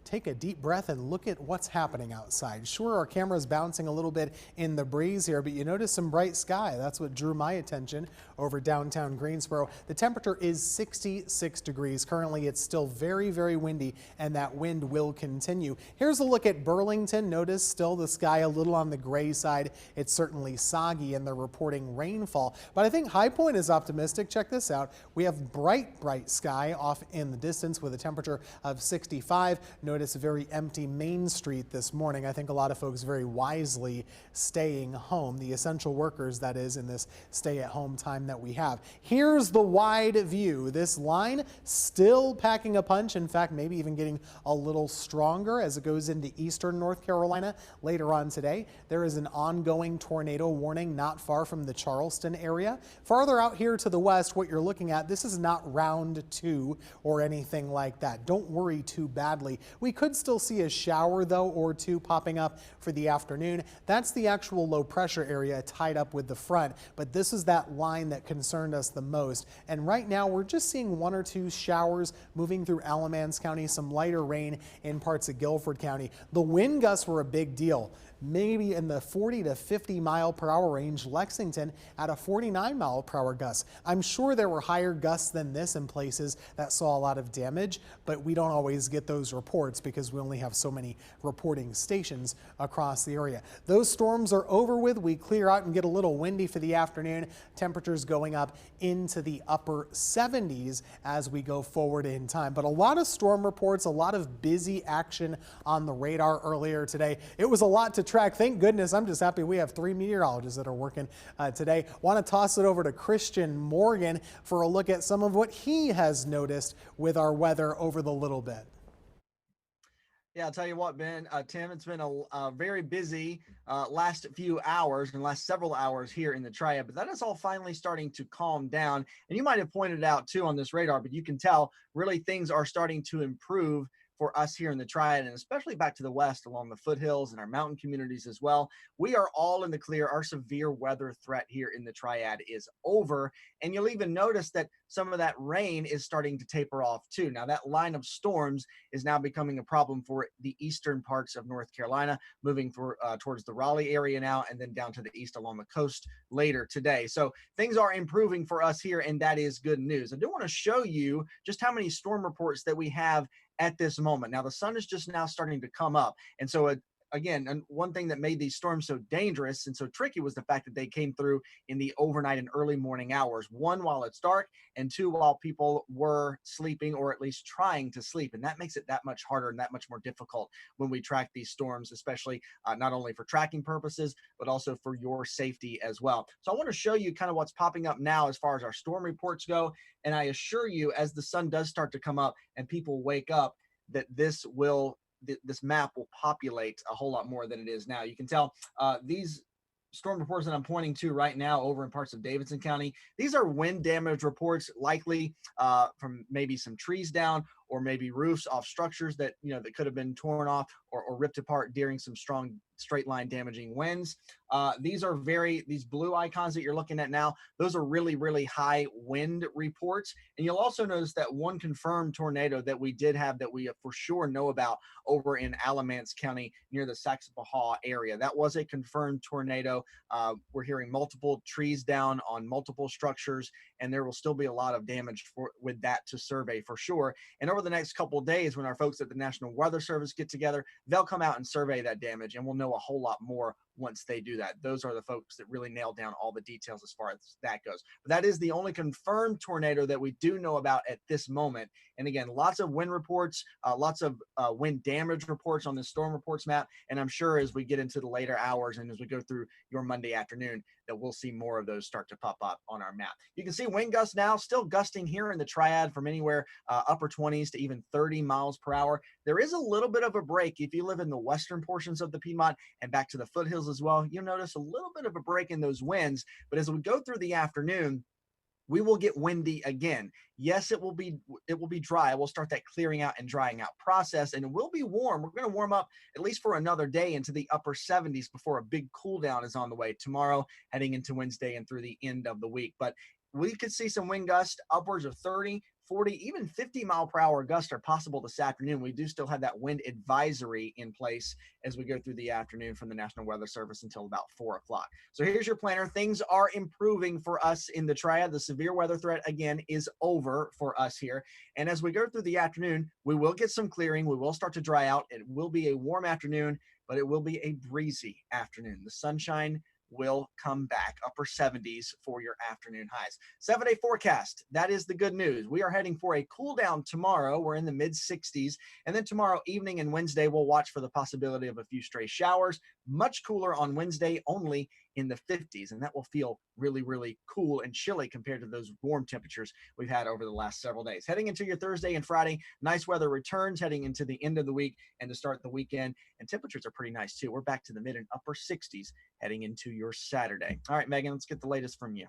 take a deep breath and look at what's happening outside. Sure, our camera's bouncing a little bit in the breeze here, but you notice some bright sky. That's what drew my attention over downtown Greensboro. The temperature is 66 degrees. Currently, it's still very, very windy, and that wind will continue. Here's a look at Burlington. Notice still the sky a little on the gray side. It's certainly soggy, and they're reporting rainfall. But I think High Point is optimistic. Check this out. We have bright sky off in the distance with a temperature of 65. Notice a very empty Main Street this morning. I think a lot of folks very wisely staying home, the essential workers, that is, in this stay-at-home time that we have. Here's the wide view. This line still packing a punch. In fact, maybe even getting a little stronger as it goes into eastern North Carolina later on today. There is an ongoing tornado warning not far from the Charleston area. Farther out here to the west, what you're looking at, this is not round 2 or anything like that. Don't worry too badly. We could still see a shower, though, or two popping up for the afternoon. That's the actual low pressure area tied up with the front, but this is that line that concerned us the most. And right now, we're just seeing 1 or 2 showers moving through Alamance County, some lighter rain in parts of Guilford County. The wind gusts were a big deal. Maybe in the 40 to 50 mile per hour range. Lexington at a 49 mile per hour gust. I'm sure there were higher gusts than this in places that saw a lot of damage, but we don't always get those reports because we only have so many reporting stations across the area. Those storms are over with. We clear out and get a little windy for the afternoon. Temperatures going up into the upper 70s as we go forward in time. But a lot of storm reports, a lot of busy action on the radar earlier today. It was a lot to track. Thank goodness. I'm just happy we have 3 meteorologists that are working today. Want to toss it over to Christian Morgan for a look at some of what he has noticed with our weather over the little bit. Yeah, I'll tell you what, Ben, Tim, it's been a very busy last few hours and last several hours here in the Triad, but that is all finally starting to calm down. And you might have pointed out too on this radar, but you can tell really things are starting to improve for us here in the Triad, and especially back to the west along the foothills and our mountain communities as well. We are all in the clear. Our severe weather threat here in the Triad is over. And you'll even notice that some of that rain is starting to taper off too. Now that line of storms is now becoming a problem for the eastern parts of North Carolina, moving towards the Raleigh area now, and then down to the east along the coast later today. So things are improving for us here, and that is good news. I do want to show you just how many storm reports that we have at this moment. Now the sun is just now starting to come up, and so again, and one thing that made these storms so dangerous and so tricky was the fact that they came through in the overnight and early morning hours. 1, while it's dark, and 2, while people were sleeping or at least trying to sleep. And that makes it that much harder and that much more difficult when we track these storms, especially not only for tracking purposes, but also for your safety as well. So I want to show you kind of what's popping up now as far as our storm reports go. And I assure you, as the sun does start to come up and people wake up, that this map will populate a whole lot more than it is now. You can tell these storm reports that I'm pointing to right now over in parts of Davidson County, these are wind damage reports, likely from maybe some trees down or maybe roofs off structures that, that could have been torn off or ripped apart during some strong straight line damaging winds. These blue icons that you're looking at now, those are really, really high wind reports. And you'll also notice that one confirmed tornado that we did have that we for sure know about over in Alamance County near the Saxapahaw area. That was a confirmed tornado. We're hearing multiple trees down on multiple structures, and there will still be a lot of damage with that to survey for sure. And over the next couple of days, when our folks at the National Weather Service get together, they'll come out and survey that damage, and we'll know a whole lot more once they do that. Those are the folks that really nail down all the details as far as that goes. But that is the only confirmed tornado that we do know about at this moment. And again, lots of wind reports, lots of wind damage reports on the storm reports map. And I'm sure as we get into the later hours and as we go through your Monday afternoon, that we'll see more of those start to pop up on our map. You can see wind gusts now still gusting here in the Triad from anywhere upper 20s to even 30 miles per hour. There is a little bit of a break if you live in the western portions of the Piedmont and back to the foothills as well. You'll notice a little bit of a break in those winds, but as we go through the afternoon, we will get windy again. Yes, it will be dry. We'll start that clearing out and drying out process, and it will be warm. We're going to warm up at least for another day into the upper 70s before a big cool down is on the way tomorrow, heading into Wednesday and through the end of the week. But we could see some wind gusts upwards of 30, 40, even 50 mile per hour gusts are possible this afternoon. We do still have that wind advisory in place as we go through the afternoon from the National Weather Service until about 4 o'clock. So here's your planner. Things are improving for us in the Triad. The severe weather threat, again, is over for us here. And as we go through the afternoon, we will get some clearing. We will start to dry out. It will be a warm afternoon, but it will be a breezy afternoon. The sunshine will come back, upper 70s for your afternoon highs. 7-day forecast, that is the good news. We are heading for a cool down tomorrow. We're in the mid 60s. And then tomorrow evening and Wednesday, we'll watch for the possibility of a few stray showers. Much cooler on Wednesday, only in the 50s. And that will feel really, really cool and chilly compared to those warm temperatures we've had over the last several days. Heading into your Thursday and Friday, nice weather returns heading into the end of the week and to start the weekend. And temperatures are pretty nice too. We're back to the mid and upper 60s heading into your Saturday. All right, Megan, let's get the latest from you.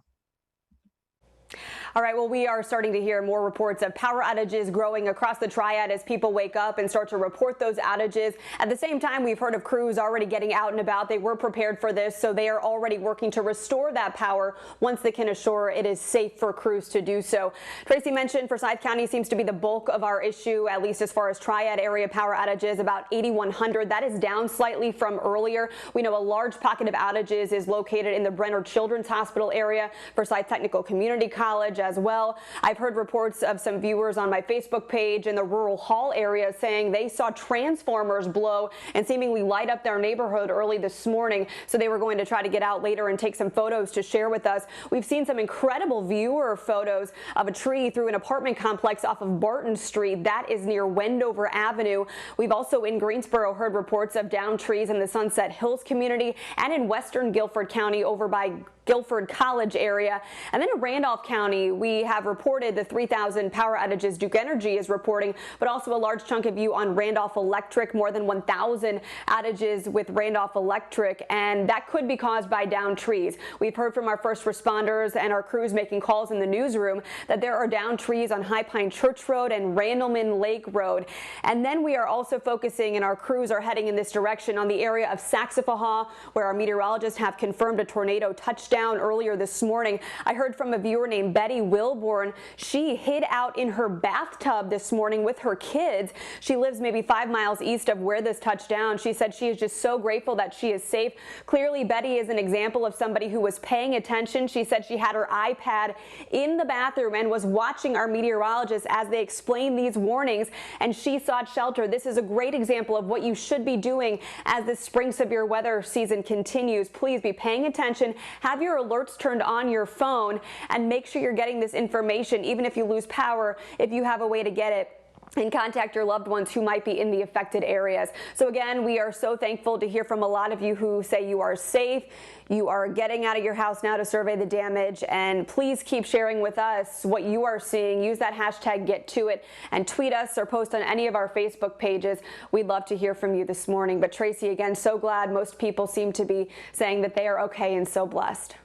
All right, well, we are starting to hear more reports of power outages growing across the Triad as people wake up and start to report those outages. At the same time, we've heard of crews already getting out and about. They were prepared for this, so they are already working to restore that power once they can assure it is safe for crews to do so. Tracy mentioned Forsyth County seems to be the bulk of our issue, at least as far as Triad area power outages, about 8,100. That is down slightly from earlier. We know a large pocket of outages is located in the Brenner Children's Hospital area, Forsyth Technical Community College as well. I've heard reports of some viewers on my Facebook page in the Rural Hall area saying they saw transformers blow and seemingly light up their neighborhood early this morning. So they were going to try to get out later and take some photos to share with us. We've seen some incredible viewer photos of a tree through an apartment complex off of Barton Street. That is near Wendover Avenue. We've also in Greensboro heard reports of downed trees in the Sunset Hills community and in western Guilford County over by Guilford College area. And then in Randolph County, we have reported the 3,000 power outages Duke Energy is reporting, but also a large chunk of you on Randolph Electric, more than 1,000 outages with Randolph Electric, and that could be caused by downed trees. We've heard from our first responders and our crews making calls in the newsroom that there are downed trees on High Pine Church Road and Randleman Lake Road. And then we are also focusing, and our crews are heading in this direction, on the area of Saxapahaw, where our meteorologists have confirmed a tornado touchdown earlier this morning. I heard from a viewer named Betty Wilborn. She hid out in her bathtub this morning with her kids. She lives maybe 5 miles east of where this touched down. She said she is just so grateful that she is safe. Clearly, Betty is an example of somebody who was paying attention. She said she had her iPad in the bathroom and was watching our meteorologists as they explained these warnings, and she sought shelter. This is a great example of what you should be doing as this spring severe weather season continues. Please be paying attention. Have your alerts turned on your phone and make sure you're getting this information, even if you lose power, if you have a way to get it. and contact your loved ones who might be in the affected areas. So again, we are so thankful to hear from a lot of you who say you are safe, you are getting out of your house now to survey the damage, and please keep sharing with us what you are seeing. Use that hashtag #GetToIt and tweet us or post on any of our Facebook pages. We'd love to hear from you this morning. But Tracy, again, so glad most people seem to be saying that they are okay and so blessed.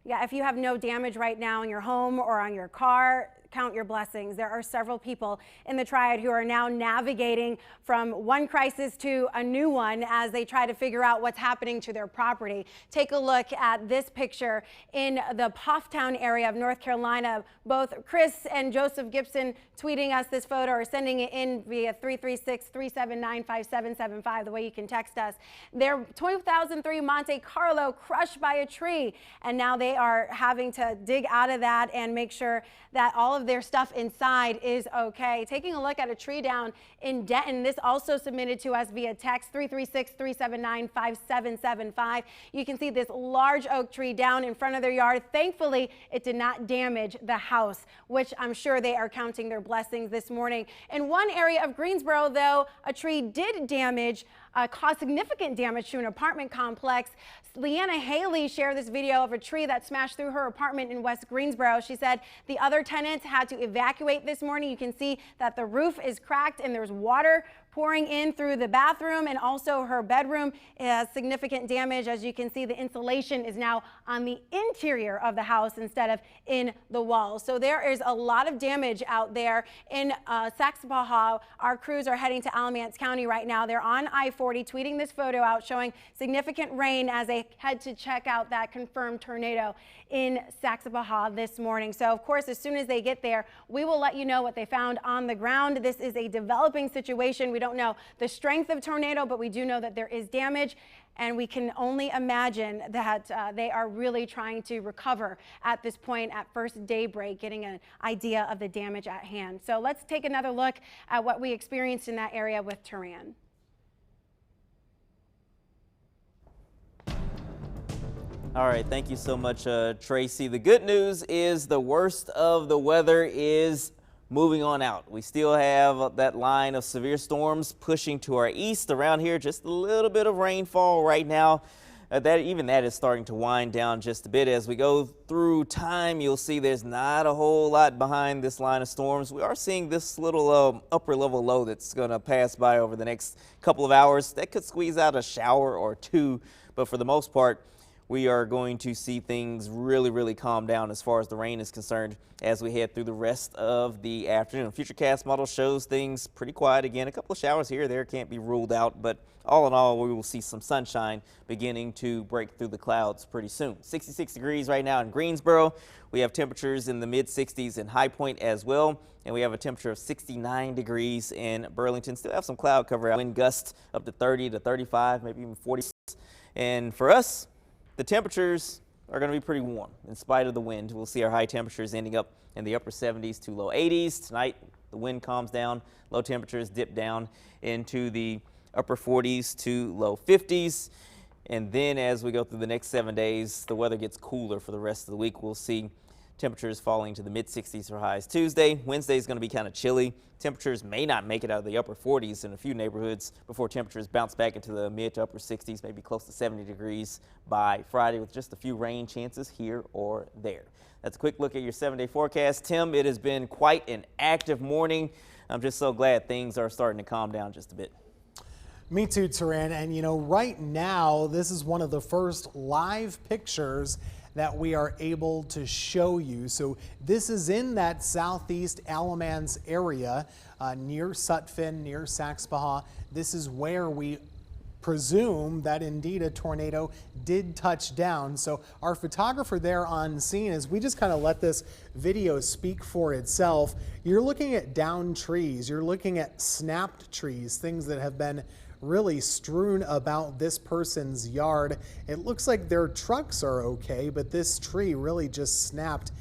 Yeah, if you have no damage right now in your home or on your car, count your blessings. There are several people in the Triad who are now navigating from one crisis to a new one as they try to figure out what's happening to their property. Take a look at this picture in the Pofftown area of North Carolina. Both Chris and Joseph Gibson tweeting us this photo or sending it in via 336-379-5775, the way you can text us. Their 2003 Monte Carlo crushed by a tree, and now they are having to dig out of that and make sure that all of their stuff inside is okay. Taking a look at a tree down in Denton. This also submitted to us via text 336-379-5775. You can see this large oak tree down in front of their yard. Thankfully, it did not damage the house, which I'm sure they are counting their blessings this morning. In one area of Greensboro, though, a tree did damage, caused significant damage to an apartment complex. Leanna Haley shared this video of a tree that smashed through her apartment in West Greensboro. She said the other tenants had to evacuate this morning. You can see that the roof is cracked and there's water pouring in through the bathroom, and also her bedroom has significant damage. As you can see, the insulation is now on the interior of the house instead of in the walls. So there is a lot of damage out there in Saxapahaw. Our crews are heading to Alamance County right now. They're on I-40 tweeting this photo out showing significant rain as they head to check out that confirmed tornado in Saxapahaw this morning. So of course, as soon as they get there, we will let you know what they found on the ground. This is a developing situation. We don't know the strength of tornado, but we do know that there is damage, and we can only imagine that they are really trying to recover at this point at first daybreak, getting an idea of the damage at hand. So let's take another look at what we experienced in that area with Triad. All right, thank you so much, Tracy. The good news is the worst of the weather is moving on out. We still have that line of severe storms pushing to our east. Around here, just a little bit of rainfall right now. Even that is starting to wind down just a bit. As we go through time, you'll see there's not a whole lot behind this line of storms. We are seeing this little upper level low that's going to pass by over the next couple of hours. That could squeeze out a shower or two, but for the most part, we are going to see things really calm down as far as the rain is concerned as we head through the rest of the afternoon. Futurecast model shows things pretty quiet again. A couple of showers here or there can't be ruled out, but all in all, we will see some sunshine beginning to break through the clouds pretty soon. 66 degrees right now in Greensboro. We have temperatures in the mid-60s in High Point as well, and we have a temperature of 69 degrees in Burlington. Still have some cloud cover out. Wind gusts up to 30 to 35, maybe even 40. And for us, the temperatures are going to be pretty warm in spite of the wind. We'll see our high temperatures ending up in the upper 70s to low 80s. Tonight, the wind calms down. Low temperatures dip down into the upper 40s to low 50s. And then as we go through the next 7 days, the weather gets cooler for the rest of the week. We'll see temperatures falling to the mid-60s for highs Tuesday. Wednesday is going to be kind of chilly. Temperatures may not make it out of the upper 40s in a few neighborhoods before temperatures bounce back into the mid to upper 60s, maybe close to 70 degrees by Friday with just a few rain chances here or there. That's a quick look at your 7-day forecast. Tim, it has been quite an active morning. I'm just so glad things are starting to calm down just a bit. Me too, Taran. And you know, right now, this is one of the first live pictures that we are able to show you. So this is in that southeast Alamance area near Sutphin, near Saxapahaw. This is where we presume that indeed a tornado did touch down. So our photographer there on scene, as we just kind of let this video speak for itself, you're looking at downed trees, you're looking at snapped trees, things that have been really strewn about this person's yard. It looks like their trucks are okay, but this tree really just snapped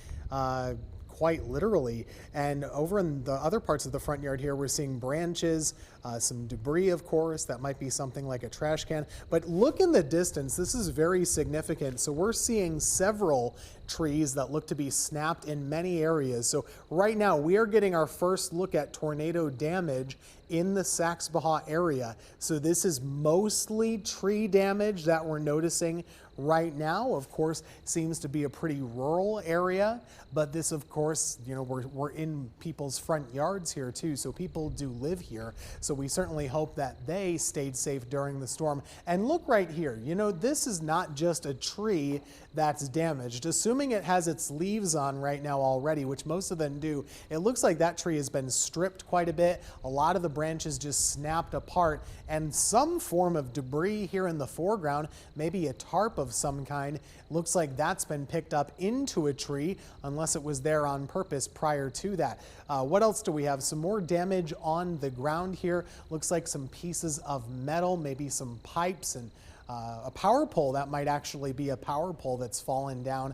quite literally. And over in the other parts of the front yard here, we're seeing branches, some debris, of course. That might be something like a trash can. But look in the distance. This is very significant. So we're seeing several trees that look to be snapped in many areas. So right now we are getting our first look at tornado damage in the Saxe-Bahá area. So this is mostly tree damage that we're noticing right now. Of course, seems to be a pretty rural area, but this, of course, you know, we're in people's front yards here too, so people do live here. So we certainly hope that they stayed safe during the storm. And look right here, you know, this is not just a tree that's damaged. Assuming it has its leaves on right now already, which most of them do, it looks like that tree has been stripped quite a bit. A lot of the branches just snapped apart, and some form of debris here in the foreground, maybe a tarp of some kind, looks like that's been picked up into a tree, unless it was there on purpose prior to that. What else do we have? Some more damage on the ground here. Looks like some pieces of metal, maybe some pipes, and a power pole. That might actually be a power pole that's fallen down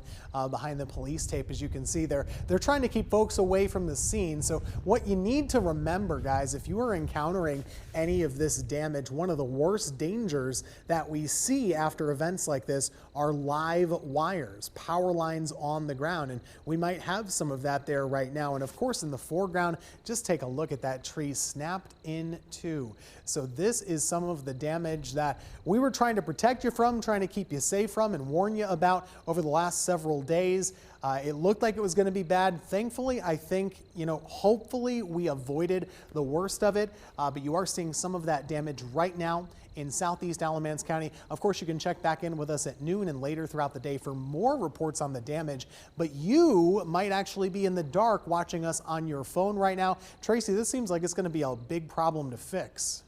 behind the police tape. As you can see there, they're trying to keep folks away from the scene. So what you need to remember, guys, if you are encountering any of this damage, one of the worst dangers that we see after events like this are live wires, power lines on the ground. And we might have some of that there right now. And of course, in the foreground, just take a look at that tree snapped in two. So this is some of the damage that we were trying to protect you from, trying to keep you safe from, and warn you about over the last several days. It looked like it was going to be bad. Thankfully, I think, you know, hopefully we avoided the worst of it, but you are seeing some of that damage right now in southeast Alamance County. Of course, you can check back in with us at noon and later throughout the day for more reports on the damage, but you might actually be in the dark watching us on your phone right now. Tracy, this seems like it's going to be a big problem to fix.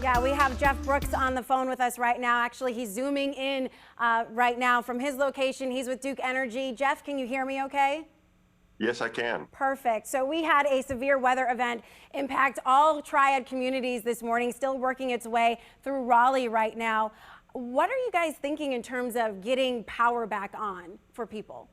Yeah, we have Jeff Brooks on the phone with us right now. Actually, he's zooming in right now from his location. He's with Duke Energy. Jeff, can you hear me okay? Yes, I can. Perfect. So we had a severe weather event impact all Triad communities this morning, still working its way through Raleigh right now. What are you guys thinking in terms of getting power back on for people?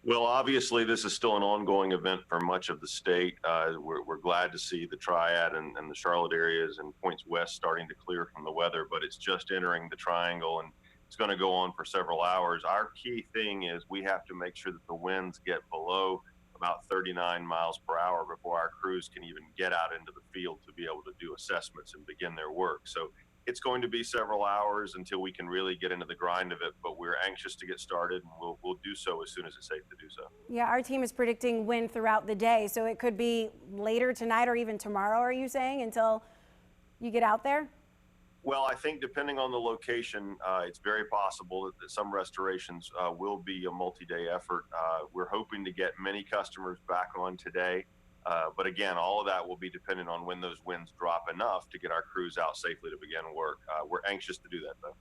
Well, obviously, this is still an ongoing event for much of the state. We're glad to see the Triad and the Charlotte areas and points west starting to clear from the weather, but it's just entering the triangle and it's going to go on for several hours. Our key thing is we have to make sure that the winds get below about 39 miles per hour before our crews can even get out into the field to be able to do assessments and begin their work. So it's going to be several hours until we can really get into the grind of it, but we're anxious to get started, and we'll do so as soon as it's safe to do so. Yeah, our team is predicting wind throughout the day, so it could be later tonight or even tomorrow, are you saying, until you get out there? Well, I think depending on the location, it's very possible that some restorations will be a multi-day effort. We're hoping to get many customers back on today. But again, all of that will be dependent on when those winds drop enough to get our crews out safely to begin work. We're anxious to do that, though.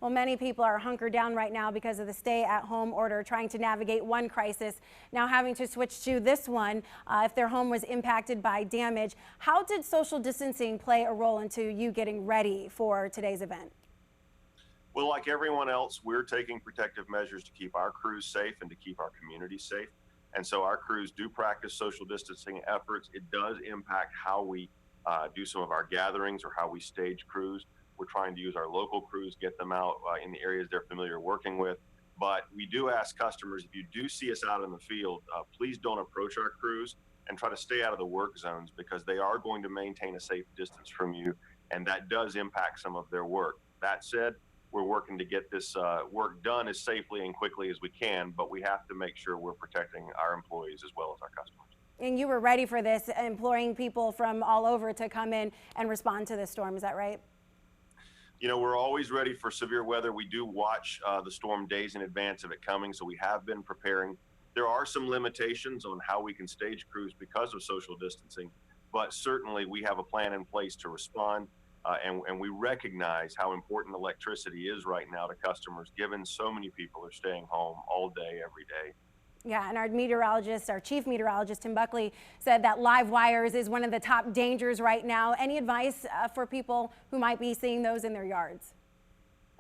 Well, many people are hunkered down right now because of the stay-at-home order, trying to navigate one crisis, now having to switch to this one if their home was impacted by damage. How did social distancing play a role into you getting ready for today's event? Well, like everyone else, we're taking protective measures to keep our crews safe and to keep our community safe. And so our crews do practice social distancing efforts. It does impact how we do some of our gatherings or how we stage crews. We're trying to use our local crews, get them out in the areas they're familiar working with. But we do ask customers, if you do see us out in the field, please don't approach our crews and try to stay out of the work zones, because they are going to maintain a safe distance from you, and that does impact some of their work. That said, we're working to get this work done as safely and quickly as we can, but we have to make sure we're protecting our employees as well as our customers. And you were ready for this, imploring people from all over to come in and respond to this storm, is that right? You know, we're always ready for severe weather. We do watch the storm days in advance of it coming, so we have been preparing. There are some limitations on how we can stage crews because of social distancing, but certainly we have a plan in place to respond. And we recognize how important electricity is right now to customers, given so many people are staying home all day, every day. Yeah, and our meteorologist, our chief meteorologist, Tim Buckley, said that live wires is one of the top dangers right now. Any advice for people who might be seeing those in their yards?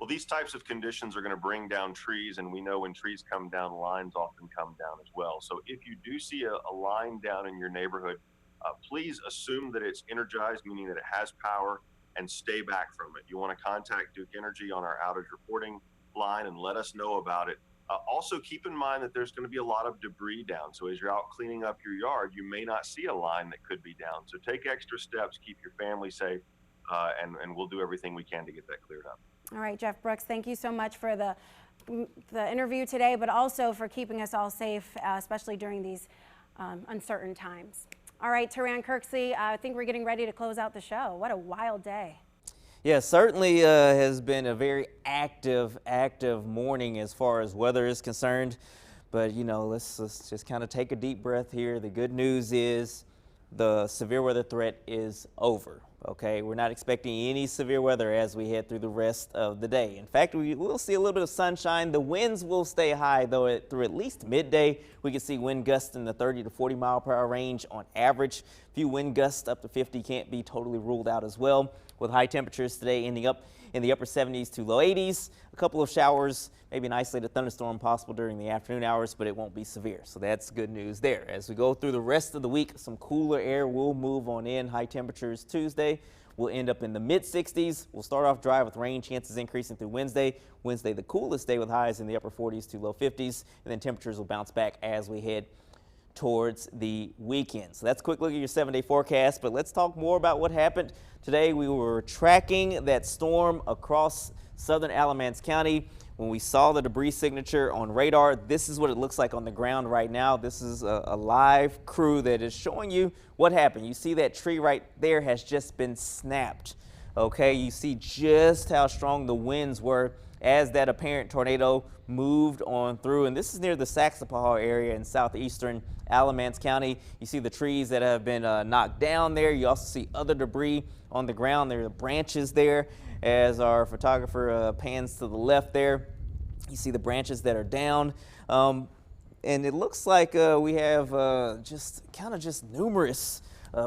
Well, these types of conditions are going to bring down trees, and we know when trees come down, lines often come down as well. So if you do see a line down in your neighborhood, please assume that it's energized, meaning that it has power, and stay back from it. You want to contact Duke Energy on our outage reporting line and let us know about it. Also, keep in mind that there's going to be a lot of debris down. So as you're out cleaning up your yard, you may not see a line that could be down. So take extra steps, keep your family safe, and we'll do everything we can to get that cleared up. All right, Jeff Brooks, thank you so much for the interview today, but also for keeping us all safe, especially during these uncertain times. All right, Taran Kirksey, I think we're getting ready to close out the show. What a wild day. Yeah, certainly has been a very active morning as far as weather is concerned. But, you know, let's just kind of take a deep breath here. The good news is the severe weather threat is over. Okay, we're not expecting any severe weather as we head through the rest of the day. In fact, we will see a little bit of sunshine. The winds will stay high, though, through at least midday. We can see wind gusts in the 30 to 40 mile per hour range on average. A few wind gusts up to 50 can't be totally ruled out as well, with high temperatures today ending up in the upper 70s to low 80s. A couple of showers, maybe an isolated thunderstorm possible during the afternoon hours, but it won't be severe. So that's good news there. As we go through the rest of the week, some cooler air will move on in. High temperatures Tuesday will end up in the mid 60s. We'll start off dry with rain chances increasing through Wednesday. Wednesday, the coolest day with highs in the upper 40s to low 50s. And then temperatures will bounce back as we head towards the weekend. So that's a quick look at your 7-day forecast, but let's talk more about what happened today. We were tracking that storm across southern Alamance County. When we saw the debris signature on radar, this is what it looks like on the ground right now. This is a live crew that is showing you what happened. You see that tree right there has just been snapped. Okay, you see just how strong the winds were as that apparent tornado moved on through. And this is near the Saxapahaw area in southeastern Alamance County. You see the trees that have been knocked down there. You also see other debris on the ground. There are branches there as our photographer pans to the left there. You see the branches that are down. And it looks like we have just numerous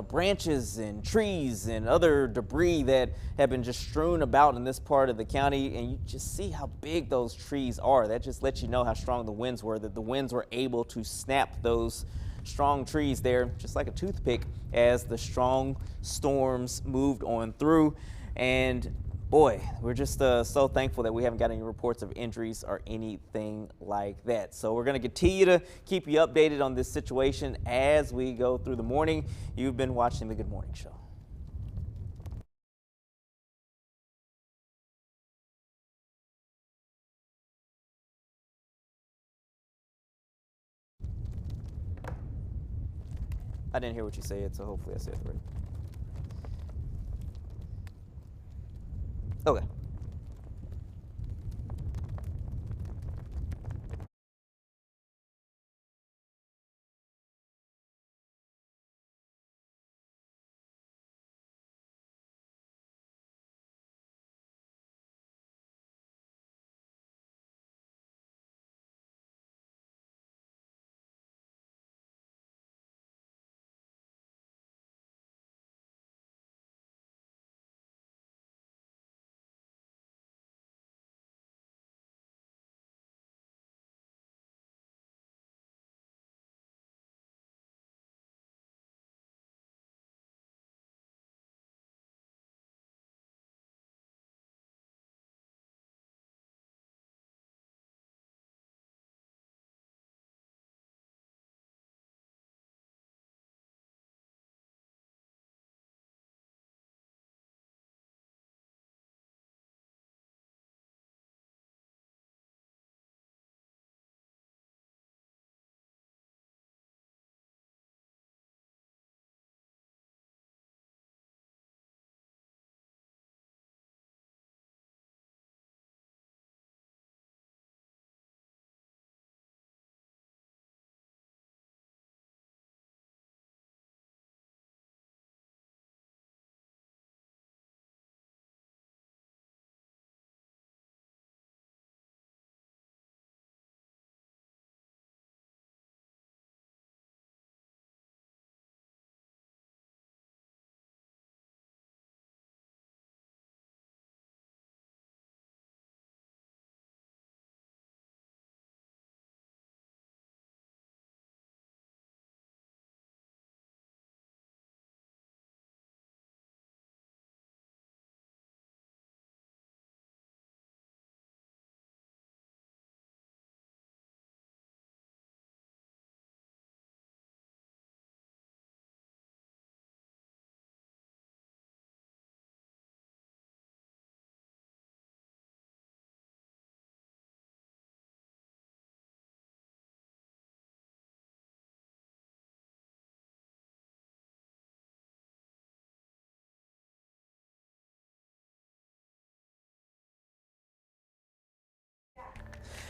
branches and trees and other debris that have been just strewn about in this part of the county, and you just see how big those trees are. That just lets you know how strong the winds were, that the winds were able to snap those strong trees there just like a toothpick as the strong storms moved on through. And boy, we're just so thankful that we haven't got any reports of injuries or anything like that. So we're going to continue to keep you updated on this situation as we go through the morning. You've been watching the Good Morning Show. I didn't hear what you said, so hopefully I said it right. Okay.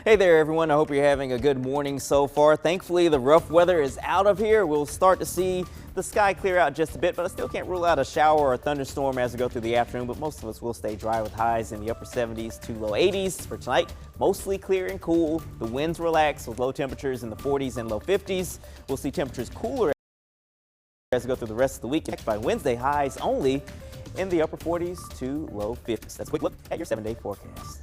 Hey there, everyone. I hope you're having a good morning so far. Thankfully, the rough weather is out of here. We'll start to see the sky clear out just a bit, but I still can't rule out a shower or a thunderstorm as we go through the afternoon, but most of us will stay dry with highs in the upper 70s to low 80s. For tonight, mostly clear and cool. The winds relax with low temperatures in the 40s and low 50s. We'll see temperatures cooler as we go through the rest of the week. By Wednesday, highs only in the upper 40s to low 50s. That's a quick look at your 7-day forecast.